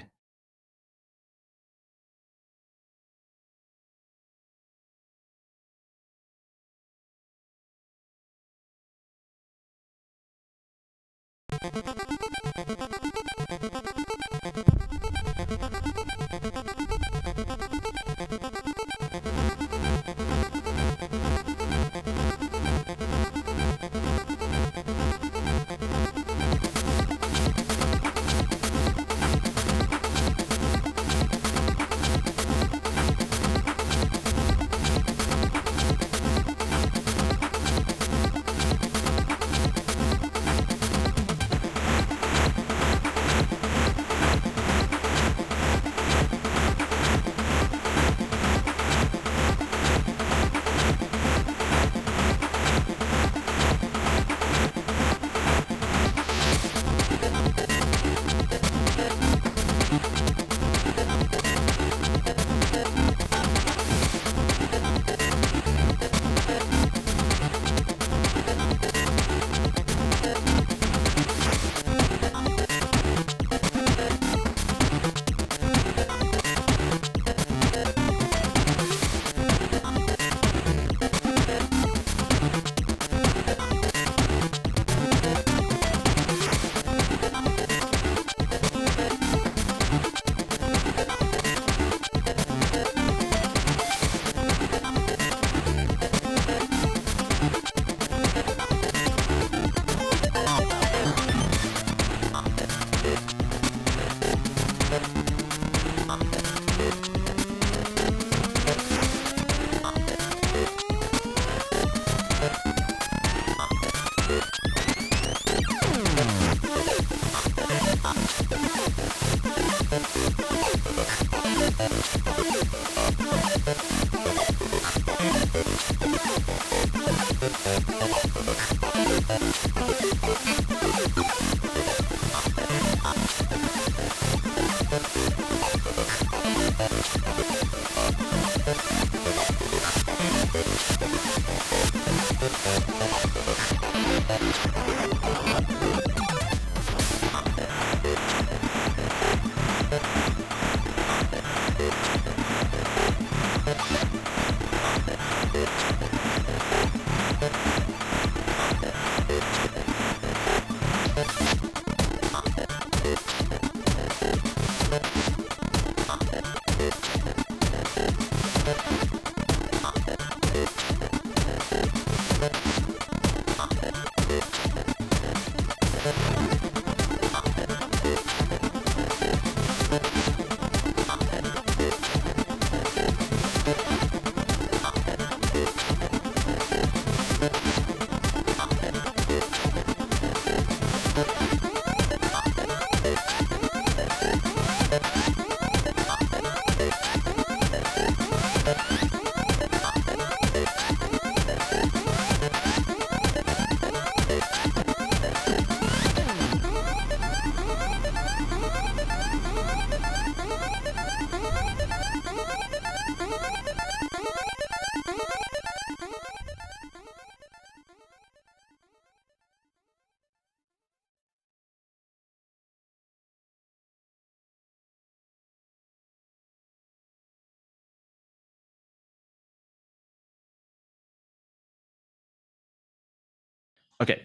Speaker 6: Okay,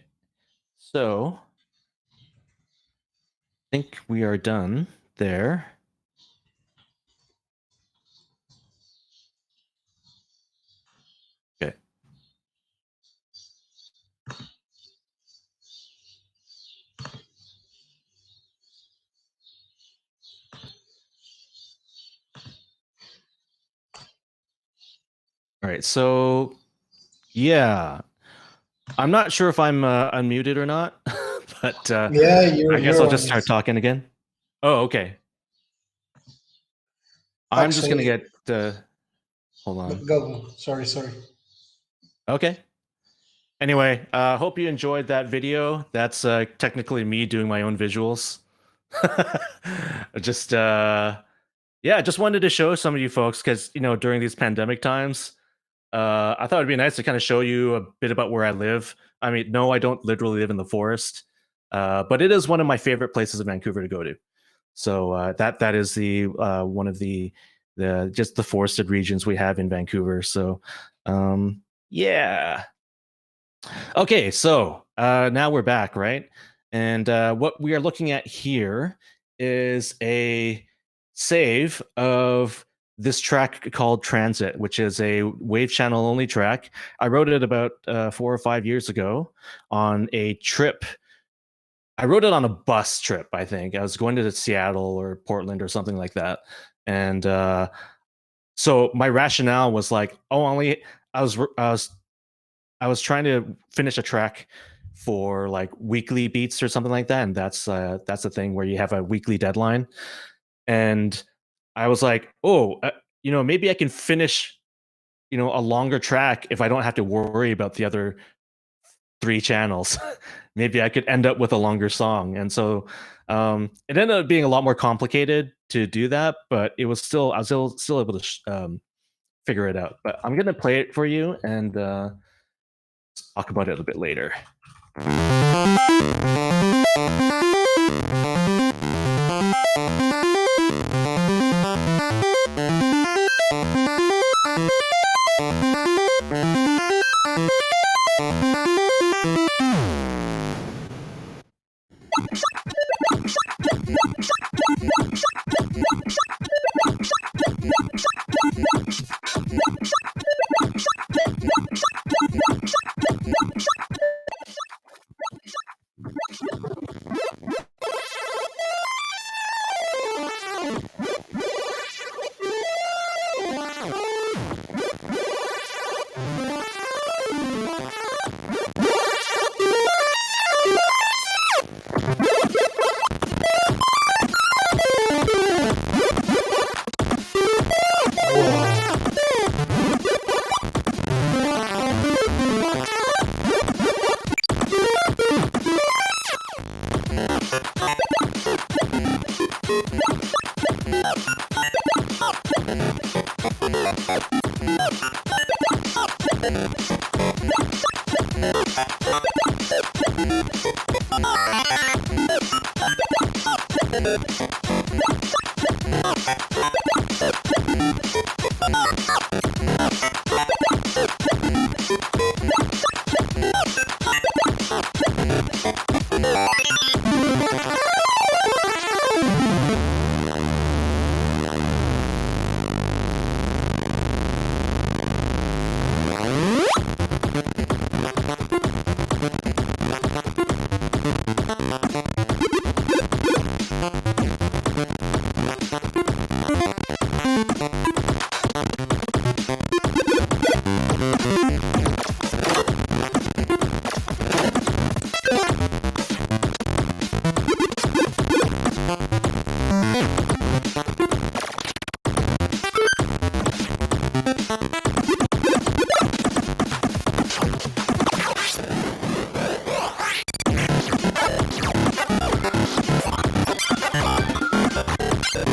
Speaker 6: so I think we are done there. Okay. All right, so yeah, I'm not sure if I'm unmuted or not, but
Speaker 2: Yeah,
Speaker 6: I guess
Speaker 2: you're
Speaker 6: I'll
Speaker 2: on
Speaker 6: just start
Speaker 2: this.
Speaker 6: talking again. Oh, okay. I'm just gonna
Speaker 2: Actually,
Speaker 6: get. Hold on.
Speaker 2: go. Sorry.
Speaker 6: Okay. Anyway, hope you enjoyed that video. That's technically me doing my own visuals. Just yeah, just wanted to show some of you folks because during these pandemic times, I thought it'd be nice to kind of show you a bit about where I live. I mean, no, I don't literally live in the forest, but it is one of my favorite places in Vancouver to go to. So that is the one of the just the forested regions we have in Vancouver. So yeah. Okay, so now we're back, right? And what we are looking at here is a save of this track called Transit, which is a wave channel only track. I wrote it about 4 or 5 years ago on a trip. I wrote it on a bus trip, I think. I was going to Seattle or Portland or something like that. And so my rationale was like, oh, I was trying to finish a track for like weekly beats or something like that, and that's the thing where you have a weekly deadline. And I was like, oh, maybe I can finish, a longer track if I don't have to worry about the other 3 channels. Maybe I could end up with a longer song. And so it ended up being a lot more complicated to do that, but I was still able to figure it out. But I'm gonna play it for you and talk about it a bit later.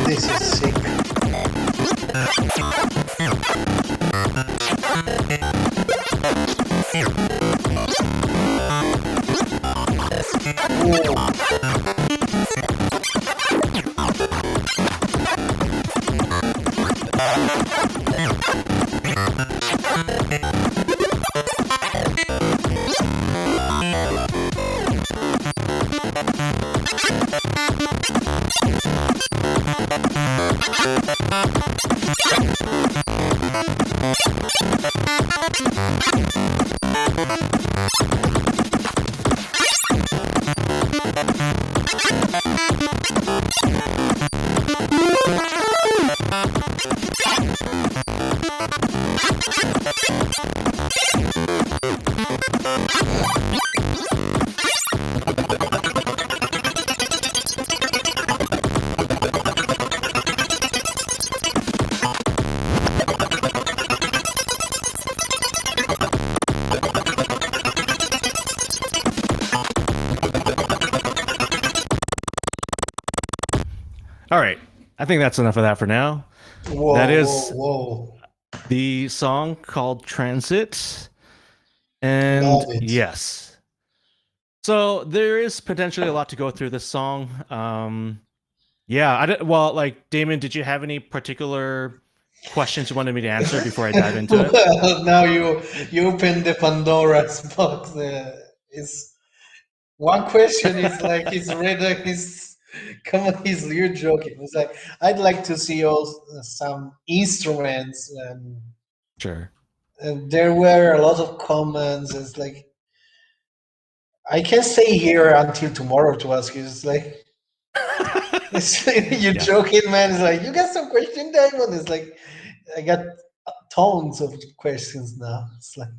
Speaker 2: This is sick.
Speaker 6: All right. I think that's enough of that for now.
Speaker 2: Whoa,
Speaker 6: That is
Speaker 2: whoa.
Speaker 6: the song called Transit. And
Speaker 2: Love it.
Speaker 6: yes. So there is potentially a lot to go through this song. Yeah, well, like Damon, did you have any particular questions you wanted me to answer before I dive into it?
Speaker 2: Well, now you open the Pandora's box. Is one question is like he's read his come on, you're joking. It's like I'd like to see also some instruments
Speaker 6: Sure.
Speaker 2: and there were a lot of comments. It's like I can stay here until tomorrow to ask you. It's like you're
Speaker 6: Yeah.
Speaker 2: joking, man. It's like you got some question, Diamond. It's like I got tons of questions now. It's like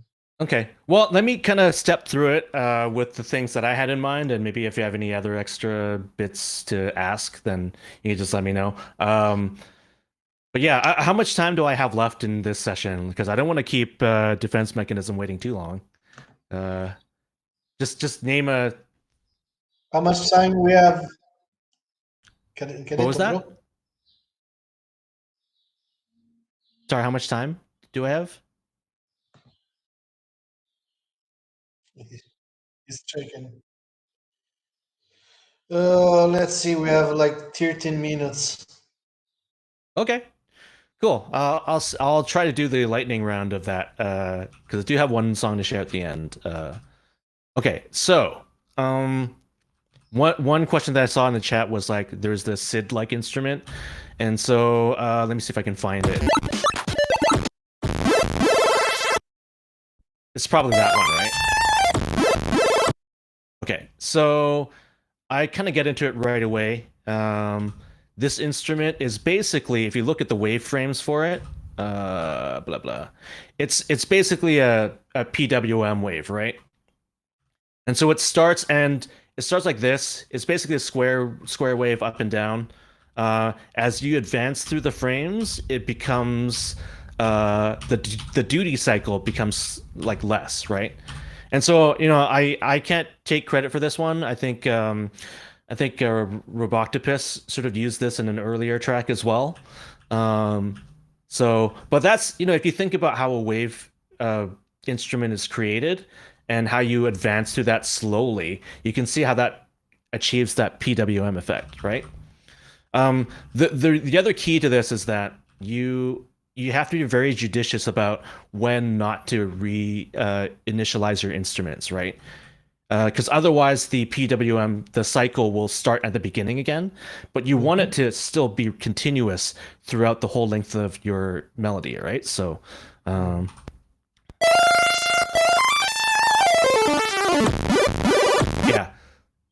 Speaker 6: Okay. Well, let me kind of step through it with the things that I had in mind, and maybe if you have any other extra bits to ask, then you can just let me know. But yeah, how much time do I have left in this session? Because I don't want to keep Defense Mechanism waiting too long. Just name a.
Speaker 2: how much time we have?
Speaker 6: What was that? Sorry, how much time do I have?
Speaker 2: He's checking. Let's see. We have like 13 minutes.
Speaker 6: Okay, cool. I'll try to do the lightning round of that because I do have one song to share at the end. Okay, so one question that I saw in the chat was like there's the SID-like instrument, and so let me see if I can find it. It's probably that one, right? Okay, so I kind of get into it right away. This instrument is basically, if you look at the waveframes for it, blah blah, it's basically a PWM wave, right? And so it starts like this. It's basically a square wave up and down. As you advance through the frames, it becomes the duty cycle becomes like less, right? And so I can't take credit for this one. I think Roboctopus sort of used this in an earlier track as well. So, but that's if you think about how a wave instrument is created, and how you advance through that slowly, you can see how that achieves that PWM effect, right? The other key to this is that you have to be very judicious about when not to initialize your instruments, right? Because otherwise the PWM, the cycle will start at the beginning again, but you want it to still be continuous throughout the whole length of your melody, right? So, yeah.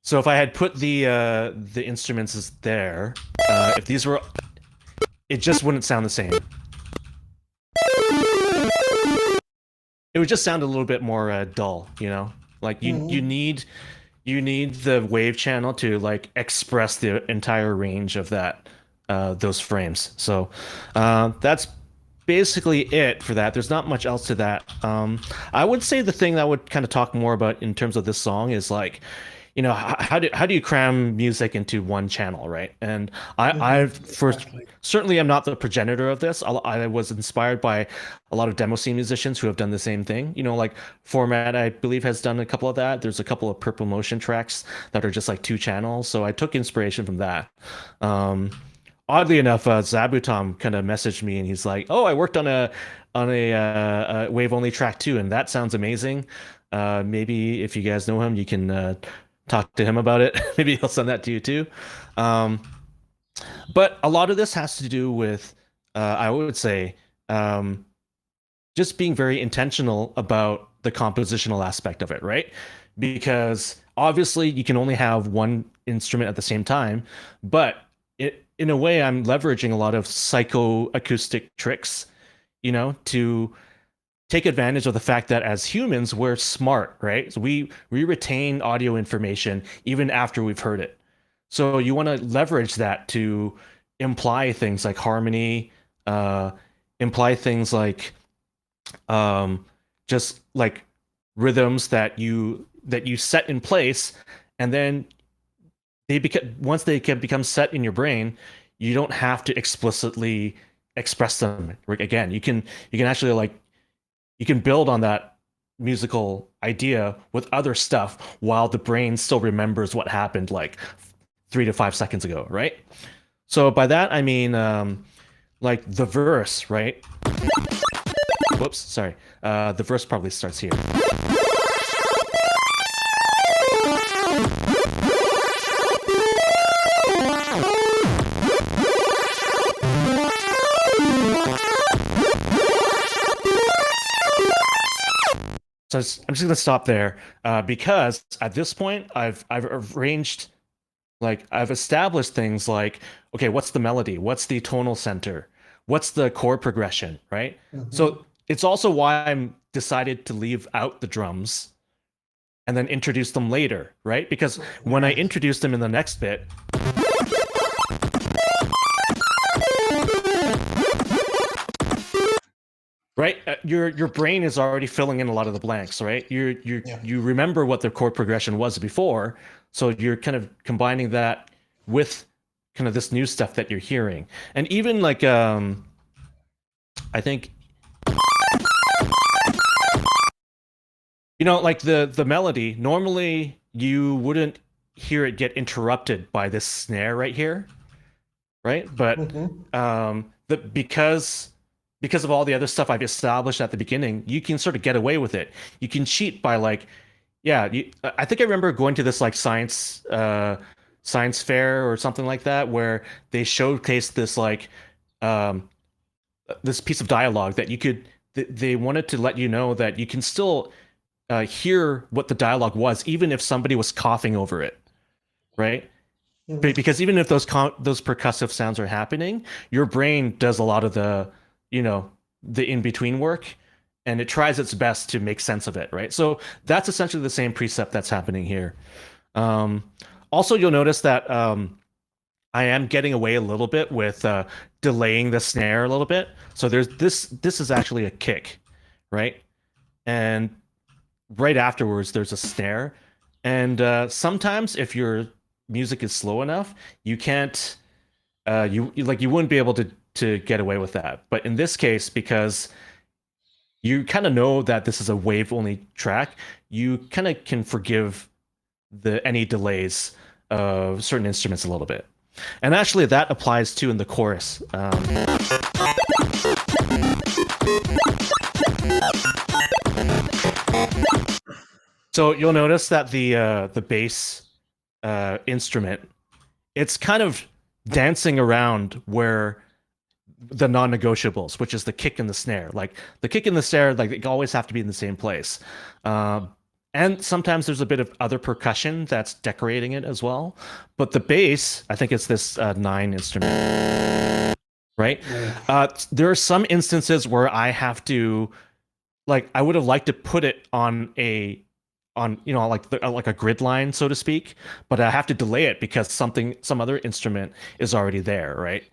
Speaker 6: So if I had put the instruments as there, if these were, it just wouldn't sound the same. It would just sound a little bit more dull, you know? Like you need the wave channel to like express the entire range of that those frames. So that's basically it for that. There's not much else to that. I would say the thing that I would kind of talk more about in terms of this song is like, you know, how do you cram music into one channel, right? And I first certainly am not the progenitor of this. I was inspired by a lot of demo scene musicians who have done the same thing. You know, like Format, I believe, has done a couple of that. There's a couple of Purple Motion tracks that are just like 2 channels. So I took inspiration from that. Oddly enough, Zabutom kind of messaged me and he's like, "Oh, I worked on a wave only track too, and that sounds amazing. Maybe if you guys know him, you can talk to him about it. Maybe he'll send that to you too." But a lot of this has to do with, I would say, just being very intentional about the compositional aspect of it, right? Because obviously you can only have one instrument at the same time, but in a way, I'm leveraging a lot of psychoacoustic tricks, you know, to take advantage of the fact that as humans, we're smart, right? So we retain audio information even after we've heard it. So you want to leverage that to imply things like harmony, imply things like just like rhythms that you set in place, and then once they can become set in your brain, you don't have to explicitly express them again. You can actually like, you can build on that musical idea with other stuff while the brain still remembers what happened like 3 to 5 seconds ago, right? So by that I mean like the verse, right? Whoops, sorry. The verse probably starts here. So I'm just gonna stop there because at this point I've arranged, like I've established things like, okay, what's the melody? What's the tonal center? What's the chord progression, right? So it's also why I'm decided to leave out the drums and then introduce them later, right? Because when I introduce them in the next bit, right, your brain is already filling in a lot of the blanks, right? You remember what the chord progression was before, so you're kind of combining that with kind of this new stuff that you're hearing. And even like I think, you know, like the melody, normally you wouldn't hear it get interrupted by this snare right here, right? But because of all the other stuff I've established at the beginning, you can sort of get away with it. You can cheat by like, yeah, I think I remember going to this like science fair or something like that, where they showcased this like this piece of dialogue that you could, they wanted to let you know that you can still hear what the dialogue was, even if somebody was coughing over it, right? Because even if those percussive sounds are happening, your brain does a lot of the, you know, the in-between work, and it tries its best to make sense of it, right? So that's essentially the same precept that's happening here. Also, you'll notice that I am getting away a little bit with delaying the snare a little bit. So there's this is actually a kick, right? And right afterwards, there's a snare. And sometimes if your music is slow enough, you can't, you wouldn't be able to get away with that. But in this case, because you kind of know that this is a wave only track, you kind of can forgive any delays of certain instruments a little bit. And actually that applies too in the chorus. So you'll notice that the bass instrument, it's kind of dancing around where the non-negotiables, which is the kick and the snare. Like the kick and the snare, like they always have to be in the same place. And sometimes there's a bit of other percussion that's decorating it as well. But the bass, I think it's this 9 instrument, right? There are some instances where I have to, like, I would have liked to put it on like a grid line, so to speak, but I have to delay it because some other instrument is already there, right?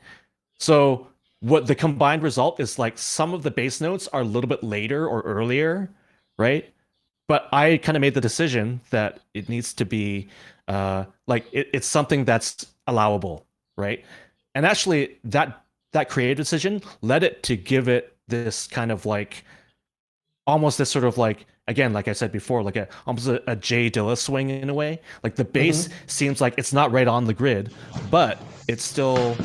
Speaker 6: So what the combined result is, like, some of the bass notes are a little bit later or earlier, right? But I kind of made the decision that it needs to be it's something that's allowable, right? And actually that creative decision led it to give it this kind of like almost this sort of like, again, like I said before, like almost a Jay Dilla swing in a way. Like the bass seems like it's not right on the grid, but it's still,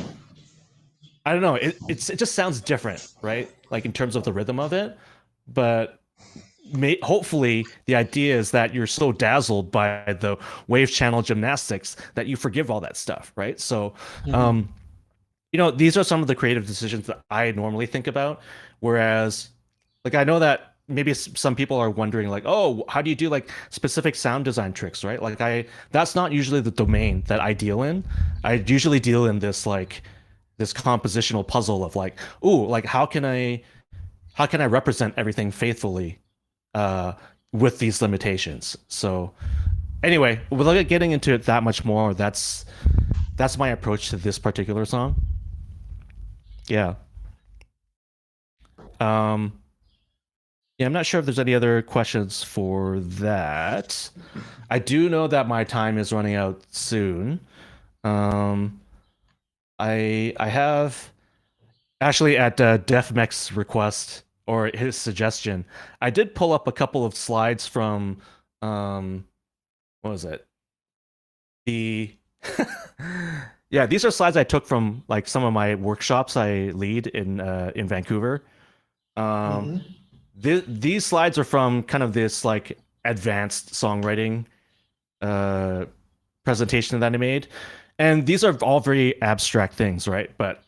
Speaker 6: I don't know, it just sounds different, right? Like in terms of the rhythm of it. But hopefully the idea is that you're so dazzled by the wave channel gymnastics that you forgive all that stuff, right? So these are some of the creative decisions that I normally think about. Whereas, like, I know that maybe some people are wondering, like, oh, how do you do like specific sound design tricks, right? Like that's not usually the domain that I deal in. I usually deal in this like this compositional puzzle of like, ooh, like how can I represent everything faithfully with these limitations? So anyway, without getting into it that much more, that's my approach to this particular song. Yeah. Yeah, I'm not sure if there's any other questions for that. I do know that my time is running out soon. I have actually at DefMech's request or his suggestion, I did pull up a couple of slides from what was it? Yeah, these are slides I took from like some of my workshops I lead in Vancouver. These slides are from kind of this like advanced songwriting presentation that I made, and these are all very abstract things, right? But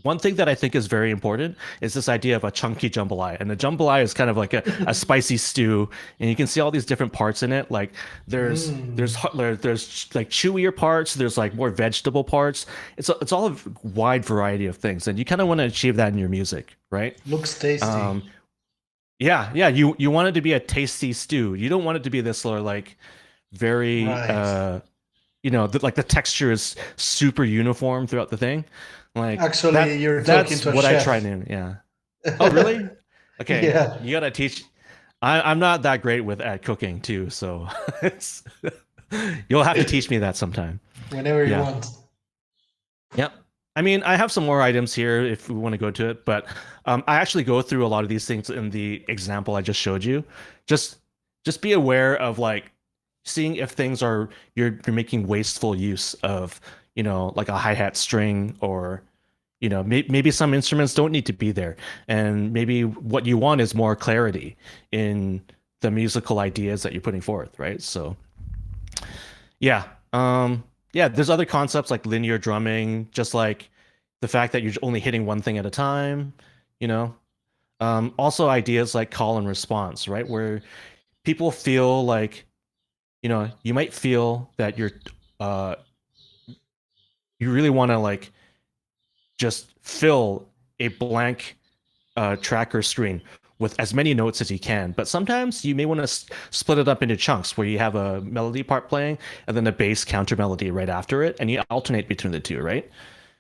Speaker 6: one thing that I think is very important is this idea of a chunky jambalaya. And the jambalaya is kind of like a spicy stew, and you can see all these different parts in it. Like there's like chewier parts, there's like more vegetable parts. It's all a wide variety of things, and you kind of want to achieve that in your music, right?
Speaker 2: Looks tasty.
Speaker 6: Yeah. You want it to be a tasty stew. You don't want it to be this sort of like very
Speaker 2: Right.
Speaker 6: like the texture is super uniform throughout the thing. Like
Speaker 2: Actually, you're talking
Speaker 6: that's
Speaker 2: to a
Speaker 6: what
Speaker 2: chef.
Speaker 6: I try to, yeah. Oh, really? Okay.
Speaker 2: Yeah.
Speaker 6: You gotta teach. I'm not that great at cooking too, so you'll have to teach me that sometime.
Speaker 2: Whenever you want.
Speaker 6: Yep. I mean, I have some more items here if we want to go to it, but I actually go through a lot of these things in the example I just showed you. Just be aware of like seeing if things are you're making wasteful use of, like a hi-hat string, or maybe some instruments don't need to be there, and maybe what you want is more clarity in the musical ideas that you're putting forth, right? So yeah. There's other concepts like linear drumming, just like the fact that you're only hitting one thing at a time, also ideas like call and response, right? Where people feel like, you might feel that you really want to like just fill a blank tracker screen with as many notes as you can, but sometimes you may want to split it up into chunks where you have a melody part playing and then a bass counter melody right after it, and you alternate between the two, right?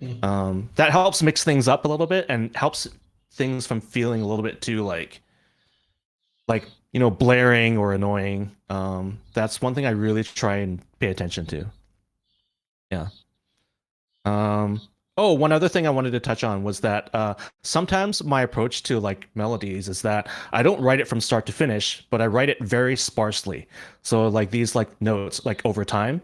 Speaker 6: That helps mix things up a little bit and helps things from feeling a little bit too like blaring or annoying. That's one thing I really try and pay attention to. Yeah. Oh, one other thing I wanted to touch on was that sometimes my approach to like melodies is that I don't write it from start to finish, but I write it very sparsely. So like these like notes like over time,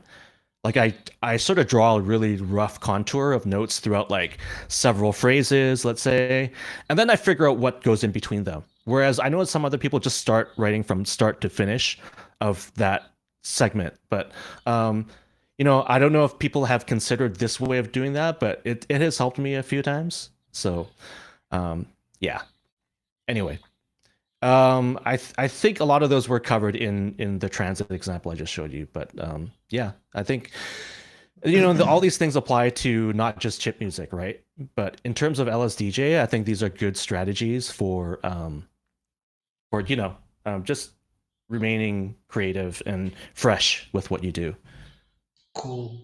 Speaker 6: like I sort of draw a really rough contour of notes throughout like several phrases, let's say, and then I figure out what goes in between them. Whereas I know some other people just start writing from start to finish of that segment, but you know, I don't know if people have considered this way of doing that, but it has helped me a few times. So, yeah. Anyway, I think a lot of those were covered in the transit example I just showed you. But yeah, I think you know all these things apply to not just chip music, right? But in terms of LSDJ, I think these are good strategies for you know just remaining creative and fresh with what you do.
Speaker 2: Cool.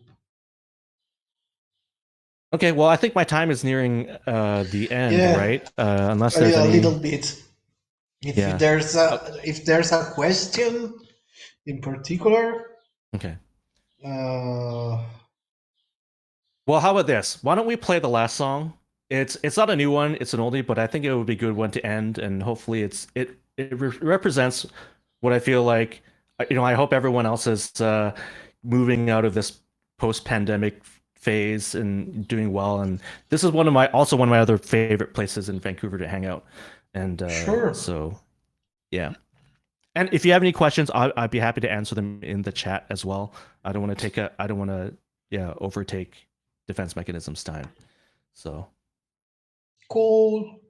Speaker 6: Okay, well, I think my time is nearing the end,
Speaker 2: Yeah.
Speaker 6: right? Unless there's
Speaker 2: a
Speaker 6: any.
Speaker 2: little bit. If
Speaker 6: Yeah.
Speaker 2: there's a question in particular,
Speaker 6: Okay.
Speaker 2: uh,
Speaker 6: Well, how about this? Why don't we play the last song? It's not a new one; it's an oldie, but I think it would be a good one to end, and hopefully, represents what I feel like. You know, I hope everyone else is moving out of this post-pandemic phase and doing well. And this is one of my other favorite places in Vancouver to hang out. And
Speaker 2: Sure.
Speaker 6: so, yeah. And if you have any questions, I'd be happy to answer them in the chat as well. I don't want to overtake Defense Mechanism's time. So
Speaker 2: cool.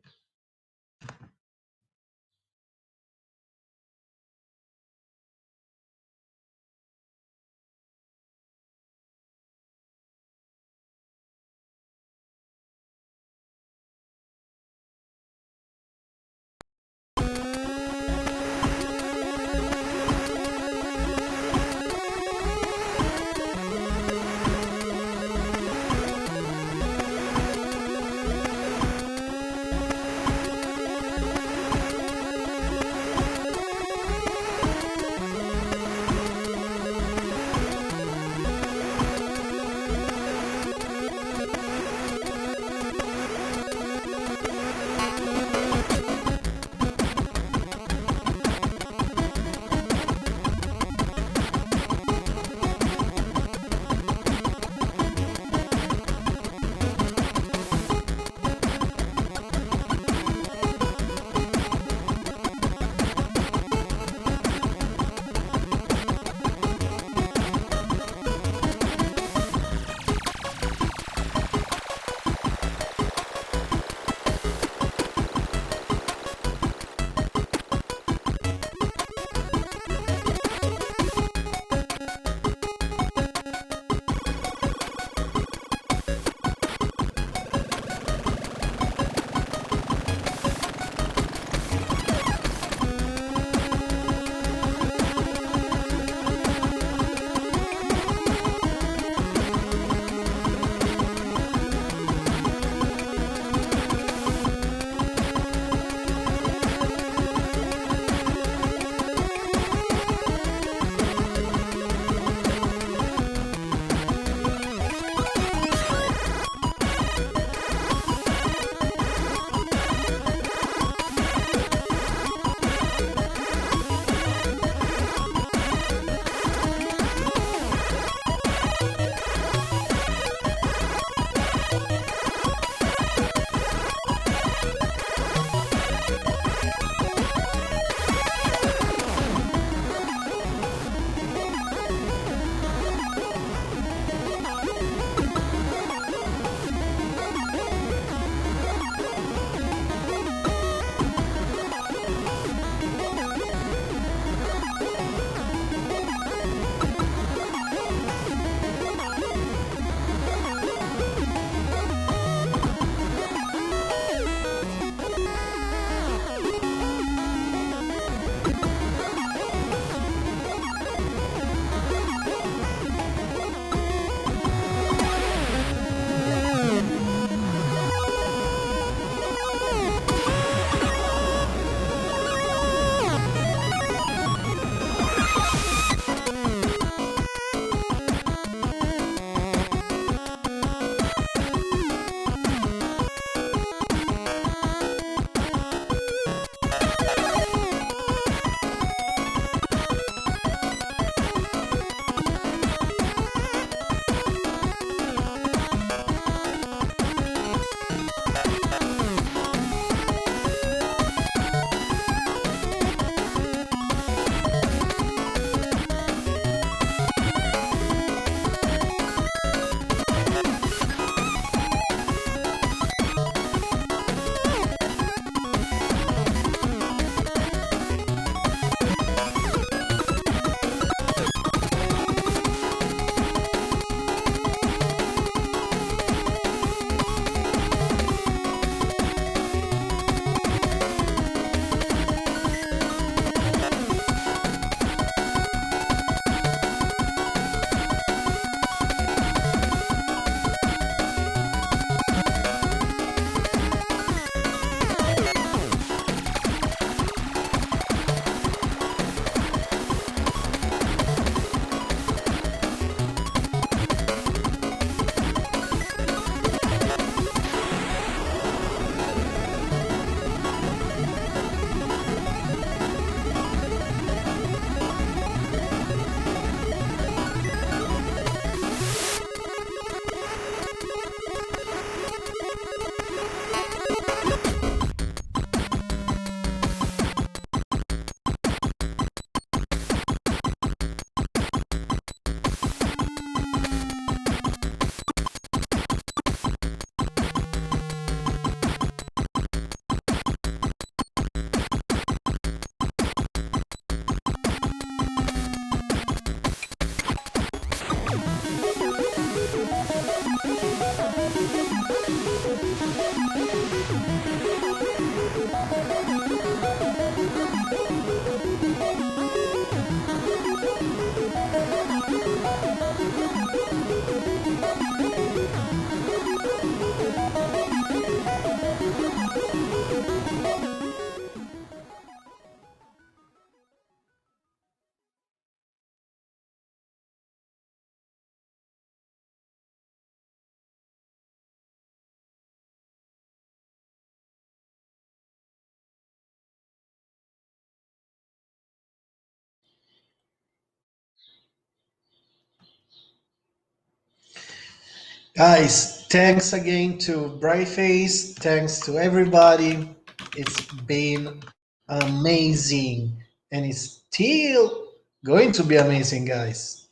Speaker 2: Guys, thanks again to BRYFACE. Thanks to everybody. It's been amazing. And it's still going to be amazing, guys.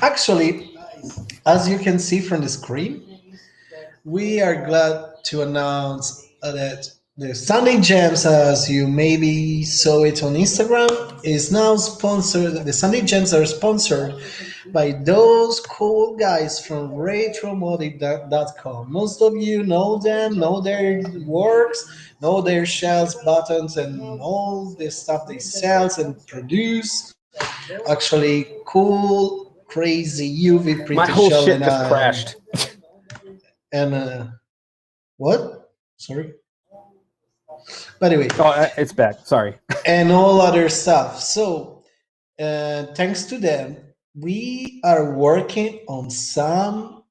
Speaker 2: Actually, as you can see from the screen, we are glad to announce that the Sunday Jams, as you maybe saw it on Instagram, is now sponsored. The Sunday Jams are sponsored by those cool guys from retromodic.com. Most of you know them, know their works, know their shells, buttons, and all the stuff they sell and produce. Actually, cool, crazy UV
Speaker 7: My
Speaker 2: printed
Speaker 7: whole
Speaker 2: shell
Speaker 7: shit
Speaker 2: and
Speaker 7: just crashed.
Speaker 2: what? Sorry. But anyway,
Speaker 7: Oh, it's back. Sorry.
Speaker 2: and all other stuff. So, thanks to them, we are working on some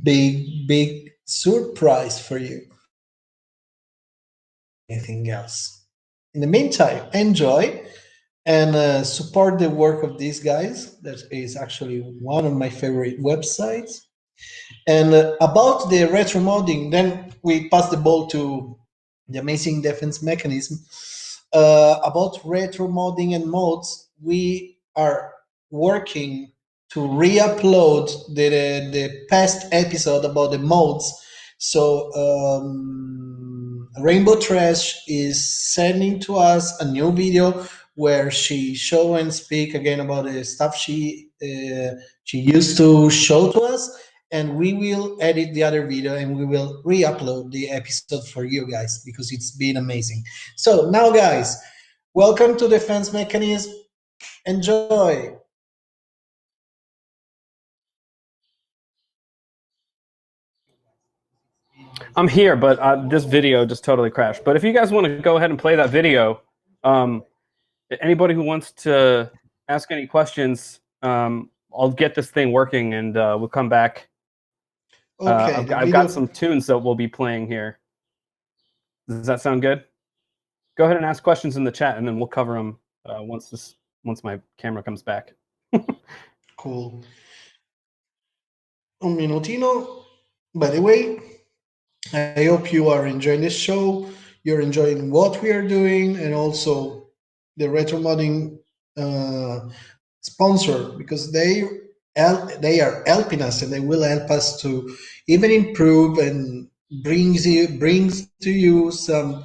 Speaker 2: big surprise for you. Anything else? In the meantime, enjoy and support the work of these guys. That is actually one of my favorite websites. And about the retro modding, then we pass the ball to the amazing defense mechanism. About retro modding and mods, we are working to re-upload the past episode about the mods. So Rainbow Trash is sending to us a new video where she show and speak again about the stuff she used to show to us, and we will edit the other video and we will re-upload the episode for you guys because it's been amazing. So now, guys, welcome to Defense Mechanism. Enjoy.
Speaker 7: I'm here, but this video just totally crashed. But if you guys want to go ahead and play that video, anybody who wants to ask any questions, I'll get this thing working and we'll come back.
Speaker 2: Okay,
Speaker 7: I've got some tunes that we'll be playing here. Does that sound good? Go ahead and ask questions in the chat, and then we'll cover them once my camera comes back.
Speaker 2: Cool. Un minutino. By the way, I hope you are enjoying this show. You're enjoying what we are doing, and also the retro modding sponsor, because they are helping us, and they will help us to even improve and brings to you some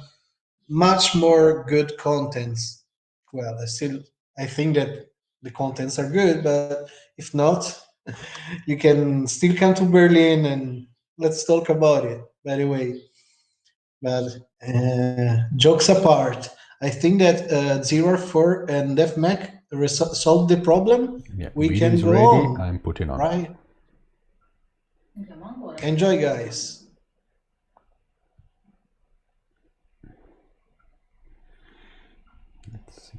Speaker 2: much more good contents. Well, I think that the contents are good, but if not, you can still come to Berlin and let's talk about it. By the way, but jokes apart, I think that 04 and DefMech solved the problem.
Speaker 4: Yeah,
Speaker 2: We can go
Speaker 4: ready.
Speaker 2: on.
Speaker 4: I'm putting on.
Speaker 2: Right? Enjoy, guys.
Speaker 4: Let's see.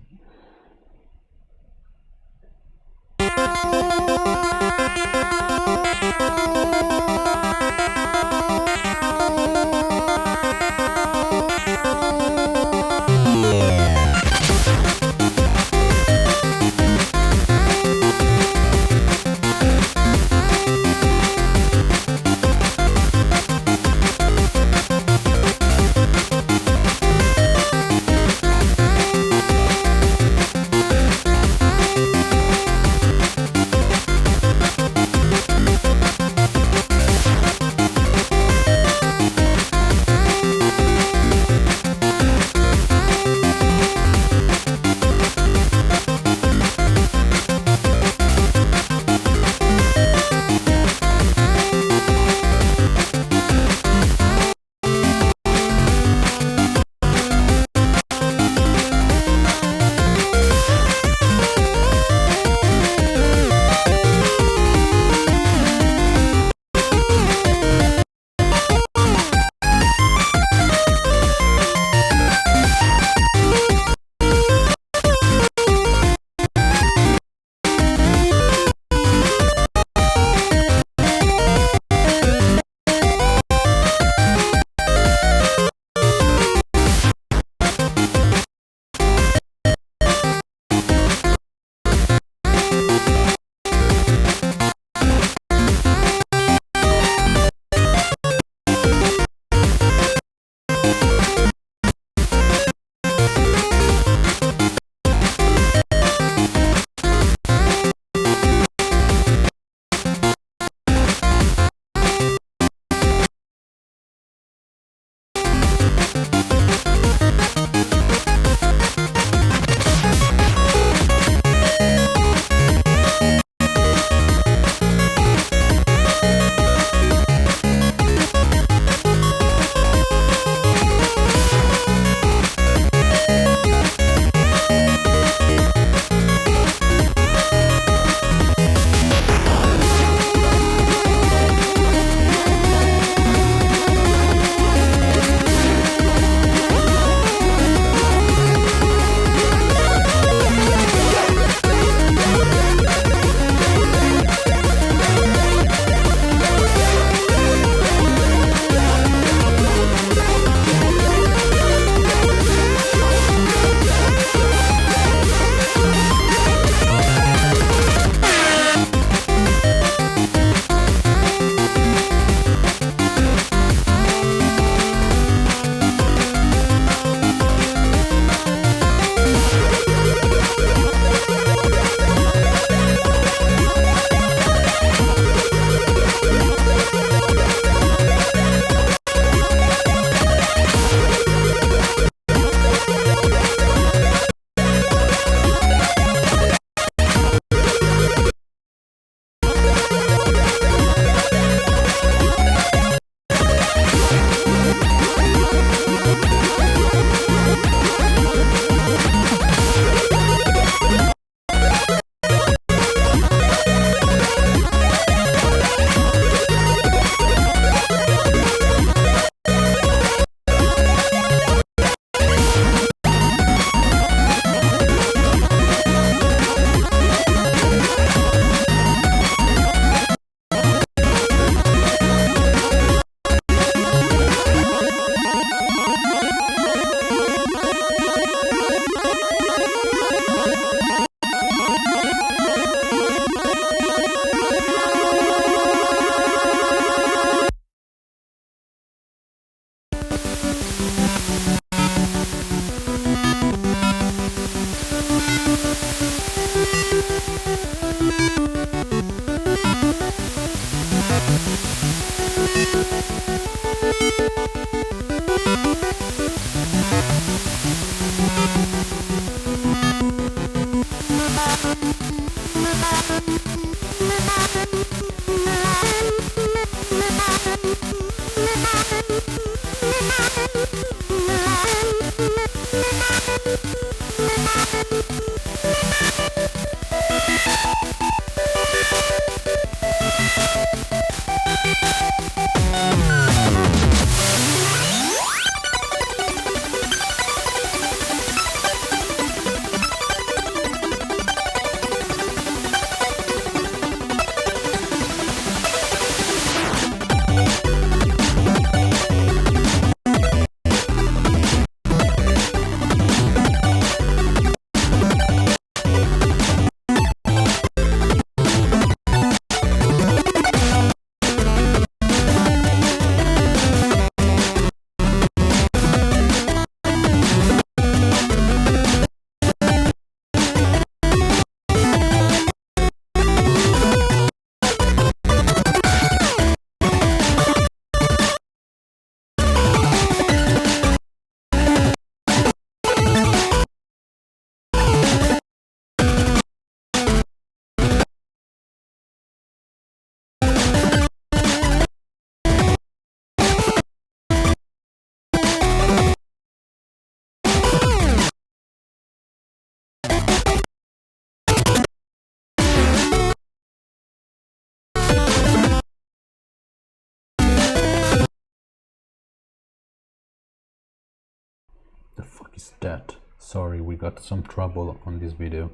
Speaker 4: The fuck is that? Sorry, we got some trouble on this video.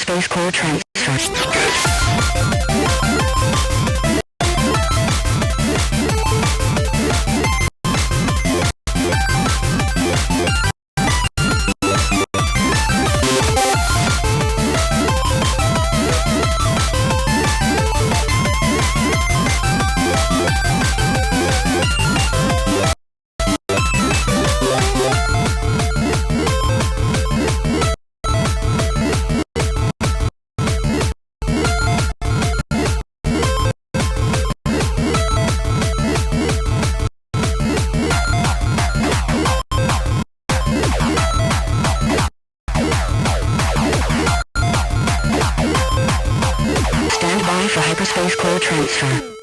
Speaker 8: hyperspace core transfer. Stand by for hyperspace core transfer.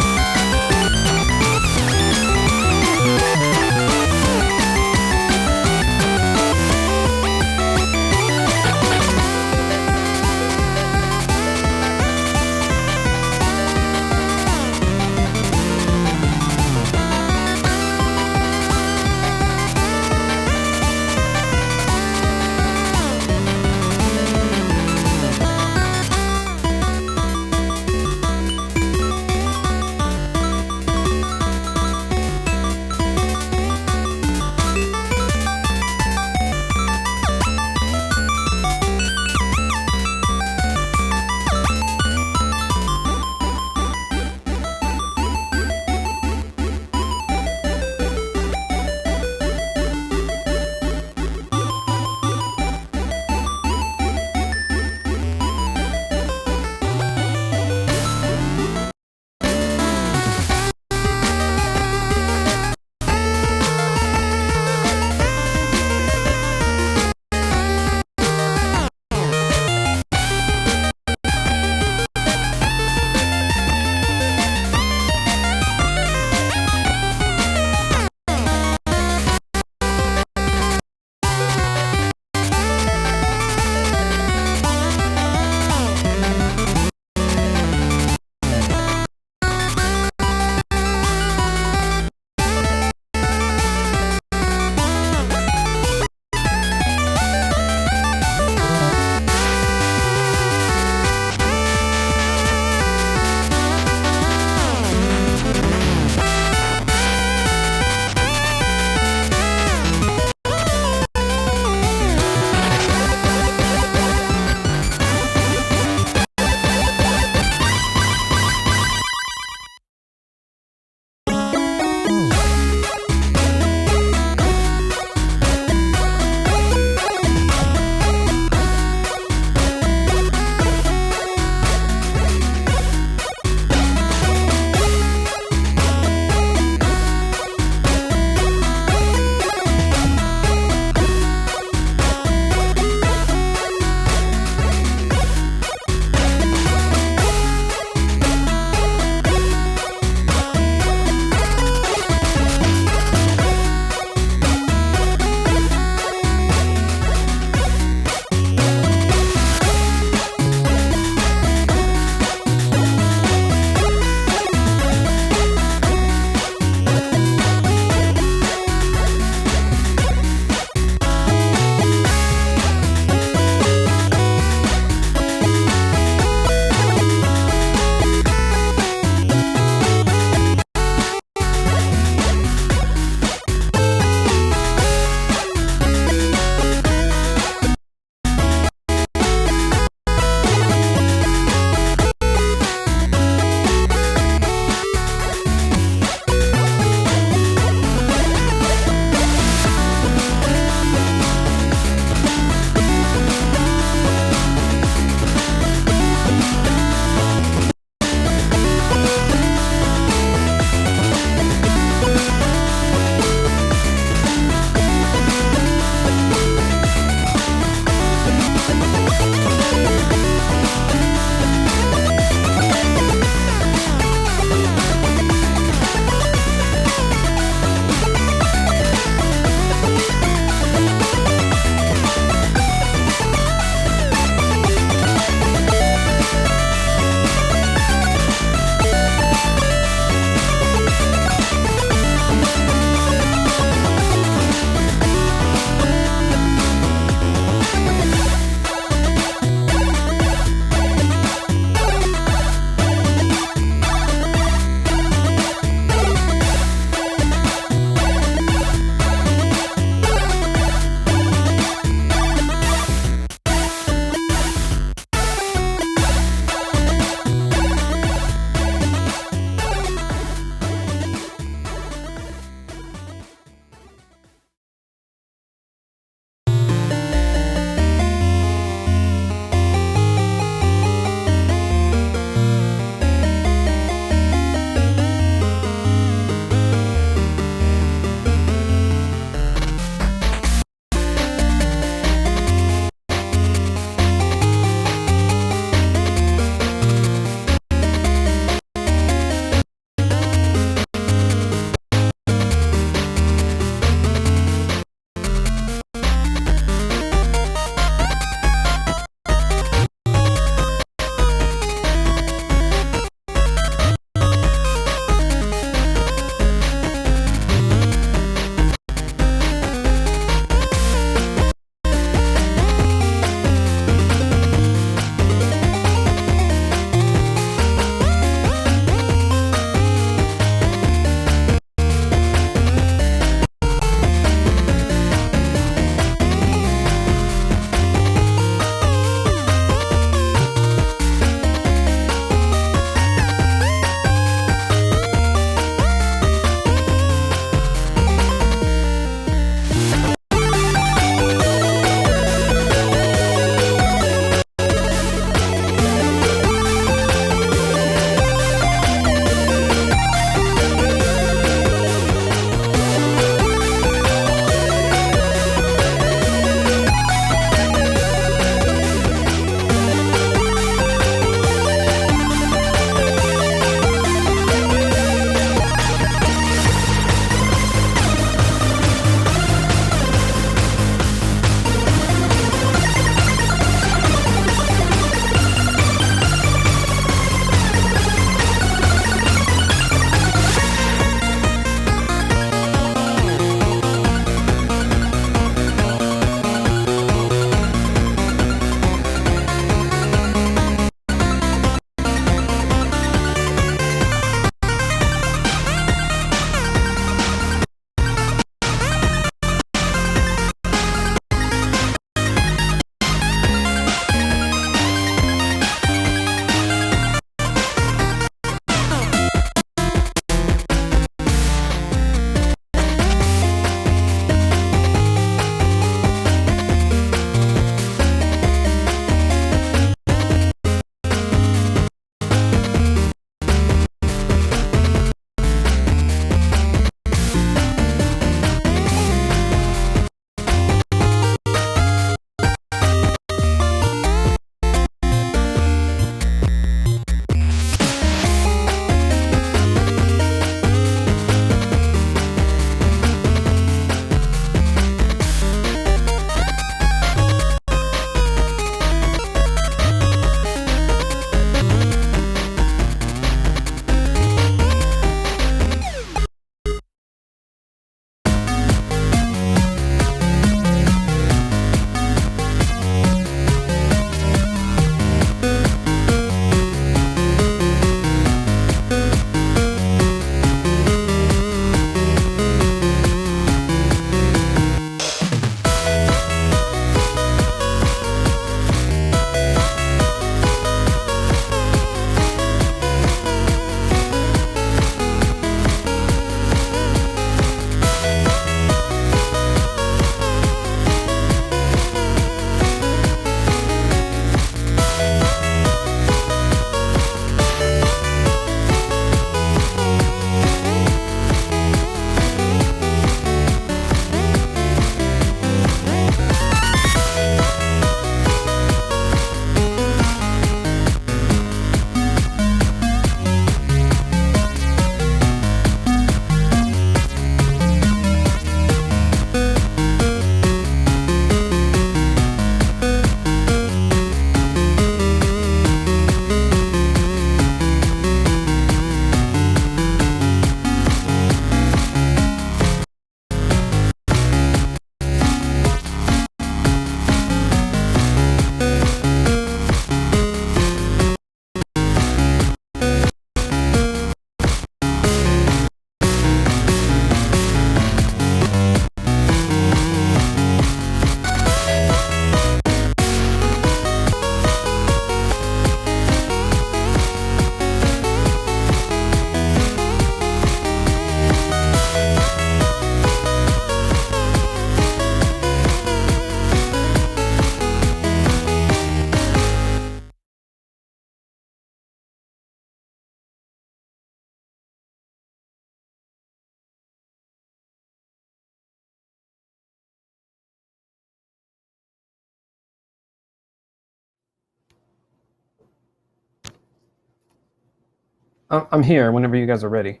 Speaker 7: I'm here whenever you guys are ready.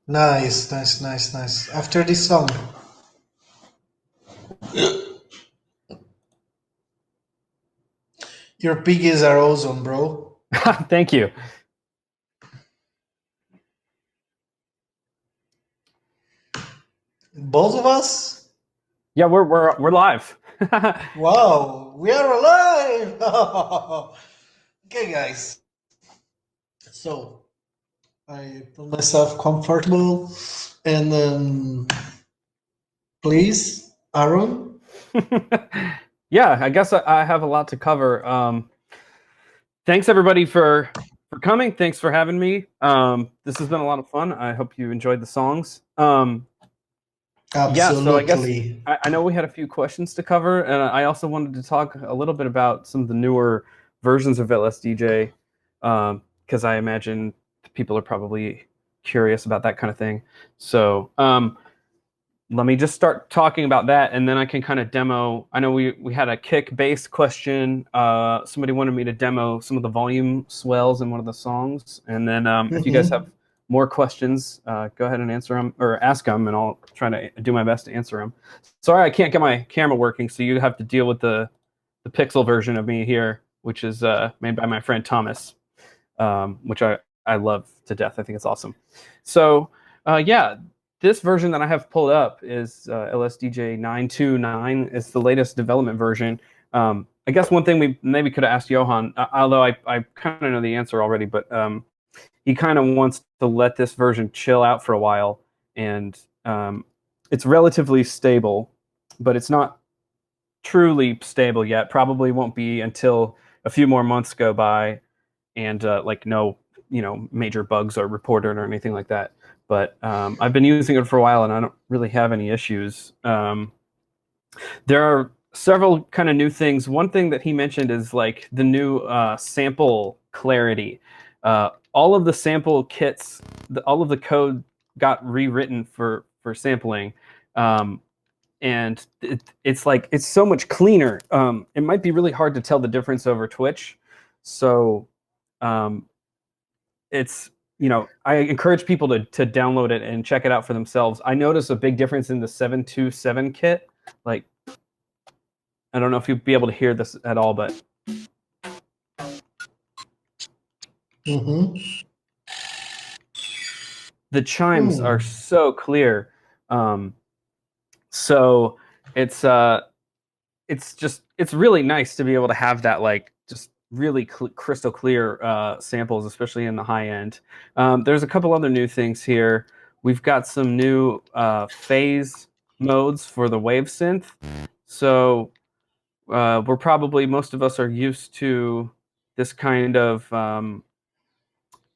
Speaker 2: Nice, nice, nice, nice. After this song. Your piggies are awesome, bro.
Speaker 7: Thank you.
Speaker 2: Both of us?
Speaker 7: Yeah, we're live.
Speaker 2: Wow, we are alive! Okay, guys. So, I put myself comfortable and please, Aaron.
Speaker 7: Yeah, I guess I have a lot to cover. Thanks everybody for coming. Thanks for having me. This has been a lot of fun. I hope you enjoyed the songs.
Speaker 2: Absolutely.
Speaker 7: Yeah, so I guess I know we had a few questions to cover, and I also wanted to talk a little bit about some of the newer versions of LSDJ, because I imagine people are probably curious about that kind of thing. So let me just start talking about that, and then I can kind of demo. I know we had a kick bass question. Somebody wanted me to demo some of the volume swells in one of the songs, and then if you guys have more questions, go ahead and answer them or ask them, and I'll try to do my best to answer them. Sorry, I can't get my camera working, so you have to deal with the pixel version of me here, which is made by my friend Thomas, which I love to death. I think it's awesome. So yeah. This version that I have pulled up is LSDJ 929. It's the latest development version. I guess one thing we maybe could have asked Johan, although I kind of know the answer already, but he kind of wants to let this version chill out for a while. And it's relatively stable, but it's not truly stable yet. Probably won't be until a few more months go by and like no major bugs are reported or anything like that. But I've been using it for a while and I don't really have any issues. There are several kind of new things. One thing that he mentioned is like the new sample clarity. All of the sample kits, all of the code got rewritten for sampling. And it's like, it's so much cleaner. It might be really hard to tell the difference over Twitch. So it's, I encourage people to download it and check it out for themselves. I notice a big difference in the 727 kit. Like, I don't know if you'll be able to hear this at all, but the chimes are so clear. So it's really nice to be able to have that, like, just really crystal clear samples, especially in the high end. There's a couple other new things here. We've got some new phase modes for the wave synth. So we're probably, most of us are used to this kind of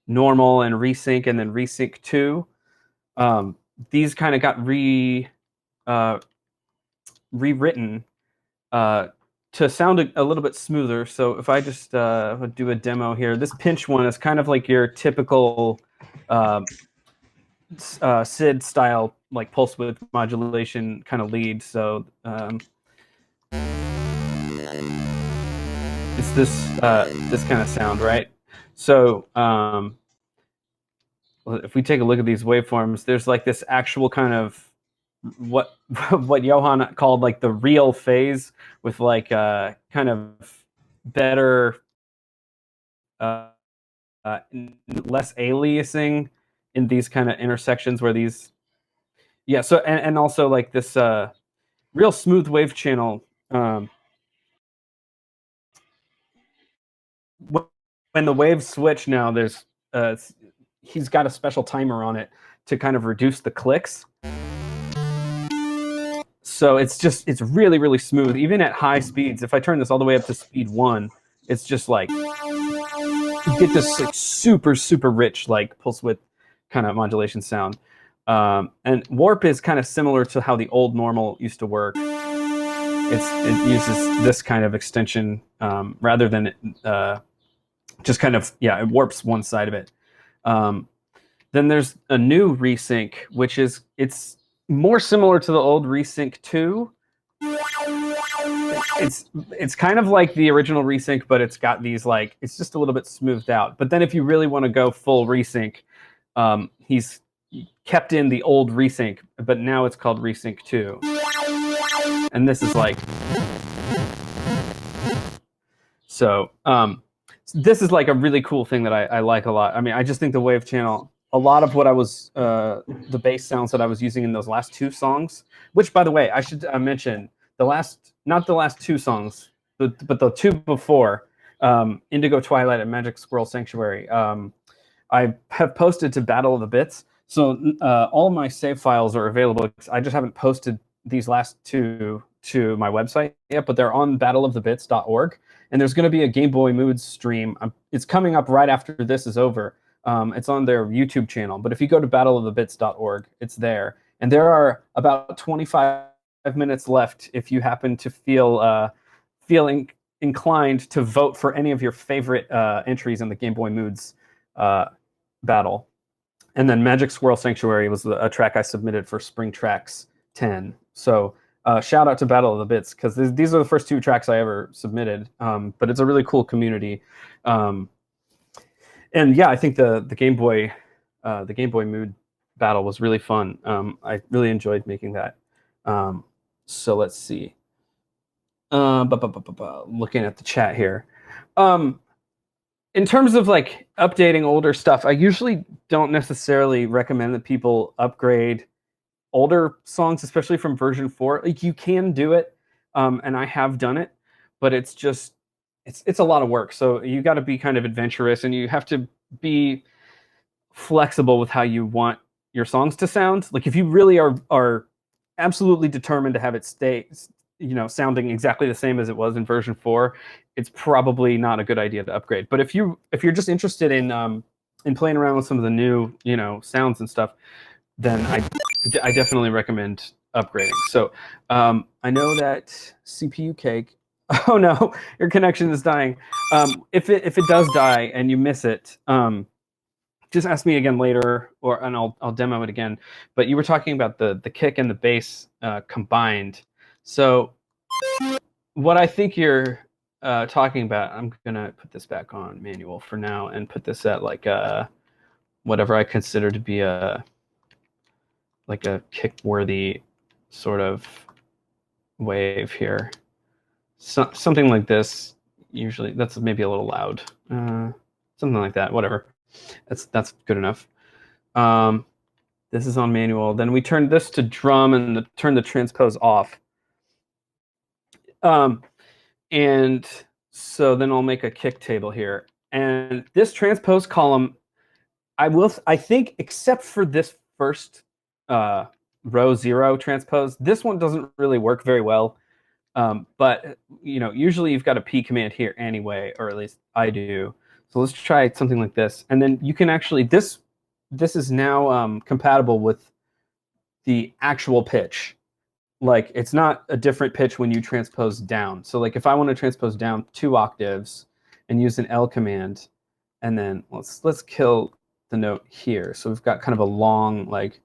Speaker 7: normal and resync and then resync 2. These kind of got rewritten to sound a little bit smoother. So if I just do a demo here, this pinch one is kind of like your typical SID style, like pulse width modulation kind of lead. So it's this kind of sound, right? So if we take a look at these waveforms, there's like this actual kind of what Johan called like the real phase, with like kind of better less aliasing in these kind of intersections where these so and also like this real smooth wave channel. When the waves switch now, there's he's got a special timer on it to kind of reduce the clicks. So it's really, really smooth, even at high speeds. If I turn this all the way up to speed 1, it's just like, you get this like super, super rich, like pulse width kind of modulation sound. And warp is kind of similar to how the old normal used to work. It uses this kind of extension rather than just kind of, it warps one side of it. Then there's a new resync, which it's more similar to the old Resync 2. it's kind of like the original resync, but it's got these like it's just a little bit smoothed out. But then if you really want to go full resync, he's kept in the old resync, but now it's called Resync 2. And this is like so. This is like a really cool thing that I like a lot. I mean, I just think the Wave channel. A lot of what I was, the bass sounds that I was using in those last two songs, which, by the way, I should mention, not the last two songs, but the two before, Indigo Twilight and Magic Squirrel Sanctuary, I have posted to Battle of the Bits. So all of my save files are available. I just haven't posted these last two to my website yet, but they're on battleofthebits.org. And there's going to be a Game Boy Moods stream. It's coming up right after this is over. It's on their YouTube channel, but if you go to battleofthebits.org, it's there. And there are about 25 minutes left if you happen to feeling inclined to vote for any of your favorite entries in the Game Boy Moods battle. And then Magic Squirrel Sanctuary was a track I submitted for Spring Tracks 10. So shout out to Battle of the Bits, because these are the first two tracks I ever submitted. But it's a really cool community. And yeah, I think the Game Boy Mood battle was really fun. I really enjoyed making that. So let's see. Looking at the chat here. In terms of like updating older stuff, I usually don't necessarily recommend that people upgrade older songs, especially from version 4. Like you can do it, and I have done it, but it's just it's a lot of work. So you got to be kind of adventurous, and you have to be flexible with how you want your songs to sound. Like if you really are absolutely determined to have it stay, sounding exactly the same as it was in version 4, it's probably not a good idea to upgrade. But if you're just interested in playing around with some of the new, sounds and stuff, then I definitely recommend upgrading. So I know that CPU Cake. Oh no, your connection is dying. If it does die and you miss it, just ask me again later, and I'll demo it again. But you were talking about the kick and the bass combined. So what I think you're talking about, I'm gonna put this back on manual for now and put this at like whatever I consider to be a kick-worthy sort of wave here. Something like this. Usually that's maybe a little loud. Something like that. Whatever. That's good enough. This is on manual. Then we turn this to drum and turn the transpose off. And so then I'll make a kick table here. And this transpose column, I think, except for this first row 0 transpose, this one doesn't really work very well. But usually you've got a P command here anyway, or at least I do. So let's try something like this. And then you can actually, this is now compatible with the actual pitch. Like it's not a different pitch when you transpose down. So like if I want to transpose down 2 octaves and use an L command, and then let's kill the note here. So we've got kind of a long, like,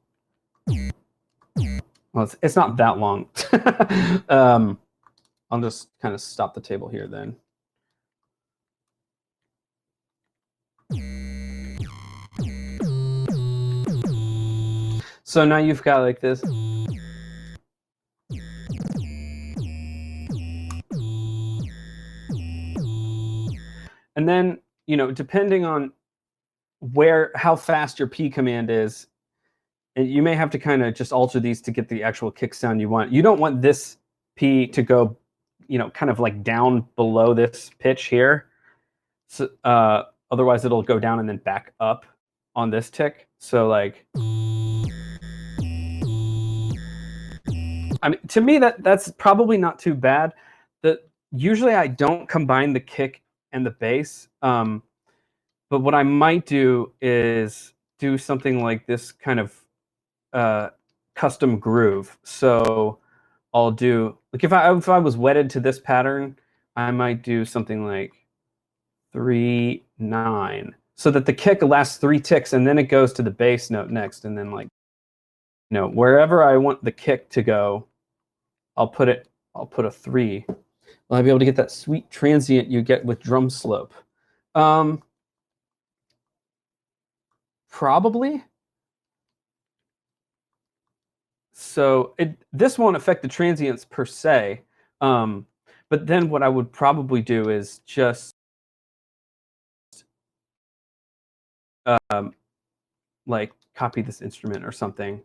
Speaker 7: well, it's not that long. I'll just kind of stop the table here then. So now you've got like this. And then, depending on how fast your P command is, you may have to kind of just alter these to get the actual kick sound you want. You don't want this P to go, kind of like down below this pitch here. So otherwise it'll go down and then back up on this tick. So like, I mean, to me that's probably not too bad. Usually I don't combine the kick and the bass. But what I might do is do something like this kind of custom groove. So I'll do, like if I was wedded to this pattern, I might do something like 3-9, so that the kick lasts 3 ticks and then it goes to the bass note next, and then like, wherever I want the kick to go, I'll put a 3. Will I be able to get that sweet transient you get with drum slope? Probably. So this won't affect the transients per se. But then what I would probably do is just like copy this instrument or something,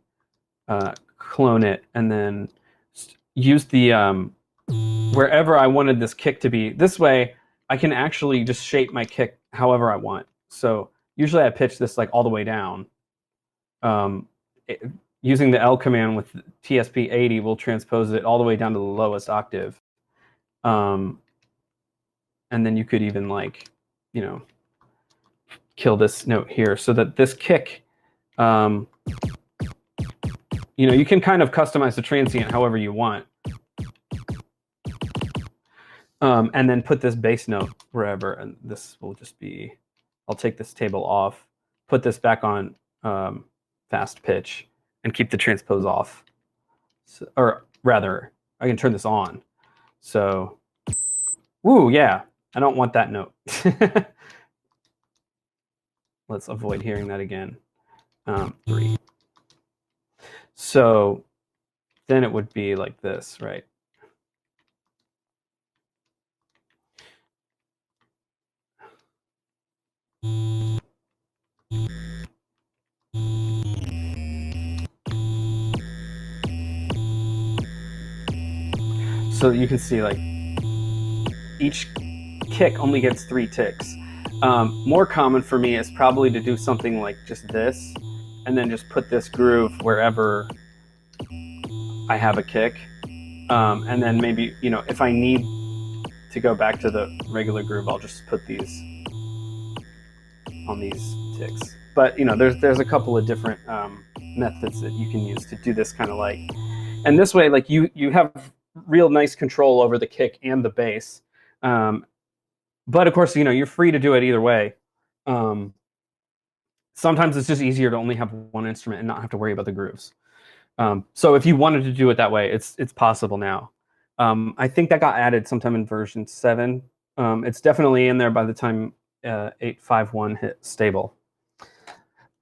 Speaker 7: clone it, and then use the wherever I wanted this kick to be. This way, I can actually just shape my kick however I want. So usually I pitch this like all the way down. Using the L command with TSP 80 will transpose it all the way down to the lowest octave. And then you could even like, you know, kill this note here so that this kick, you know, you can kind of customize the transient however you want. And then put this bass note wherever, and this will just be, I'll take this table off, put this back on fast pitch, and keep the transpose off. So, or rather, I can turn this on. So, woo, yeah, I don't want that note. Let's avoid hearing that again. 3. So then it would be like this, right? So you can see like each kick only gets 3 ticks. More common for me is probably to do something like just this, and then just put this groove wherever I have a kick. And then maybe, you know, if I need to go back to the regular groove, I'll just put these on these ticks. But, you know, there's a couple of different methods that you can use to do this kind of like, and this way, like you have real nice control over the kick and the bass. But of course, you know, you're free to do it either way. Sometimes it's just easier to only have one instrument and not have to worry about the grooves. So if you wanted to do it that way, it's possible now. I think that got added sometime in version 7. It's definitely in there by the time 8.5.1 hit stable.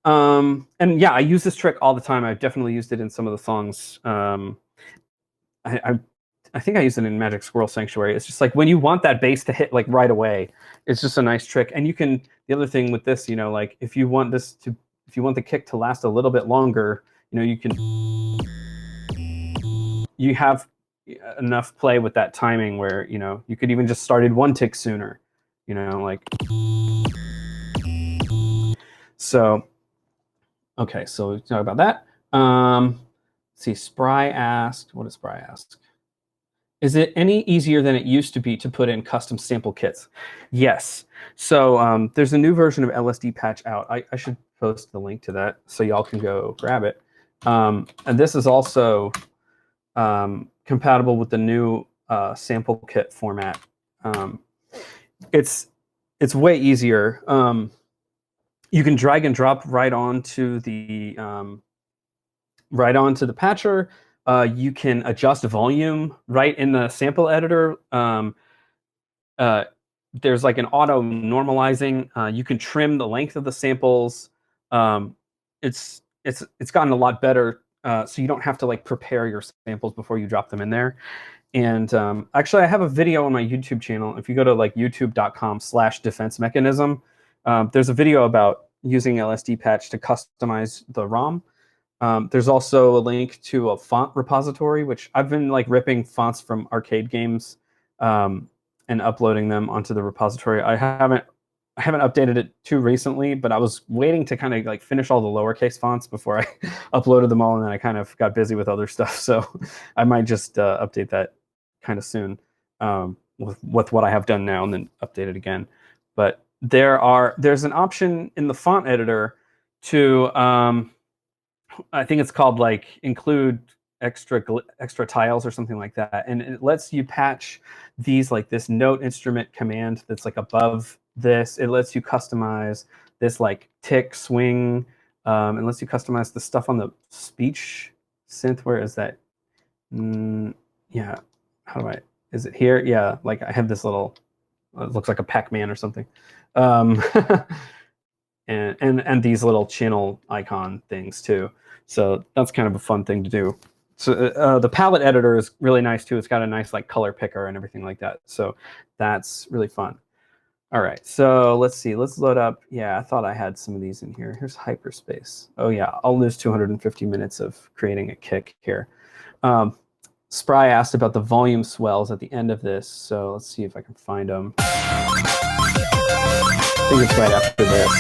Speaker 7: And yeah, I use this trick all the time. I've definitely used it in some of the songs. I think I used it in Magic Squirrel Sanctuary. It's just like when you want that bass to hit like right away, it's just a nice trick. And you can, the other thing with this, you know, like if you want this to, if you want the kick to last a little bit longer, you know, you can, you have enough play with that timing where, you know, you could even just started 1 tick sooner, you know, like. So, okay, so we talk about that. Let's see, Spry asked, what did Spry ask? Is it any easier than it used to be to put in custom sample kits? Yes. So there's a new version of LSD patch out. I should post the link to that so y'all can go grab it. And this is also compatible with the new sample kit format. It's way easier. You can drag and drop right onto the patcher. You can adjust volume right in the sample editor. There's like an auto normalizing. You can trim the length of the samples. It's gotten a lot better, so you don't have to like prepare your samples before you drop them in there. And actually, I have a video on my YouTube channel. If you go to like youtube.com/defense mechanism, there's a video about using LSD patch to customize the ROM. There's also a link to a font repository, which I've been like ripping fonts from arcade games and uploading them onto the repository. I haven't updated it too recently, but I was waiting to kind of like finish all the lowercase fonts before I uploaded them all, and then I kind of got busy with other stuff. So I might just update that kind of soon with what I have done now, and then update it again. But there's an option in the font editor to I think it's called like include extra tiles or something like that, and it lets you patch these like this note instrument command that's like above this. It lets you customize this like tick swing, and lets you customize the stuff on the speech synth. Where is that? Yeah, how do I? Is it here? Yeah, like I have this little, it looks like a Pac-Man or something. And these little channel icon things too. So that's kind of a fun thing to do. So the palette editor is really nice too. It's got a nice like color picker and everything like that. So that's really fun. All right, so let's see. Let's load up. Yeah, I thought I had some of these in here. Here's hyperspace. Oh yeah, I'll lose 250 minutes of creating a kick here. Spry asked about the volume swells at the end of this, so let's see if I can find them. I think it's right after this.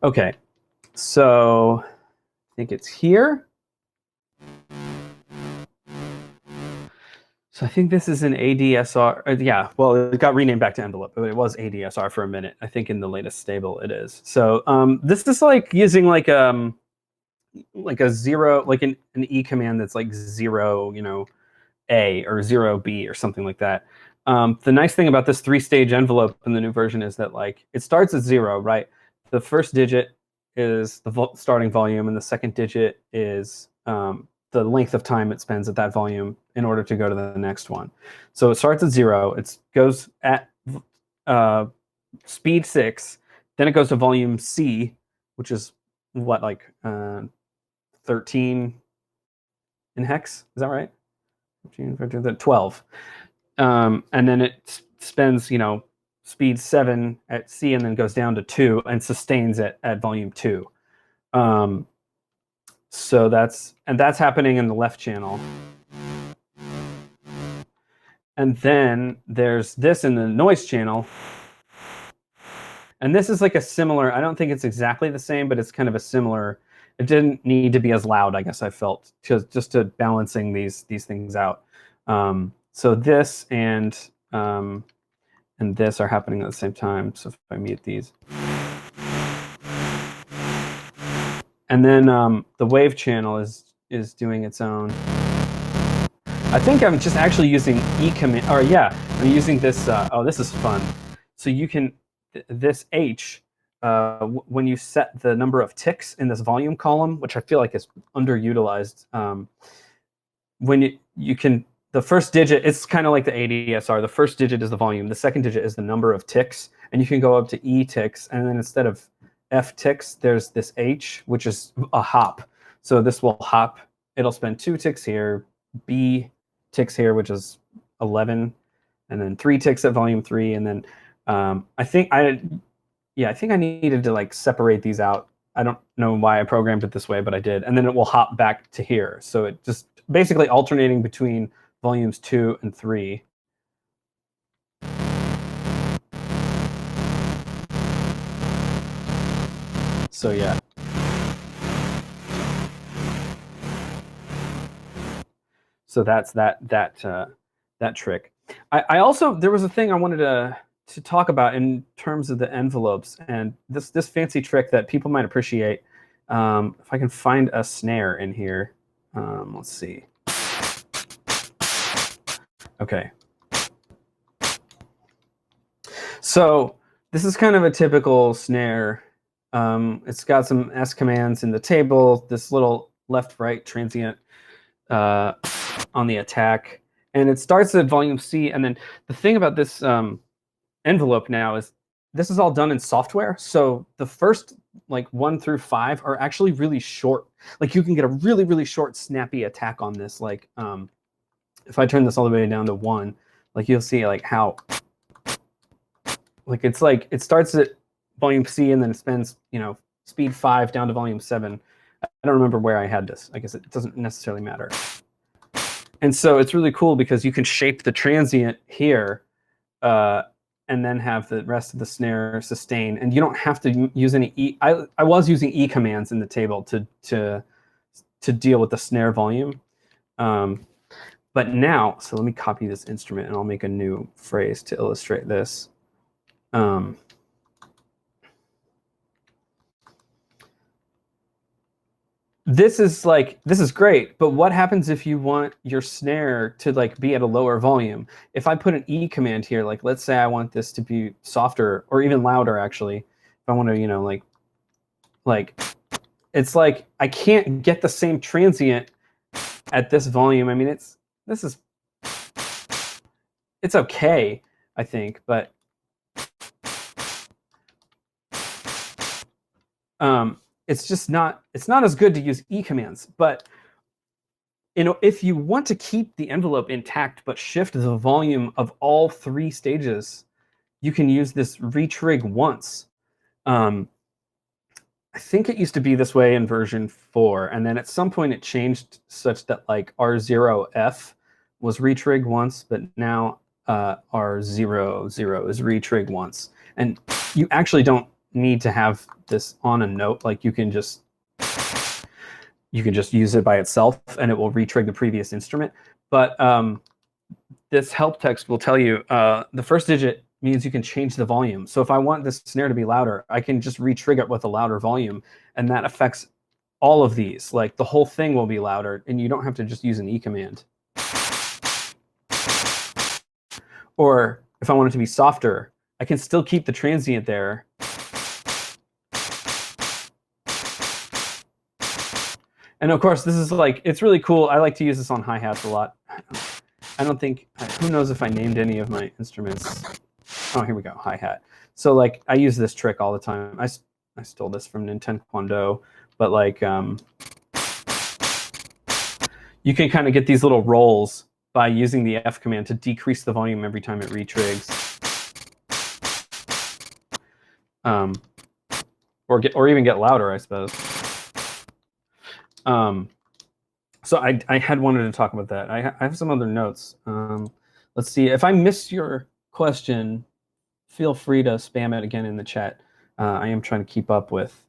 Speaker 7: Okay, so I think it's here. So I think this is an ADSR. Yeah, well, it got renamed back to envelope, but it was ADSR for a minute. I think in the latest stable it is. So this is like using like a zero, like an E command that's like 0, you know, A or 0B or something like that. The nice thing about this 3-stage envelope in the new version is that like it starts at 0, right? The first digit is the starting volume, and the second digit is the length of time it spends at that volume in order to go to the next one. So it starts at 0. It goes at speed 6. Then it goes to volume C, which is what, like 13 in hex? Is that right? 15, 15, 12. And then it spends, you know, speed 7 at C and then goes down to 2 and sustains it at volume 2. So that's happening in the left channel. And then there's this in the noise channel. And this is like a similar, I don't think it's exactly the same, but it's kind of a similar, it didn't need to be as loud, I guess I felt, just to balancing these things out. So this and this are happening at the same time. So if I mute these. And then the wave channel is doing its own. I think I'm just actually using E command, or yeah, I'm using this, oh, this is fun. So you can, this H, when you set the number of ticks in this volume column, which I feel like is underutilized, when you can, the first digit, it's kind of like the ADSR, the first digit is the volume, the second digit is the number of ticks, and you can go up to E ticks, and then instead of F ticks, there's this H, which is a hop. So this will hop, it'll spend 2 ticks here, B ticks here, which is 11, and then 3 ticks at volume 3, and then I think I needed to like separate these out. I don't know why I programmed it this way, but I did. And then it will hop back to here. So it just basically alternating between volumes 2 and 3. So yeah. So that's that trick. I also, there was a thing I wanted to talk about in terms of the envelopes, and this fancy trick that people might appreciate. If I can find a snare in here, let's see. Okay. So this is kind of a typical snare. It's got some S commands in the table, this little left-right transient on the attack, and it starts at volume C. And then the thing about this envelope now is this is all done in software, so the first like 1 through 5 are actually really short. Like you can get a really short snappy attack on this. Like if I turn this all the way down to 1, like you'll see like how like it's like it starts at volume C and then it spends, you know, speed 5 down to volume 7. I don't remember where I had this. I guess it doesn't necessarily matter. And so it's really cool because you can shape the transient here and then have the rest of the snare sustain. And you don't have to use any E. I was using E commands in the table to deal with the snare volume. But now, so let me copy this instrument and I'll make a new phrase to illustrate this. This is great, but what happens if you want your snare to like be at a lower volume? If I put an E command here, like let's say I want this to be softer or even louder actually, if I want to, you know, like Like, it's like I can't get the same transient at this volume. I mean, it's okay, I think, but it's just not as good to use E commands. But if you want to keep the envelope intact but shift the volume of all 3 stages, you can use this retrig once. I think it used to be this way in version 4, and then at some point it changed such that like R0F was retrig once, but now R00 is retrig once. And you actually don't need to have this on a note. Like you can just use it by itself and it will retrig the previous instrument. But this help text will tell you the first digit means you can change the volume. So if I want this snare to be louder, I can just re-trigger it with a louder volume, and that affects all of these. Like the whole thing will be louder, and you don't have to just use an E command. Or if I want it to be softer, I can still keep the transient there. And of course, this is like, it's really cool. I like to use this on hi-hats a lot. I don't think, who knows if I named any of my instruments. Oh, here we go, hi-hat. So like, I use this trick all the time. I stole this from Nintendo, but like, you can kind of get these little rolls by using the F command to decrease the volume every time it retrigs. Or even get louder, I suppose. So I had wanted to talk about that. I have some other notes. Let's see. If I missed your question, feel free to spam it again in the chat. I am trying to keep up with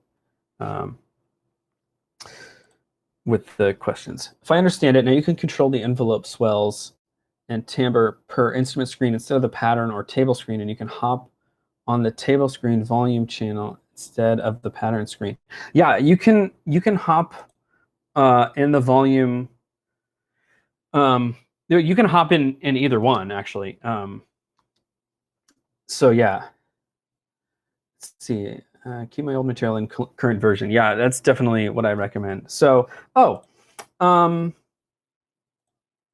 Speaker 7: the questions. If I understand it, now you can control the envelope swells and timbre per instrument screen instead of the pattern or table screen, and you can hop on the table screen volume channel instead of the pattern screen. Yeah, you can hop in the volume. You can hop in either one, actually. So yeah. Let's see. Keep my old material in current version. Yeah, that's definitely what I recommend. So,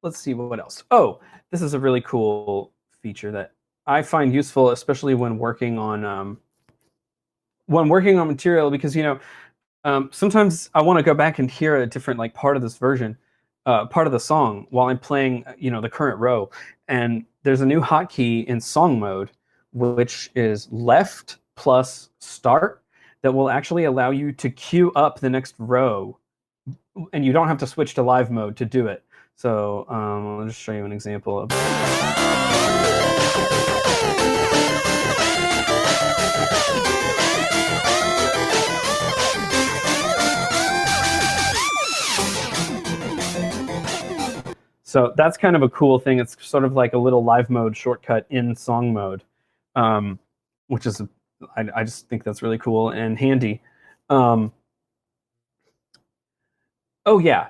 Speaker 7: let's see what else. Oh, this is a really cool feature that I find useful, especially when working on material, because sometimes I want to go back and hear a different like part of this version, part of the song while I'm playing, the current row. And there's a new hotkey in song mode, which is left plus start, that will actually allow you to queue up the next row, and you don't have to switch to live mode to do it. So I'll just show you an example of So that's kind of a cool thing. It's sort of like a little live mode shortcut in song mode, which is, I just think that's really cool and handy. Oh yeah,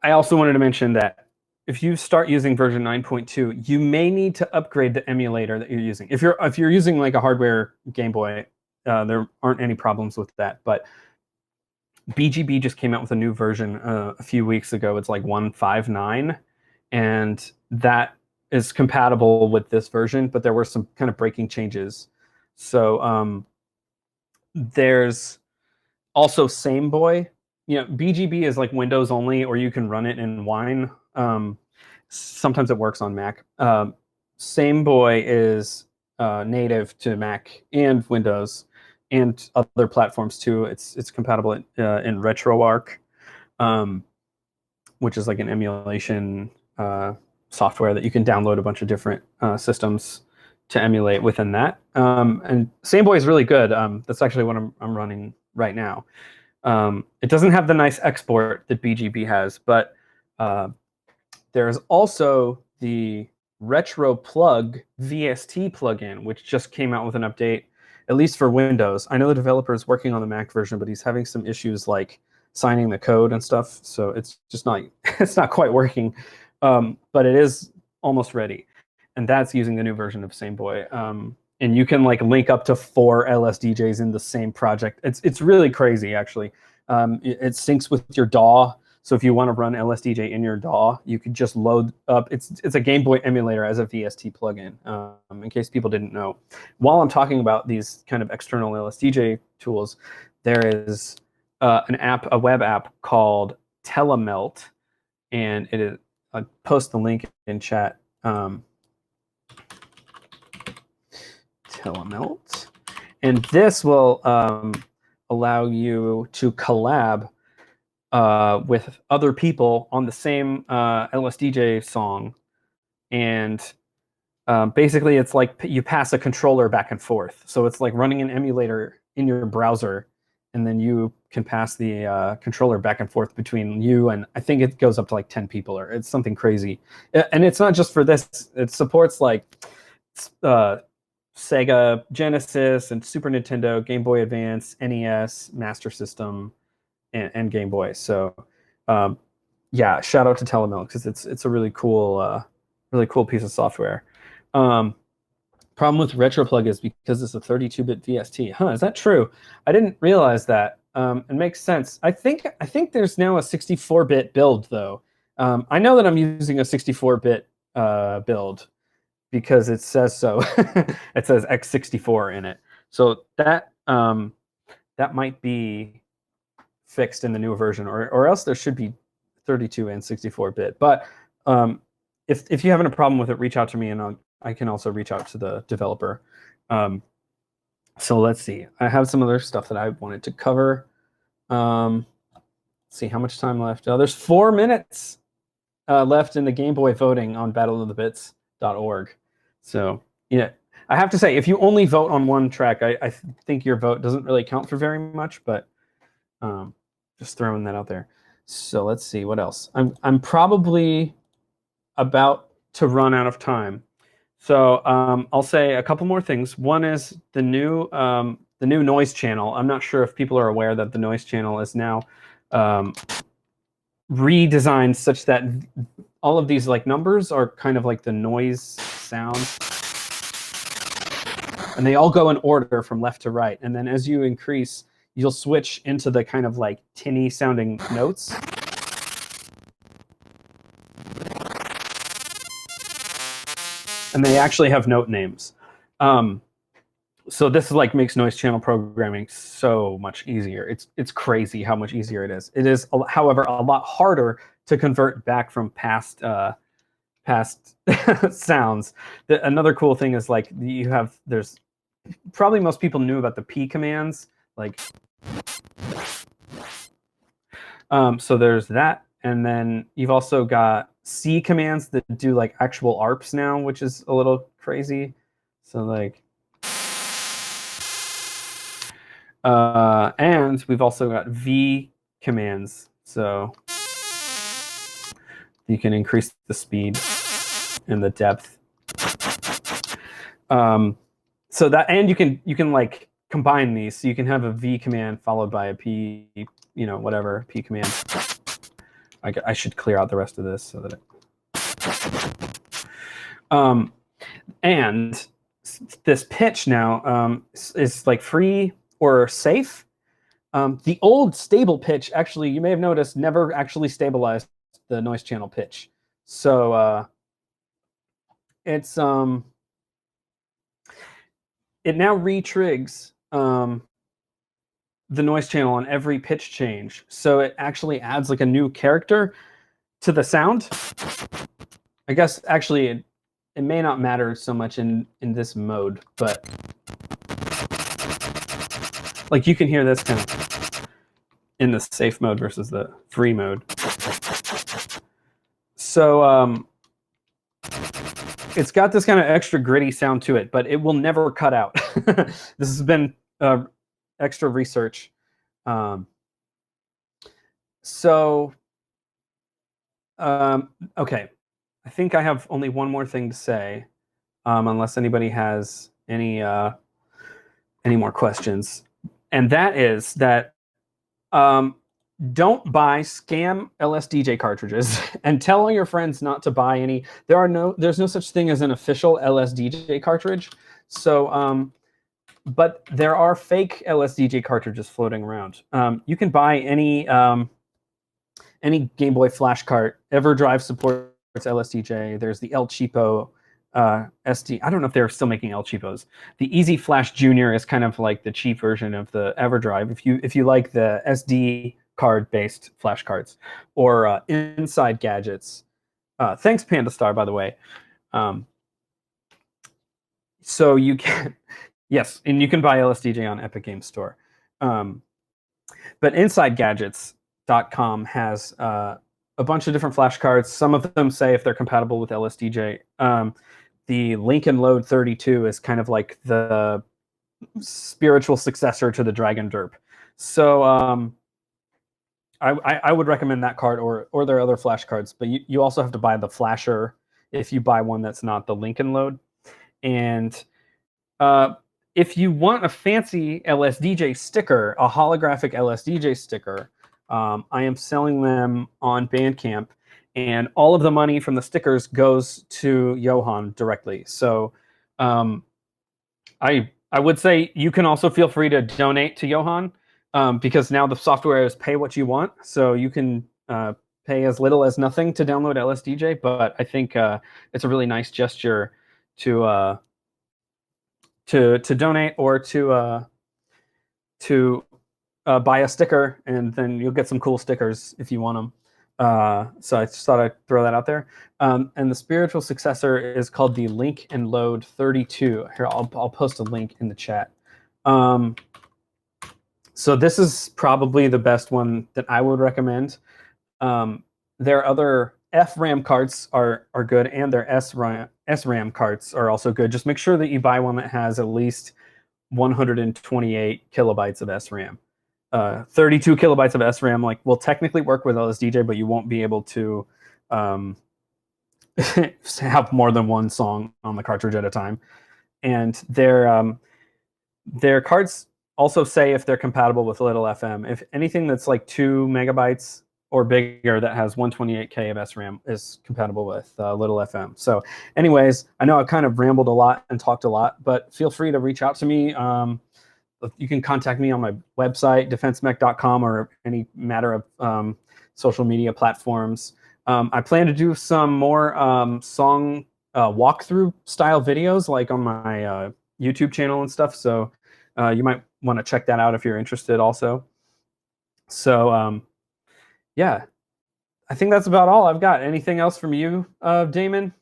Speaker 7: I also wanted to mention that if you start using version 9.2, you may need to upgrade the emulator that you're using. If you're using like a hardware Game Boy, there aren't any problems with that. But BGB just came out with a new version a few weeks ago. It's like 1.59. And that is compatible with this version, but there were some kind of breaking changes. So there's also SameBoy. BGB is like Windows only, or you can run it in Wine. Sometimes it works on Mac. SameBoy is native to Mac and Windows and other platforms too. It's compatible in RetroArch, which is like an emulation software that you can download a bunch of different systems to emulate within that. And SameBoy is really good. That's actually what I'm running right now. It doesn't have the nice export that BGB has, but there's also the RetroPlug VST plugin, which just came out with an update, at least for Windows. I know the developer is working on the Mac version, but he's having some issues like signing the code and stuff. So it's just not, it's not quite working. But it is almost ready, and that's using the new version of SameBoy. and you can like link up to 4 LSDJs in the same project. It's really crazy, actually. It syncs with your DAW. So if you want to run LSDJ in your DAW, you could just load up. It's a Game Boy emulator as a VST plugin, in case people didn't know. While I'm talking about these kind of external LSDJ tools, there is a web app called Telemelt, and it is. I'll post the link in chat. Telemelt, and this will allow you to collab with other people on the same LSDJ song, and basically it's like you pass a controller back and forth. So it's like running an emulator in your browser, and then you can pass the controller back and forth between you and I think it goes up to like 10 people, or it's something crazy. And it's not just for this. It supports like Sega Genesis and Super Nintendo, Game Boy Advance, NES, Master System, and Game Boy. So yeah, shout out to Telemelt because it's a really cool piece of software. Problem with RetroPlug is because it's a 32-bit VST. Huh, is that true? I didn't realize that. It makes sense. I think there's now a 64-bit build though. I know that I'm using a 64-bit build because it says so. It says x64 in it. So that might be fixed in the newer version, or else there should be 32 and 64-bit. But if you're having a problem with it, reach out to me, and I can also reach out to the developer. So let's see. I have some other stuff that I wanted to cover. Let's see how much time left. Oh, there's 4 minutes left in the Game Boy voting on battleofthebits.org. So yeah, I have to say, if you only vote on one track, I think your vote doesn't really count for very much. But just throwing that out there. So let's see what else. I'm probably about to run out of time. So I'll say a couple more things. One is the new noise channel. I'm not sure if people are aware that the noise channel is now redesigned such that all of these like numbers are kind of like the noise sound, and they all go in order from left to right. And then as you increase, you'll switch into the kind of like tinny sounding notes. And they actually have note names. So this like makes noise channel programming so much easier. It's crazy how much easier it is. It is, however, a lot harder to convert back from past sounds. Another cool thing is like there's probably most people knew about the P commands. Like, so there's that, and then you've also got C commands that do like actual ARPs now, which is a little crazy. So like, and we've also got V commands, so you can increase the speed and the depth. So that, and you can like combine these, so you can have a V command followed by a P, whatever P command. I should clear out the rest of this so that and this pitch now is like free or safe. The old stable pitch, actually, you may have noticed, never actually stabilized the noise channel pitch. So it's it now re-trigs the noise channel on every pitch change. So it actually adds like a new character to the sound. I guess actually it may not matter so much in this mode, but like you can hear this kind of in the safe mode versus the free mode. So it's got this kind of extra gritty sound to it, but it will never cut out. This has been extra research. Okay. I think I have only one more thing to say, unless anybody has any more questions. And that is that don't buy scam LSDJ cartridges and tell all your friends not to buy any. There's no such thing as an official LSDJ cartridge. So, but there are fake LSDJ cartridges floating around. You can buy any Game Boy Flash cart. EverDrive supports LSDJ. There's the El Cheapo SD. I don't know if they're still making El Cheapos. The Easy Flash Junior is kind of like the cheap version of the EverDrive. If you like the SD card based flash cards, or Inside Gadgets. Thanks, PandaStar, by the way. So you can, yes, and you can buy LSDJ on Epic Games Store. But InsideGadgets.com has a bunch of different flash cards. Some of them say if they're compatible with LSDJ. The Lincoln Load 32 is kind of like the spiritual successor to the Dragon Derp. So I would recommend that card or there are other flash cards, but you also have to buy the flasher if you buy one that's not the Lincoln Load. And if you want a fancy LSDJ sticker, a holographic LSDJ sticker, I am selling them on Bandcamp, and all of the money from the stickers goes to Johan directly. So I would say you can also feel free to donate to Johan, because now the software is pay what you want. So you can pay as little as nothing to download LSDJ, but I think it's a really nice gesture to donate or to buy a sticker, and then you'll get some cool stickers if you want them. So I just thought I'd throw that out there. And the spiritual successor is called the Link and Load 32. Here, I'll post a link in the chat. So this is probably the best one that I would recommend. Their other FRAM carts are good, and their SRAM carts are also good. Just make sure that you buy one that has at least 128 kilobytes of SRAM. 32 kilobytes of SRAM will technically work with LSDJ, but you won't be able to have more than one song on the cartridge at a time. And their cards also say if they're compatible with Little FM. If anything that's like 2 megabytes or bigger that has 128K of SRAM is compatible with Little FM. So anyways, I know I've kind of rambled a lot and talked a lot, but feel free to reach out to me. You can contact me on my website, defensemech.com, or any matter of social media platforms. I plan to do some more song walkthrough style videos like on my YouTube channel and stuff. So you might want to check that out if you're interested also. So yeah, I think that's about all I've got. Anything else from you, Damon?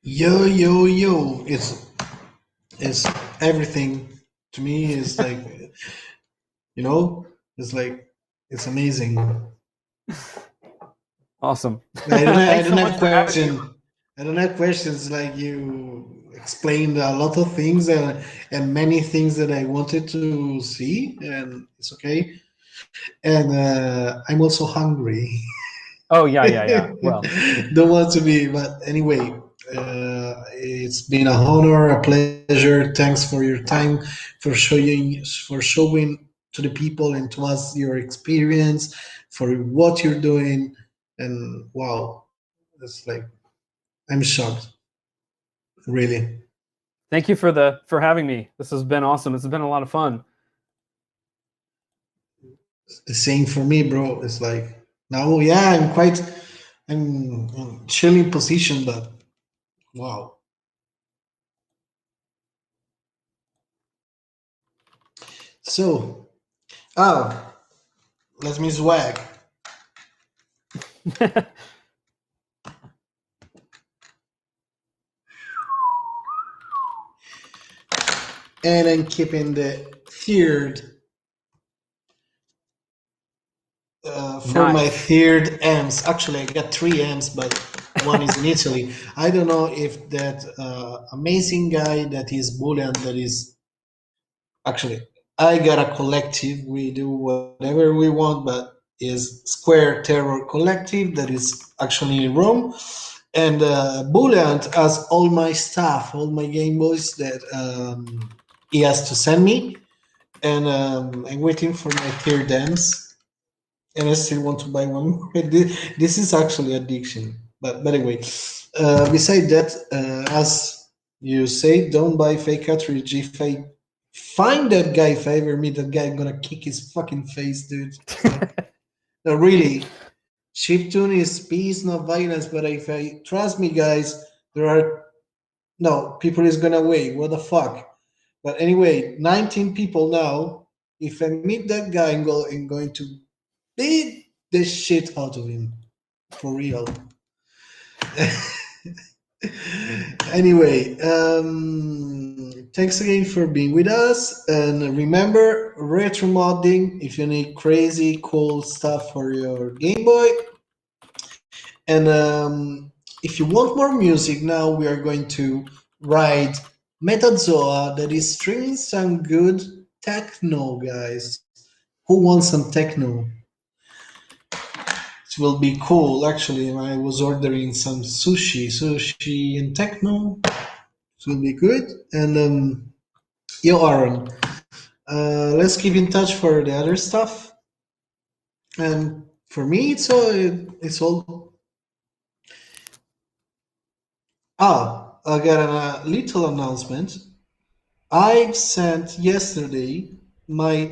Speaker 2: Yo. It's everything to me is like, it's like, it's amazing.
Speaker 7: Awesome.
Speaker 2: I don't have questions. I don't have questions. Like, you explained a lot of things and many things that I wanted to see, and it's okay. And I'm also hungry.
Speaker 7: Oh yeah. Well,
Speaker 2: don't want to be, but anyway, it's been a honor, a pleasure. Thanks for your time, for showing to the people and to us your experience, for what you're doing, and wow, it's like, I'm shocked, really.
Speaker 7: thank you for having me. This has been awesome. This has been a lot of fun.
Speaker 2: The same for me, bro. It's like, now, yeah, I'm in chilling position, but wow. So, let me swag. And I'm keeping the third for
Speaker 7: Nice.
Speaker 2: my third amps. Actually, I got 3 amps, but one is in Italy. I don't know if that amazing guy that is Boolean, that is actually, I got a collective. We do whatever we want, but is Square Terror Collective that is actually in Rome. And Boolean has all my stuff, all my Game Boys that he has to send me. And I'm waiting for my third amps. And I still want to buy one more. This is actually addiction. But anyway, beside that, as you say, don't buy fake cartridge. If I find that guy, if I ever meet that guy, I'm gonna kick his fucking face, dude. No, really. Chiptune is peace, not violence. But if I trust me, guys, there are no people is gonna wait. What the fuck? But anyway, 19 people now. If I meet that guy, I'm going to beat the shit out of him for real. Anyway, thanks again for being with us. And remember, retro modding if you need crazy cool stuff for your Game Boy. And if you want more music, now we are going to ride Metazoa that is streaming some good techno, guys. Who wants some techno? It will be cool. Actually, I was ordering some sushi and techno. It will be good. And yo, Aaron, let's keep in touch for the other stuff. And for me, it's all. I got a little announcement. I've sent yesterday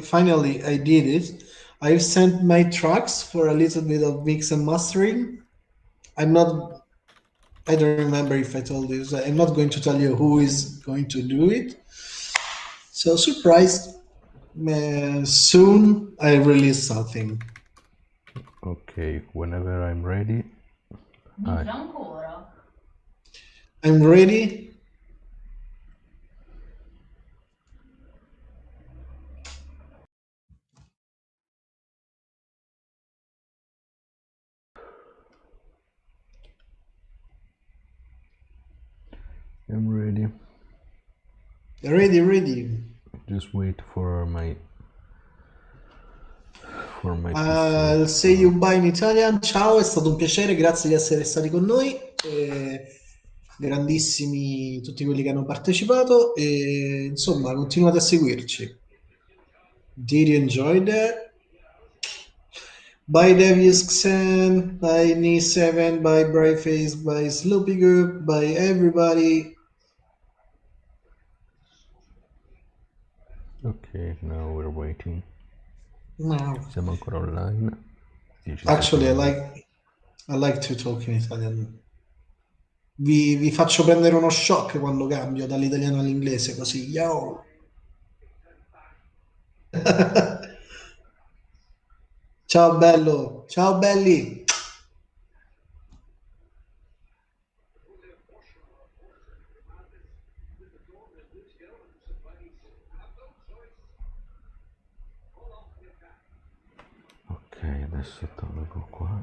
Speaker 2: finally I did it. I've sent my tracks for a little bit of mix and mastering. I'm not I don't remember if I told you. So I'm not going to tell you who is going to do it. So surprised. Soon I release something.
Speaker 4: Okay, whenever I'm ready.
Speaker 2: I'm ready.
Speaker 4: I'm ready.
Speaker 2: Ready.
Speaker 4: Just wait for my
Speaker 2: I'll say you bye in Italian. Ciao, è stato un piacere, grazie di essere stati con noi. Grandissimi tutti quelli che hanno partecipato e insomma continuate a seguirci. Did you enjoy that? Bye Devious Xen, bye Knee7, bye BRYFACE, bye Sloopy Group, bye everybody.
Speaker 4: Ok, now we're waiting.
Speaker 2: No.
Speaker 4: Siamo ancora online. 10
Speaker 2: Actually,
Speaker 4: secondi.
Speaker 2: I like to talk in Italian. Vi faccio prendere uno shock quando cambio dall'italiano all'inglese, così, yo! Ciao bello, ciao belli!
Speaker 4: Ok, adesso tolgo qua.